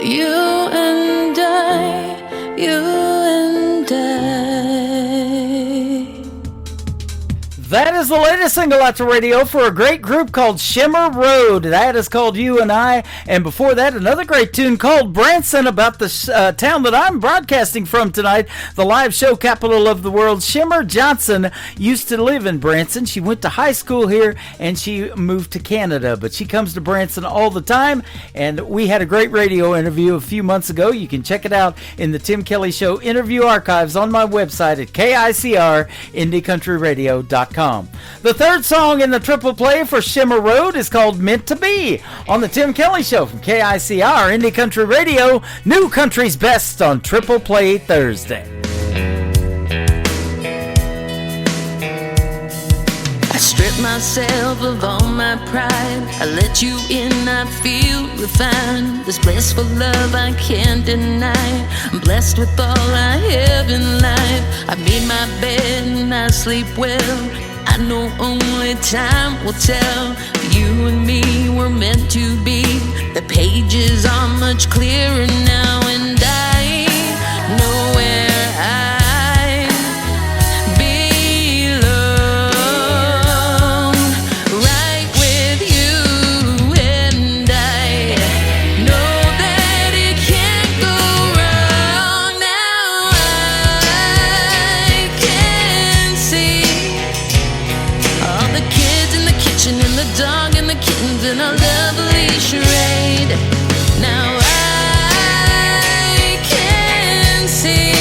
You and I, you and I. That is the latest single out to radio for a great group called Shimmer Road. That is called You and I. And before that, another great tune called Branson, about the town that I'm broadcasting from tonight, the live show capital of the world. Shimmer Johnson used to live in Branson. She went to high school here and she moved to Canada, but she comes to Branson all the time. And we had a great radio interview a few months ago. You can check it out in the Tim Kelly Show interview archives on my website at KICR-IndieCountryRadio.com. The third song in the triple play for Shimmer Road is called Meant to Be on the Tim Kelly Show from KICR Indie Country Radio, New Country's Best on Triple Play Thursday. I strip myself of all my pride. I let you in, I feel refined. This blissful love I can't deny. I'm blessed with all I have in life. I made my bed and I sleep well. I know only time will tell. You and me were meant to be. The pages are much clearer now, and I know where I belong. Right with you, and I know that it can't go wrong. Now I can see all the kids in the kitchen and the dog and the kittens and a lovely charade. Now I can see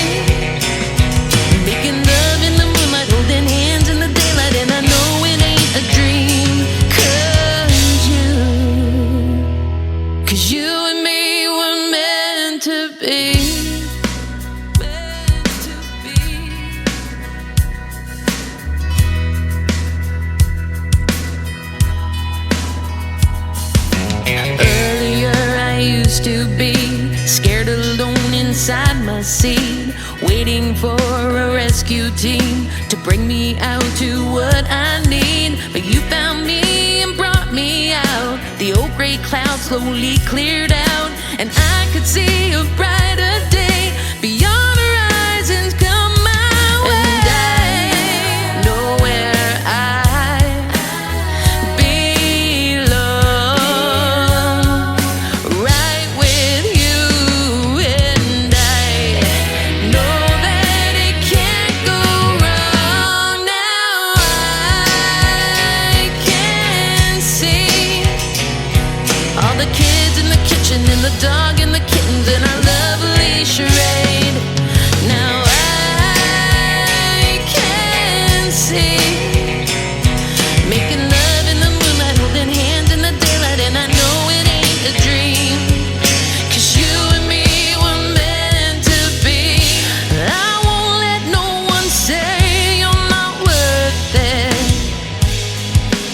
making love in the moonlight, holding hands in the daylight, and I know it ain't a dream. 'Cause you and me were meant to be. To be scared alone inside my seat, waiting for a rescue team to bring me out to what I need. But you found me and brought me out. The old gray cloud slowly cleared out, and I could see a brighter day beyond horizons come my way. And I know where I the dog and the kittens and our lovely charade. Now I can see making love in the moonlight, holding hands in the daylight, and I know it ain't a dream. 'Cause you and me were meant to be. I won't let no one say you're not worth it,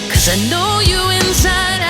'cause I know you inside out.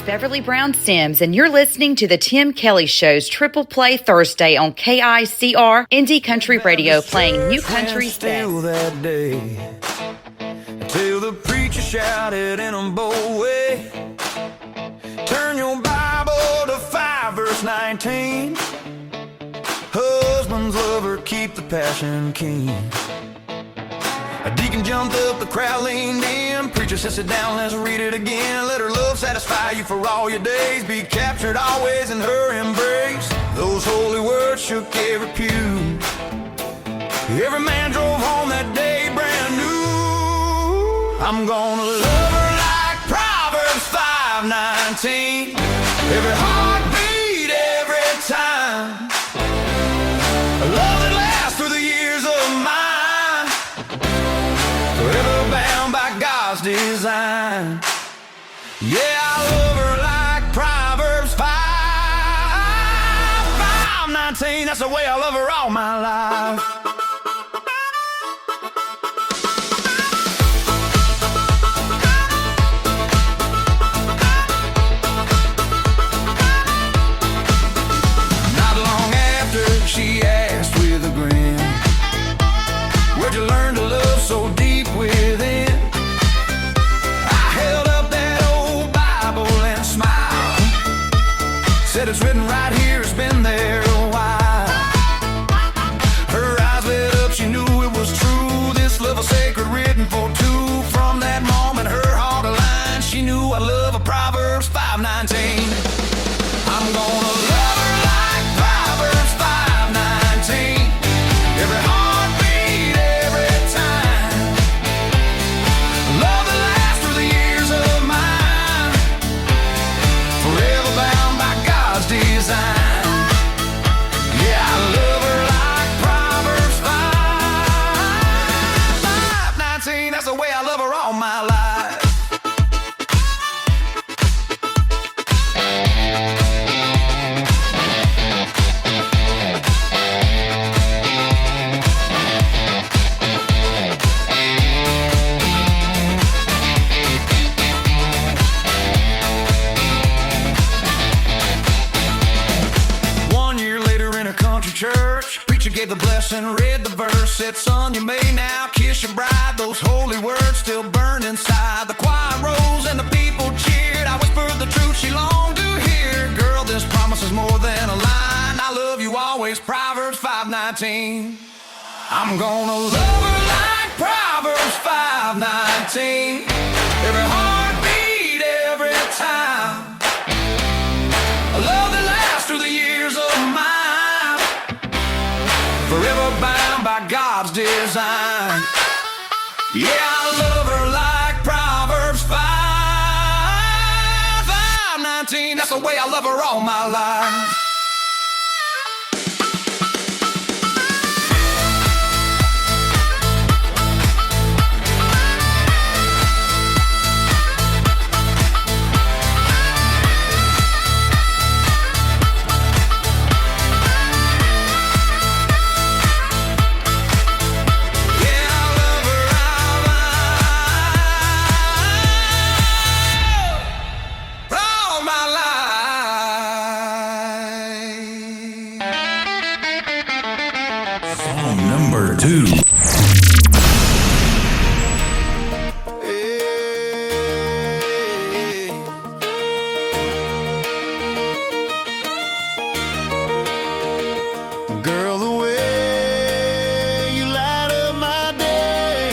Beverly Brown Sims, and you're listening to the Tim Kelly Show's Triple Play Thursday on KICR Indie Country Radio, playing New Country's Best. That day, till the preacher shouted in a bold way, turn your Bible to 5 verse 19. Husbands love her, keep the passion keen. A deacon jumped up, the crowd leaned in. Preacher said, sit down, let's read it again. Let her love satisfy you for all your days. Be captured always in her embrace. Those holy words shook every pew. Every man drove home that day brand new. I'm gonna love her like Proverbs 5:19. Every heartbeat, every time. A love that lasts through the years of mine. Forever bound by God's design. Yeah, I love her like Proverbs 5:19. That's the way I love her all my life. She asked with a grin, where'd you learn to love so deep within? I held up that old Bible and smiled. Said it's written right here, it's been there a while. Her eyes lit up, she knew it was true. This love was sacred, written for two. From that moment, her heart aligned. She knew I love a Proverbs 5:19. I'm gonna love her like Proverbs 5:19. Every heartbeat, every time. Love that lasts through the years of mine. Forever bound by God's design. Yeah, I love her like Proverbs 5:19. That's the way I love her all my life. Church, preacher gave the blessing, read the verse, said, son, you may now kiss your bride. Those holy words still burned inside. The choir rose and the people cheered. I whispered the truth she longed to hear. Girl, this promise is more than a line. I love you always, Proverbs 5:19. I'm gonna love her like Proverbs 5:19. Every heartbeat, every time. A love that lasts through the years of mine. Forever bound by God's design. Yeah, I love her like Proverbs 5:19. That's the way I love her all my life. Number 2. Girl, the way you light up my day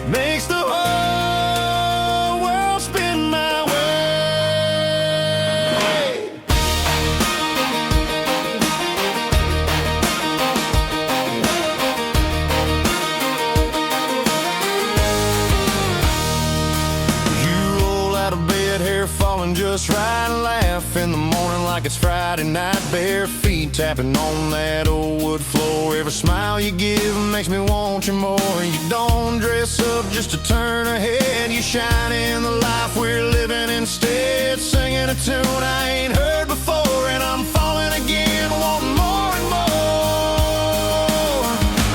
makes the whole world spin my way. Just right and laugh in the morning like it's Friday night. Bare feet tapping on that old wood floor. Every smile you give makes me want you more. You don't dress up just to turn a head. You shine in the life we're living instead. Singing a tune I ain't heard before, and I'm falling again, wanting more and more.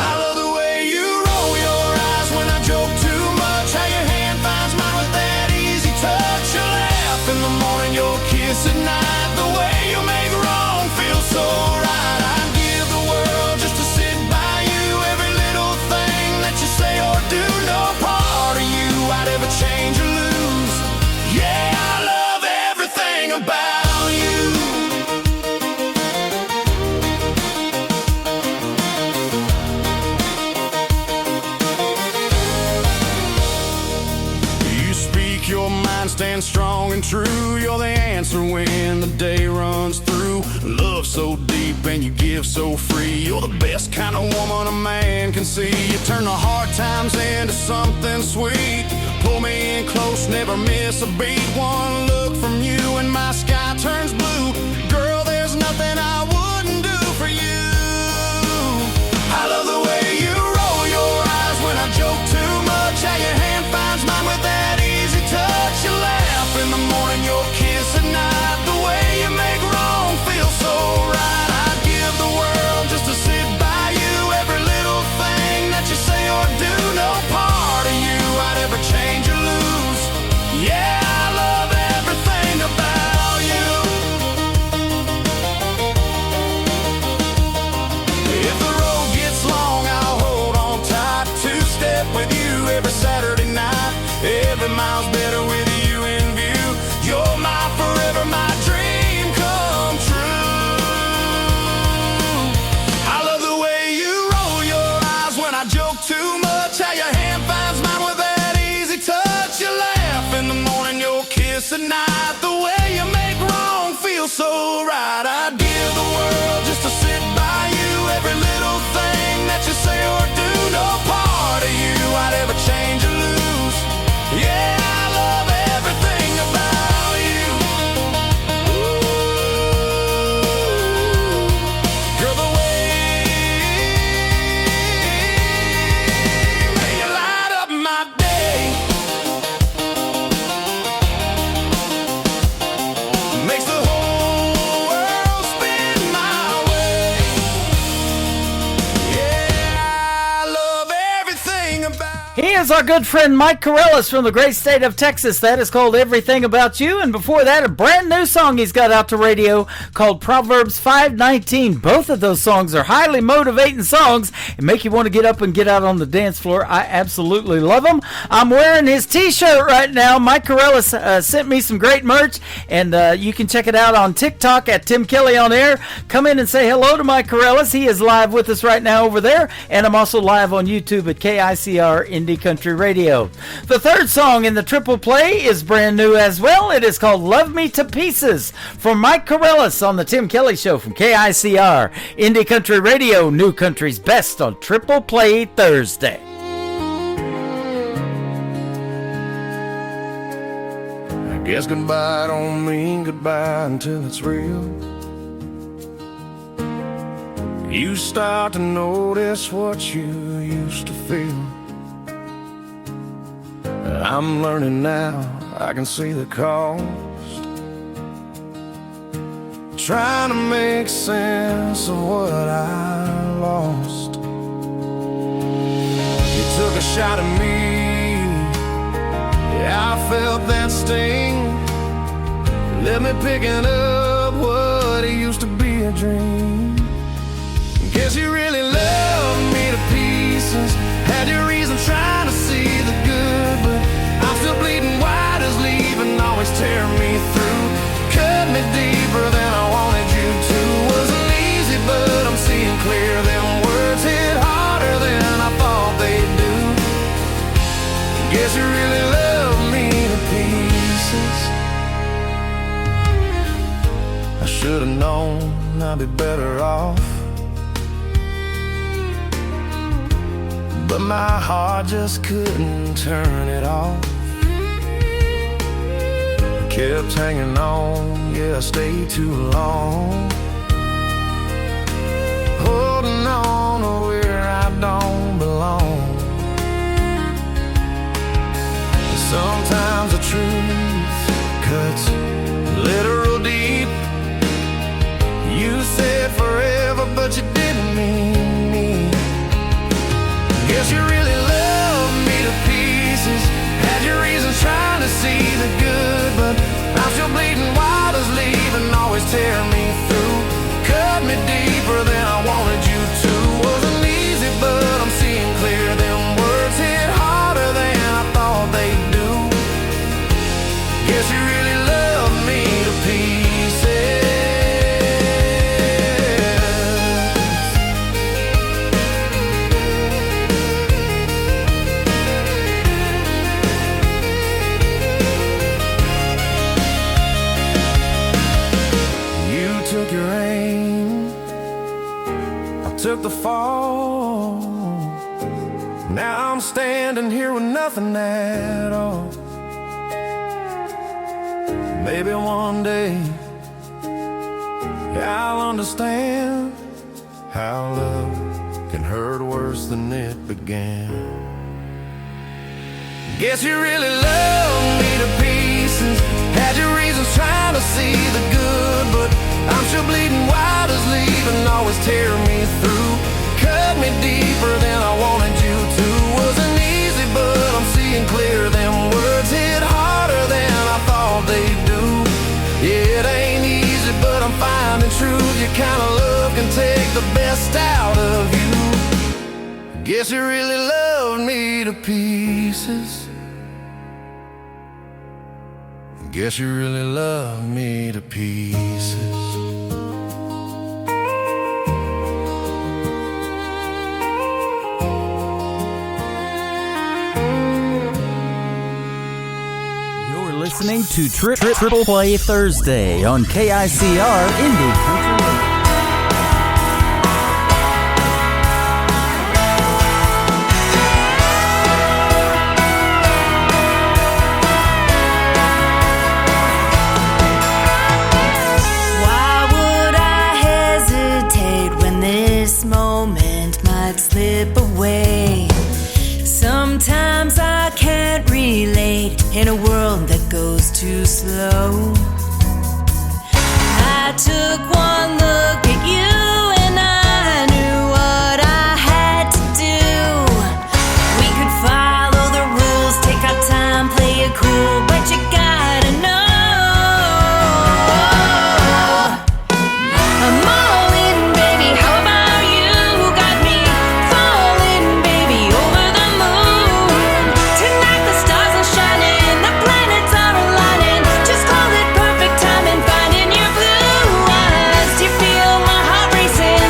I love the way you roll your eyes when I joke too much. How your hand finds mine with that easy touch. You laugh in the morning, your kiss at night. The way you make wrong feel so right. I'd give the world just to sit by you. Every little thing that you say or do, no part of you I'd ever change or lose. Yeah, I love everything about you. stand strong and true. You're the answer when the day runs through. Love so deep and you give so free. You're the best kind of woman a man can see. You turn the hard times into something sweet. Pull me in close, never miss a beat. One look from you and my sky turns blue. Girl, there's nothing I wouldn't do for you. I love the way you roll your eyes when I joke too much. How your hand finds mine with that easy touch. You laugh in the morning, your kiss at night. The way you make wrong feel so right. I'd give the world just to sit by you. Every little thing that you say or do, no part of you I'd ever change or lose. Yeah, I love everything about you. If the road gets long, I'll hold on tight. Two-step with you every Saturday night. Every mile's better with you in view. You're my forever, my dream come true. I love the way you roll your eyes when I joke too much. How your hand finds mine with that easy touch. You laugh in the morning, your kiss at night. The way you make wrong feel so right. I'd give the world just to sit by you. Every little thing that you say or do, no part of you I'd ever change or lose. Yeah, I love everything about you. Ooh, girl, the way you light up my day makes the whole world spin my way. Yeah, I love everything about. He is our good friend Mike Corellis from the great state of Texas. That is called Everything About You. And before that, a brand new song he's got out to radio called Proverbs 5:19. Both of those songs are highly motivating songs and make you want to get up and get out on the dance floor. I absolutely love them. I'm wearing his t-shirt right now. Mike Corellis sent me some great merch, and you can check it out on TikTok at Tim Kelly on Air. Come in and say hello to Mike Corellis. He is live with us right now over there, and I'm also live on YouTube at KICR Indie Country Radio. The third song in the triple play is brand new as well. It is called Love Me to Pieces from Mike Corellis on the Tim Kelly Show from KICR Indie Country Radio, New Country's best on Triple Play Thursday. I guess goodbye don't mean goodbye until it's real. You start to notice what you used to feel. I'm learning now, I can see the cost. Trying to make sense of what I lost. You took a shot at me, yeah, I felt that sting. Let me picking up what used to be a dream. Guess you really loved me to pieces. Had your reason trying to see the good, but I'm still bleeding wide as leaving, always tear me through. Cut me deeper than I wanted you to. Wasn't easy, but I'm seeing clear. Them words hit harder than I thought they'd do. Guess you really love me to pieces. I should've known I'd be better off, but my heart just couldn't turn it off. Kept hanging on, yeah, I stayed too long. Holding on to where I don't belong. Sometimes the truth cuts literal deep. You said forever, but you didn't mean me. Guess you really loved me to pieces. Had your reasons trying to see the good, but I'm still bleeding wild as leaving, always tear me through. the fall. Now I'm standing here with nothing at all. Maybe one day I'll understand how love can hurt worse than it began. Guess you really loved me to pieces. Had your reasons trying to see the good, but I'm sure bleeding wide as leaving always tear me through. Cut me deeper than I wanted you to. Wasn't easy, but I'm seeing clear. Them words hit harder than I thought they'd do. Yeah, it ain't easy, but I'm finding truth. Your kind of love can take the best out of you. Guess you really loved me to pieces. Guess you really loved me to pieces. You're listening to Triple Play Thursday on KICR Indie Country Radio. Slip away. Sometimes I can't relate in a world that goes too slow. I took one look at you and I knew what I had to do. We could follow the rules, take our time, play it cool, but you gotta know I'm all in, baby. How about you? Got me falling, baby, over the moon. Tonight the stars are shining, the planets are aligning. Just call it perfect timing, finding your blue eyes. Do you feel my heart racing?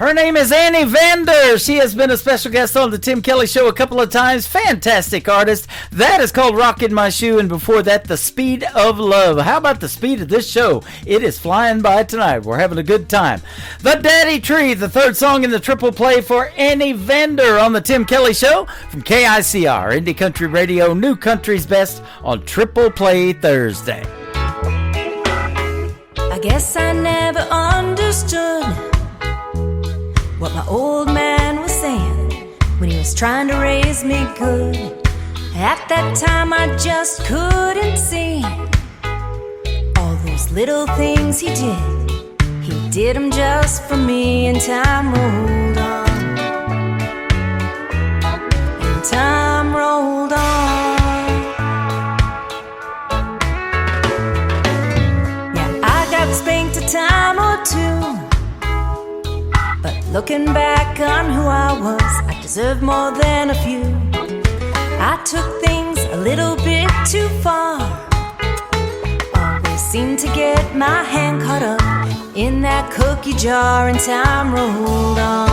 Her name is Annie Vander. She has been a special guest on the Tim Kelly Show a couple of times. Fantastic artist. That is called Rockin' My Shoe, and before that, The Speed of Love. How about the speed of this show? It is flying by tonight. We're having a good time. The Daddy Tree, the third song in the triple play for Annie Vander on the Tim Kelly Show from KICR, Indie Country Radio, New Country's Best on Triple Play Thursday. I guess I never understood what my old man was saying when he was trying to raise me good. At that time I just couldn't see all those little things he did. He did them just for me, and time rolled on. And time rolled on. Yeah, I got spanked a time or two, but looking back on who I was, I deserve more than a few. I took things a little bit too far. Always seemed to get my hand caught up in that cookie jar, and time rolled on.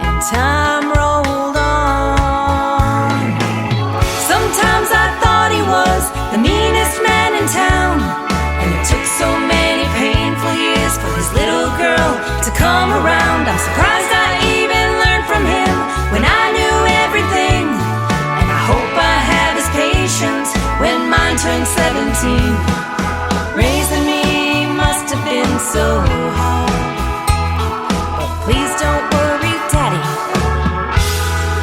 And time rolled on. Sometimes I thought he was the meanest man in town, and it took so many painful years for his little girl to come around. I'm surprised I even learned from him when I knew everything, and I hope I have his patience when mine turns 17. Raising me must have been so hard, but please don't worry, Daddy,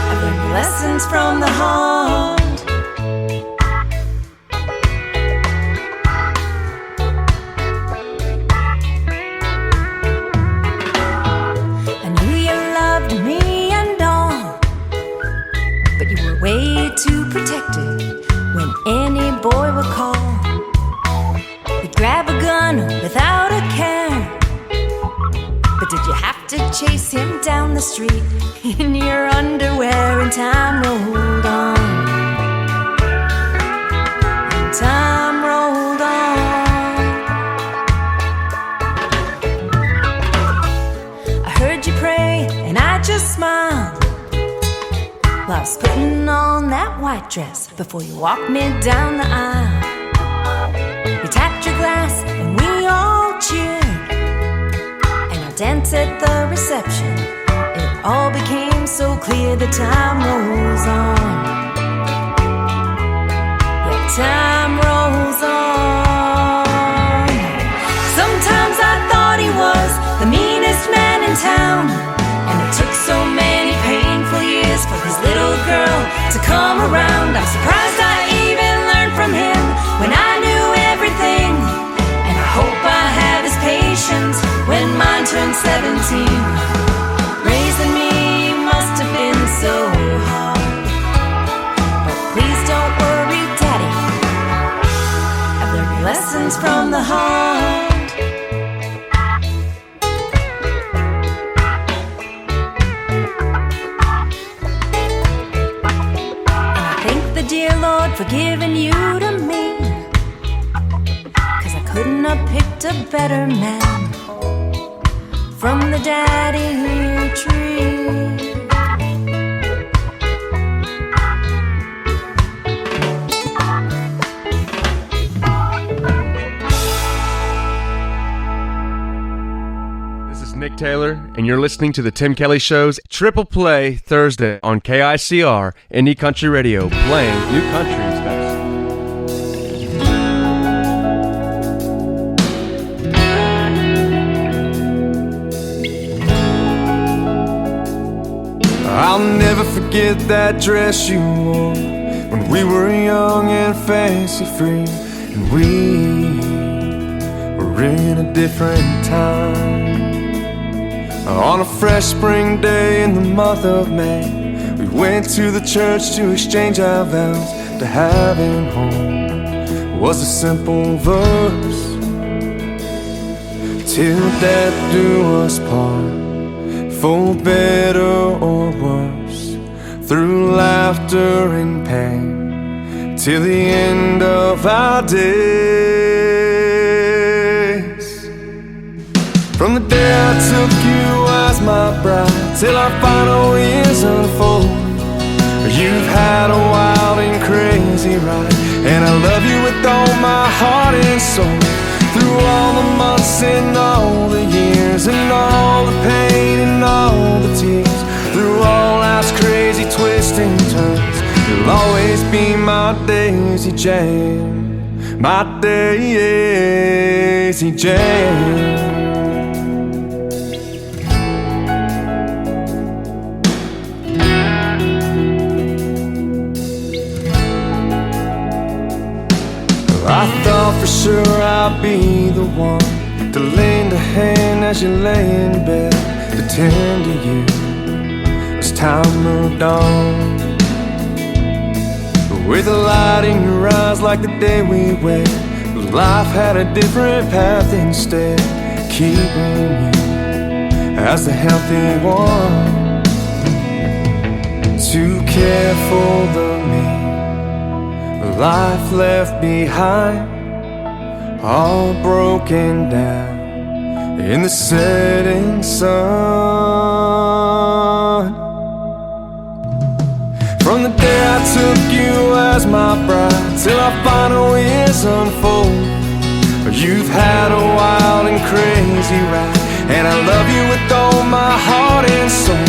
I've learned lessons from the heart. Way too protected when any boy would call. You'd grab a gun without a care, but did you have to chase him down the street in your underwear? And time rolled on. And time rolled on. I heard you pray and I just smiled while I was putting on that white dress before you walked me down the aisle. You tapped your glass and we all cheered, and I danced at the reception. It all became so clear that time rolls on. Yeah, time rolls on. Sometimes I thought he was the meanest man in town, and it took so many painful years for his little girl to come around. I'm surprised I even learned from him when I knew everything, and I hope I have his patience when mine turns 17. Raising me must have been so hard, but please don't worry, Daddy, I've learned lessons from the heart. Dear Lord, for giving you to me, 'cause I couldn't have picked a better man from the Daddy Tree. This is Nick Taylor, and you're listening to the Tim Kelly Show's Triple Play Thursday on KICR, Indie Country Radio, playing New Country's best. I'll never forget that dress you wore when we were young and fancy free, and we were in a different time. On a fresh spring day in the month of May, we went to the church to exchange our vows. To have him home was a simple verse. Till death do us part, for better or worse, through laughter and pain, till the end of our days. From the day my bride till our final years unfold. You've had a wild and crazy ride, and I love you with all my heart and soul. Through all the months and all the years, and all the pain and all the tears, through all life's crazy twists and turns, you'll always be my Daisy Jane, my Daisy Jane. I thought for sure I'd be the one to lend a hand as you lay in bed, to tend to you as time moved on. With a light in your eyes like the day we wed, life had a different path instead, keeping you as the healthy one, to care for the me life left behind, all broken down in the setting sun. From the day I took you as my bride till our final years unfold, you've had a wild and crazy ride, and I love you with all my heart and soul.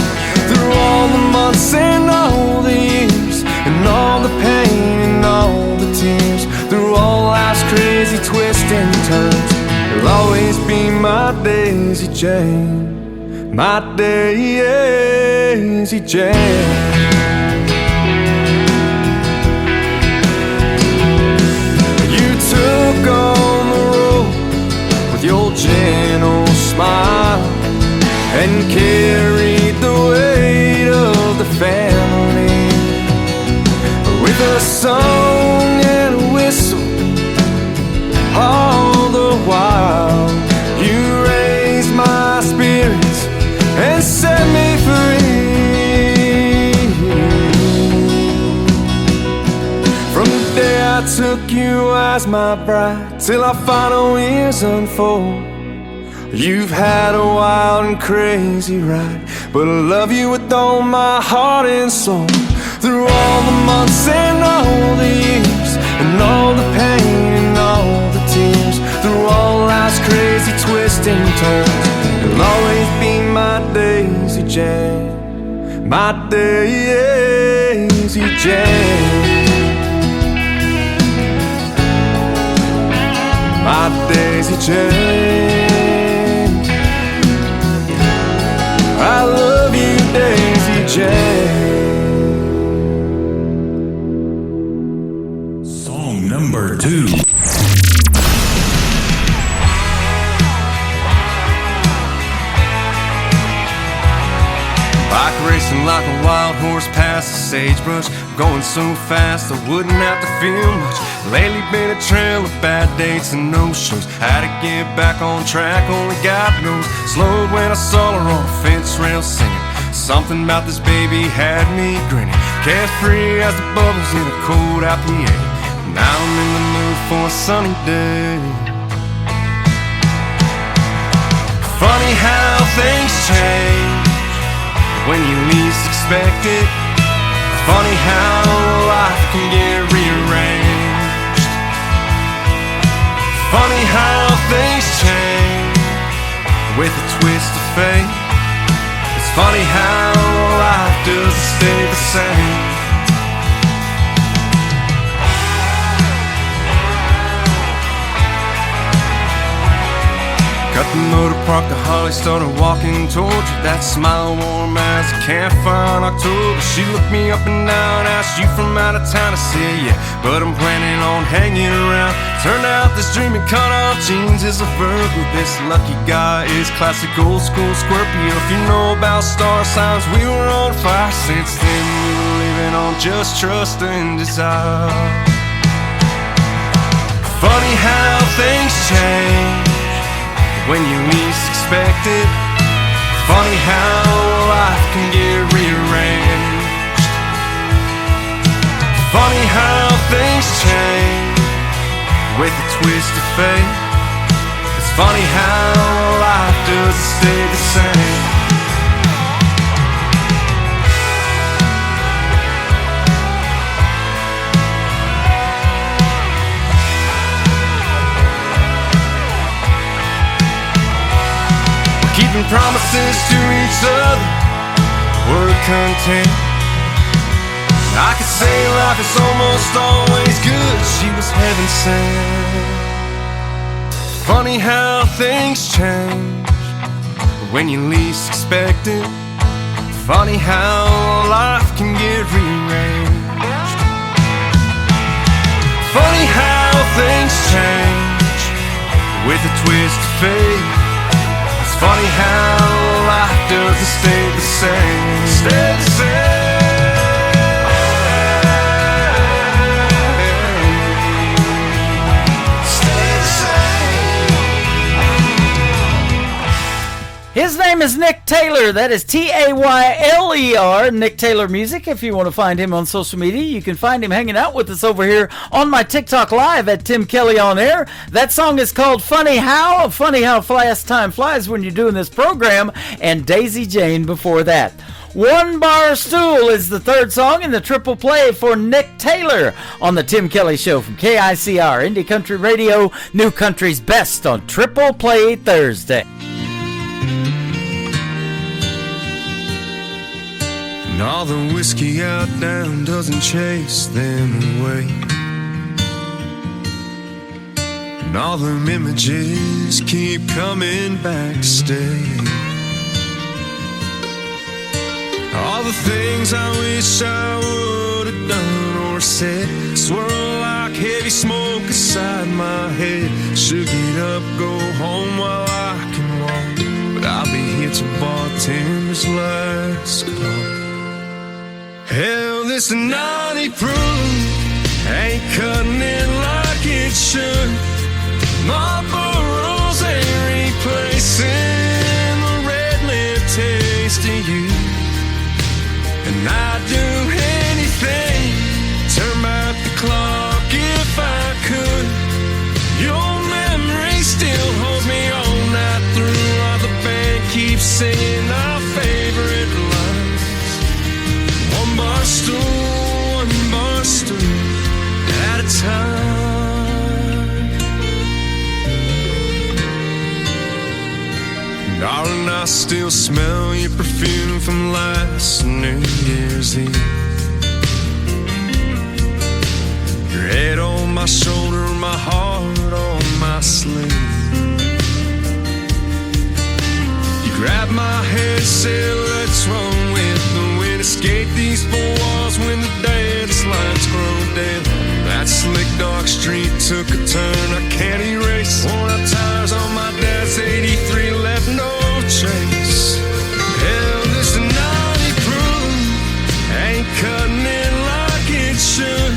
Through all the months and all the years, and all the pain and all the tears, through all life's crazy twists and turns, you'll always be my Daisy Jane, my Daisy Jane. You took on the road with your gentle smile, and carried the weight of the family. With a song and a whistle, all the while you raised my spirits and set me free. From the day I took you as my bride till our final years unfold, you've had a wild and crazy ride, but I love you with all my heart and soul. Through all the months and all the years, and all the pain and all the tears, through all life's crazy twists and turns, you'll always be my Daisy Jane, my Daisy Jane, my Daisy Jane. I love you, Daisy Jane. Number 2. Bike racing like a wild horse past the sagebrush, going so fast I wouldn't have to feel much. Lately been a trail of bad dates and no shows. How to get back on track, only God knows. Slowed when I saw her on a fence rail singing. Something about this baby had me grinning. Carefree as the bubbles in a cold IPA. Now I'm in the mood for a sunny day. Funny how things change when you least expect it. Funny how life can get rearranged. Funny how things change with a twist of fate. It's funny how life doesn't stay the same. Cut the motor, parked the Holly, started walking towards you. That smile warm as a campfire in October. She looked me up and down, asked you from out of town. I said yeah, but I'm planning on hanging around. Turned out this dreaming cut-off jeans is a Virgo. This lucky guy is classic old school Scorpio. If you know about star signs, we were on fire. Since then we were living on just trust and desire. Funny how things change when you least expect it. Funny how life can get rearranged. Funny how things change with a twist of fate. It's funny how life doesn't stay the same. promises to each other were content. I could say life is almost always good. She was heaven sent. Funny how things change when you least expect it. Funny how life can get rearranged. Funny how things change with a twist of fate. It's funny how life doesn't stay the same. Stay the same. His name is Nick Taylor. That is Tayler, Nick Taylor Music. If you want to find him on social media, you can find him hanging out with us over here on my TikTok Live at Tim Kelly On Air. That song is called Funny How. Funny how fast time flies when you're doing this program. And Daisy Jane before that. One Bar Stool is the third song in the triple play for Nick Taylor on the Tim Kelly Show from KICR, Indie Country Radio, New Country's Best on Triple Play Thursday. And all the whiskey out down doesn't chase them away. And all them images keep coming back to stay. All the things I wish I would have done or said swirl like heavy smoke inside my head. Should get up, go home while I can walk, but I'll be here till bartender's last call. Hell, this naughty proof ain't cutting it like it should. My burrows ain't replacing the red lip taste of you. And I'd do anything, turn back the clock if I could. Your memory still holds me all night through, while the band keeps singing our favorite lines. One bar stool at a time. Darling, I still smell your perfume from last New Year's Eve. Your head on my shoulder, my heart on my sleeve. You grabbed my head, said, let's run with the wind. Escape these four walls when the dance lines grow dim. That slick dark street took a turn I can't erase. Worn out tires on my dad's 83 left no trace. Hell, this naughty proof ain't cutting it like it should.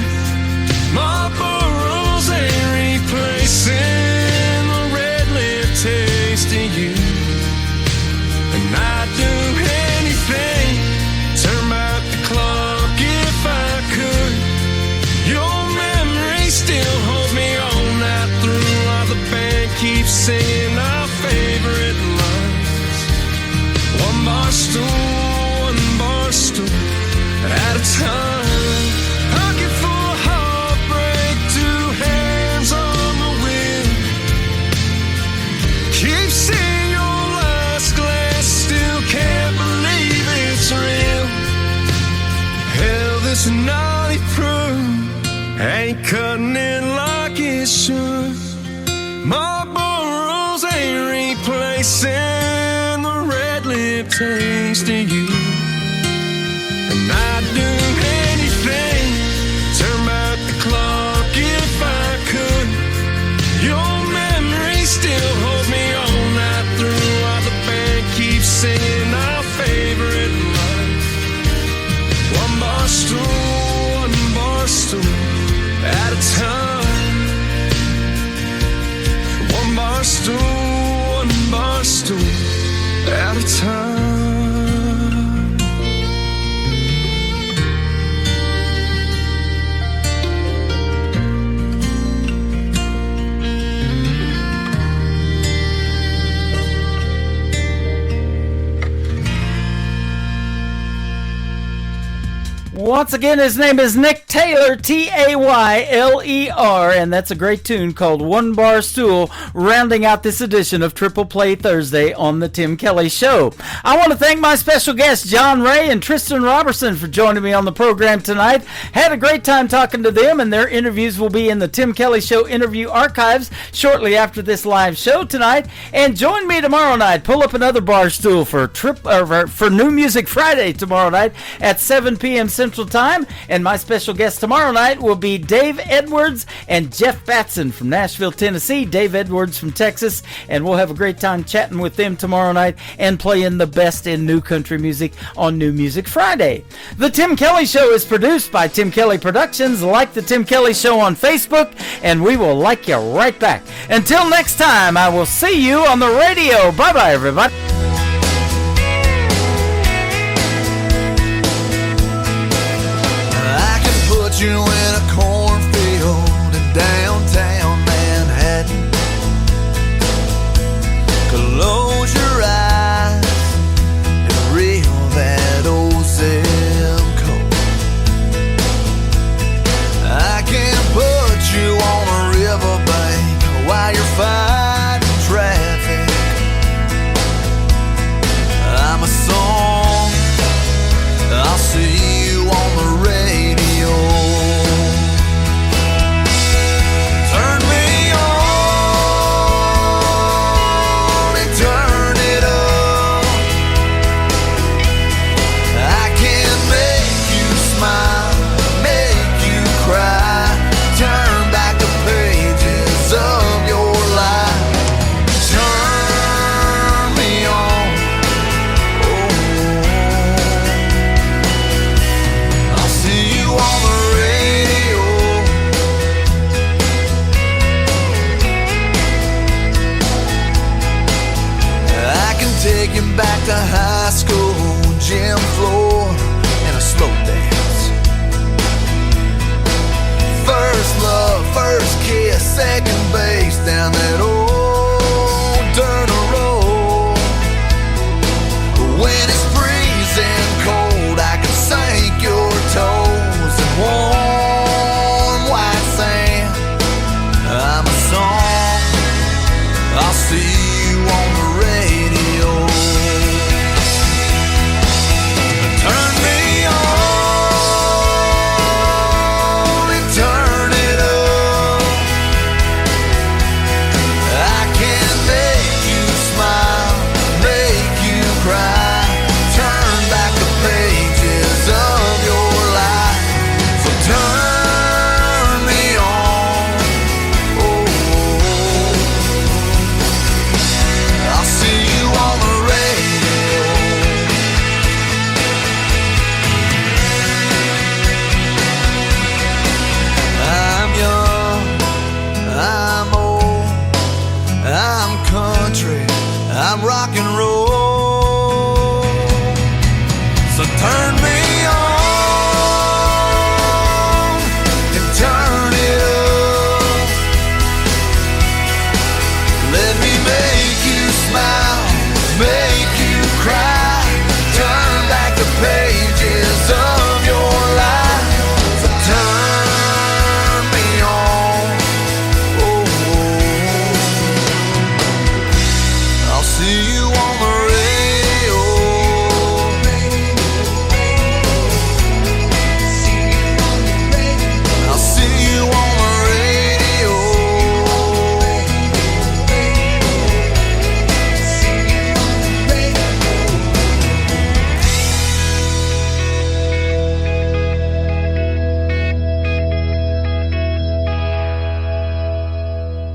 My burrows ain't replacing the red lip taste of you. And I'd do anything, turn back the clock if I could. Your memory still holds me all night through, while the band keeps singing our favorite lines. One bar stool at a time. Pocket full of heartbreak, two hands on the wheel. Keep seeing your last glass, still can't believe it's real. Hell, this naughty proof ain't cutting it like it should. My burrows ain't replacing the red lip taste of you. And I'd do anything, turn back the clock if I could. Your memory still holds me all night through, while the band keeps singing our favorite lines. One bar stool at a time. One bar stool at a time. Once again, his name is Nick Taylor, Tayler, and that's a great tune called One Bar Stool, rounding out this edition of Triple Play Thursday on The Tim Kelly Show. I want to thank my special guests, John Ray and Tristan Robertson, for joining me on the program tonight. Had a great time talking to them, and their interviews will be in the Tim Kelly Show interview archives shortly after this live show tonight. And join me tomorrow night. Pull up another bar stool for New Music Friday tomorrow night at 7 p.m. Central Time, and my special guest tomorrow night will be Dave Edwards and Jeff Batson from Nashville, Tennessee. Dave Edwards from Texas, and we'll have a great time chatting with them tomorrow night and playing the best in new country music on New Music Friday. The Tim Kelly Show is produced by Tim Kelly Productions. Like the Tim Kelly Show on Facebook, and we will like you right back. Until next time, I will see you on the radio. Bye-bye, everybody.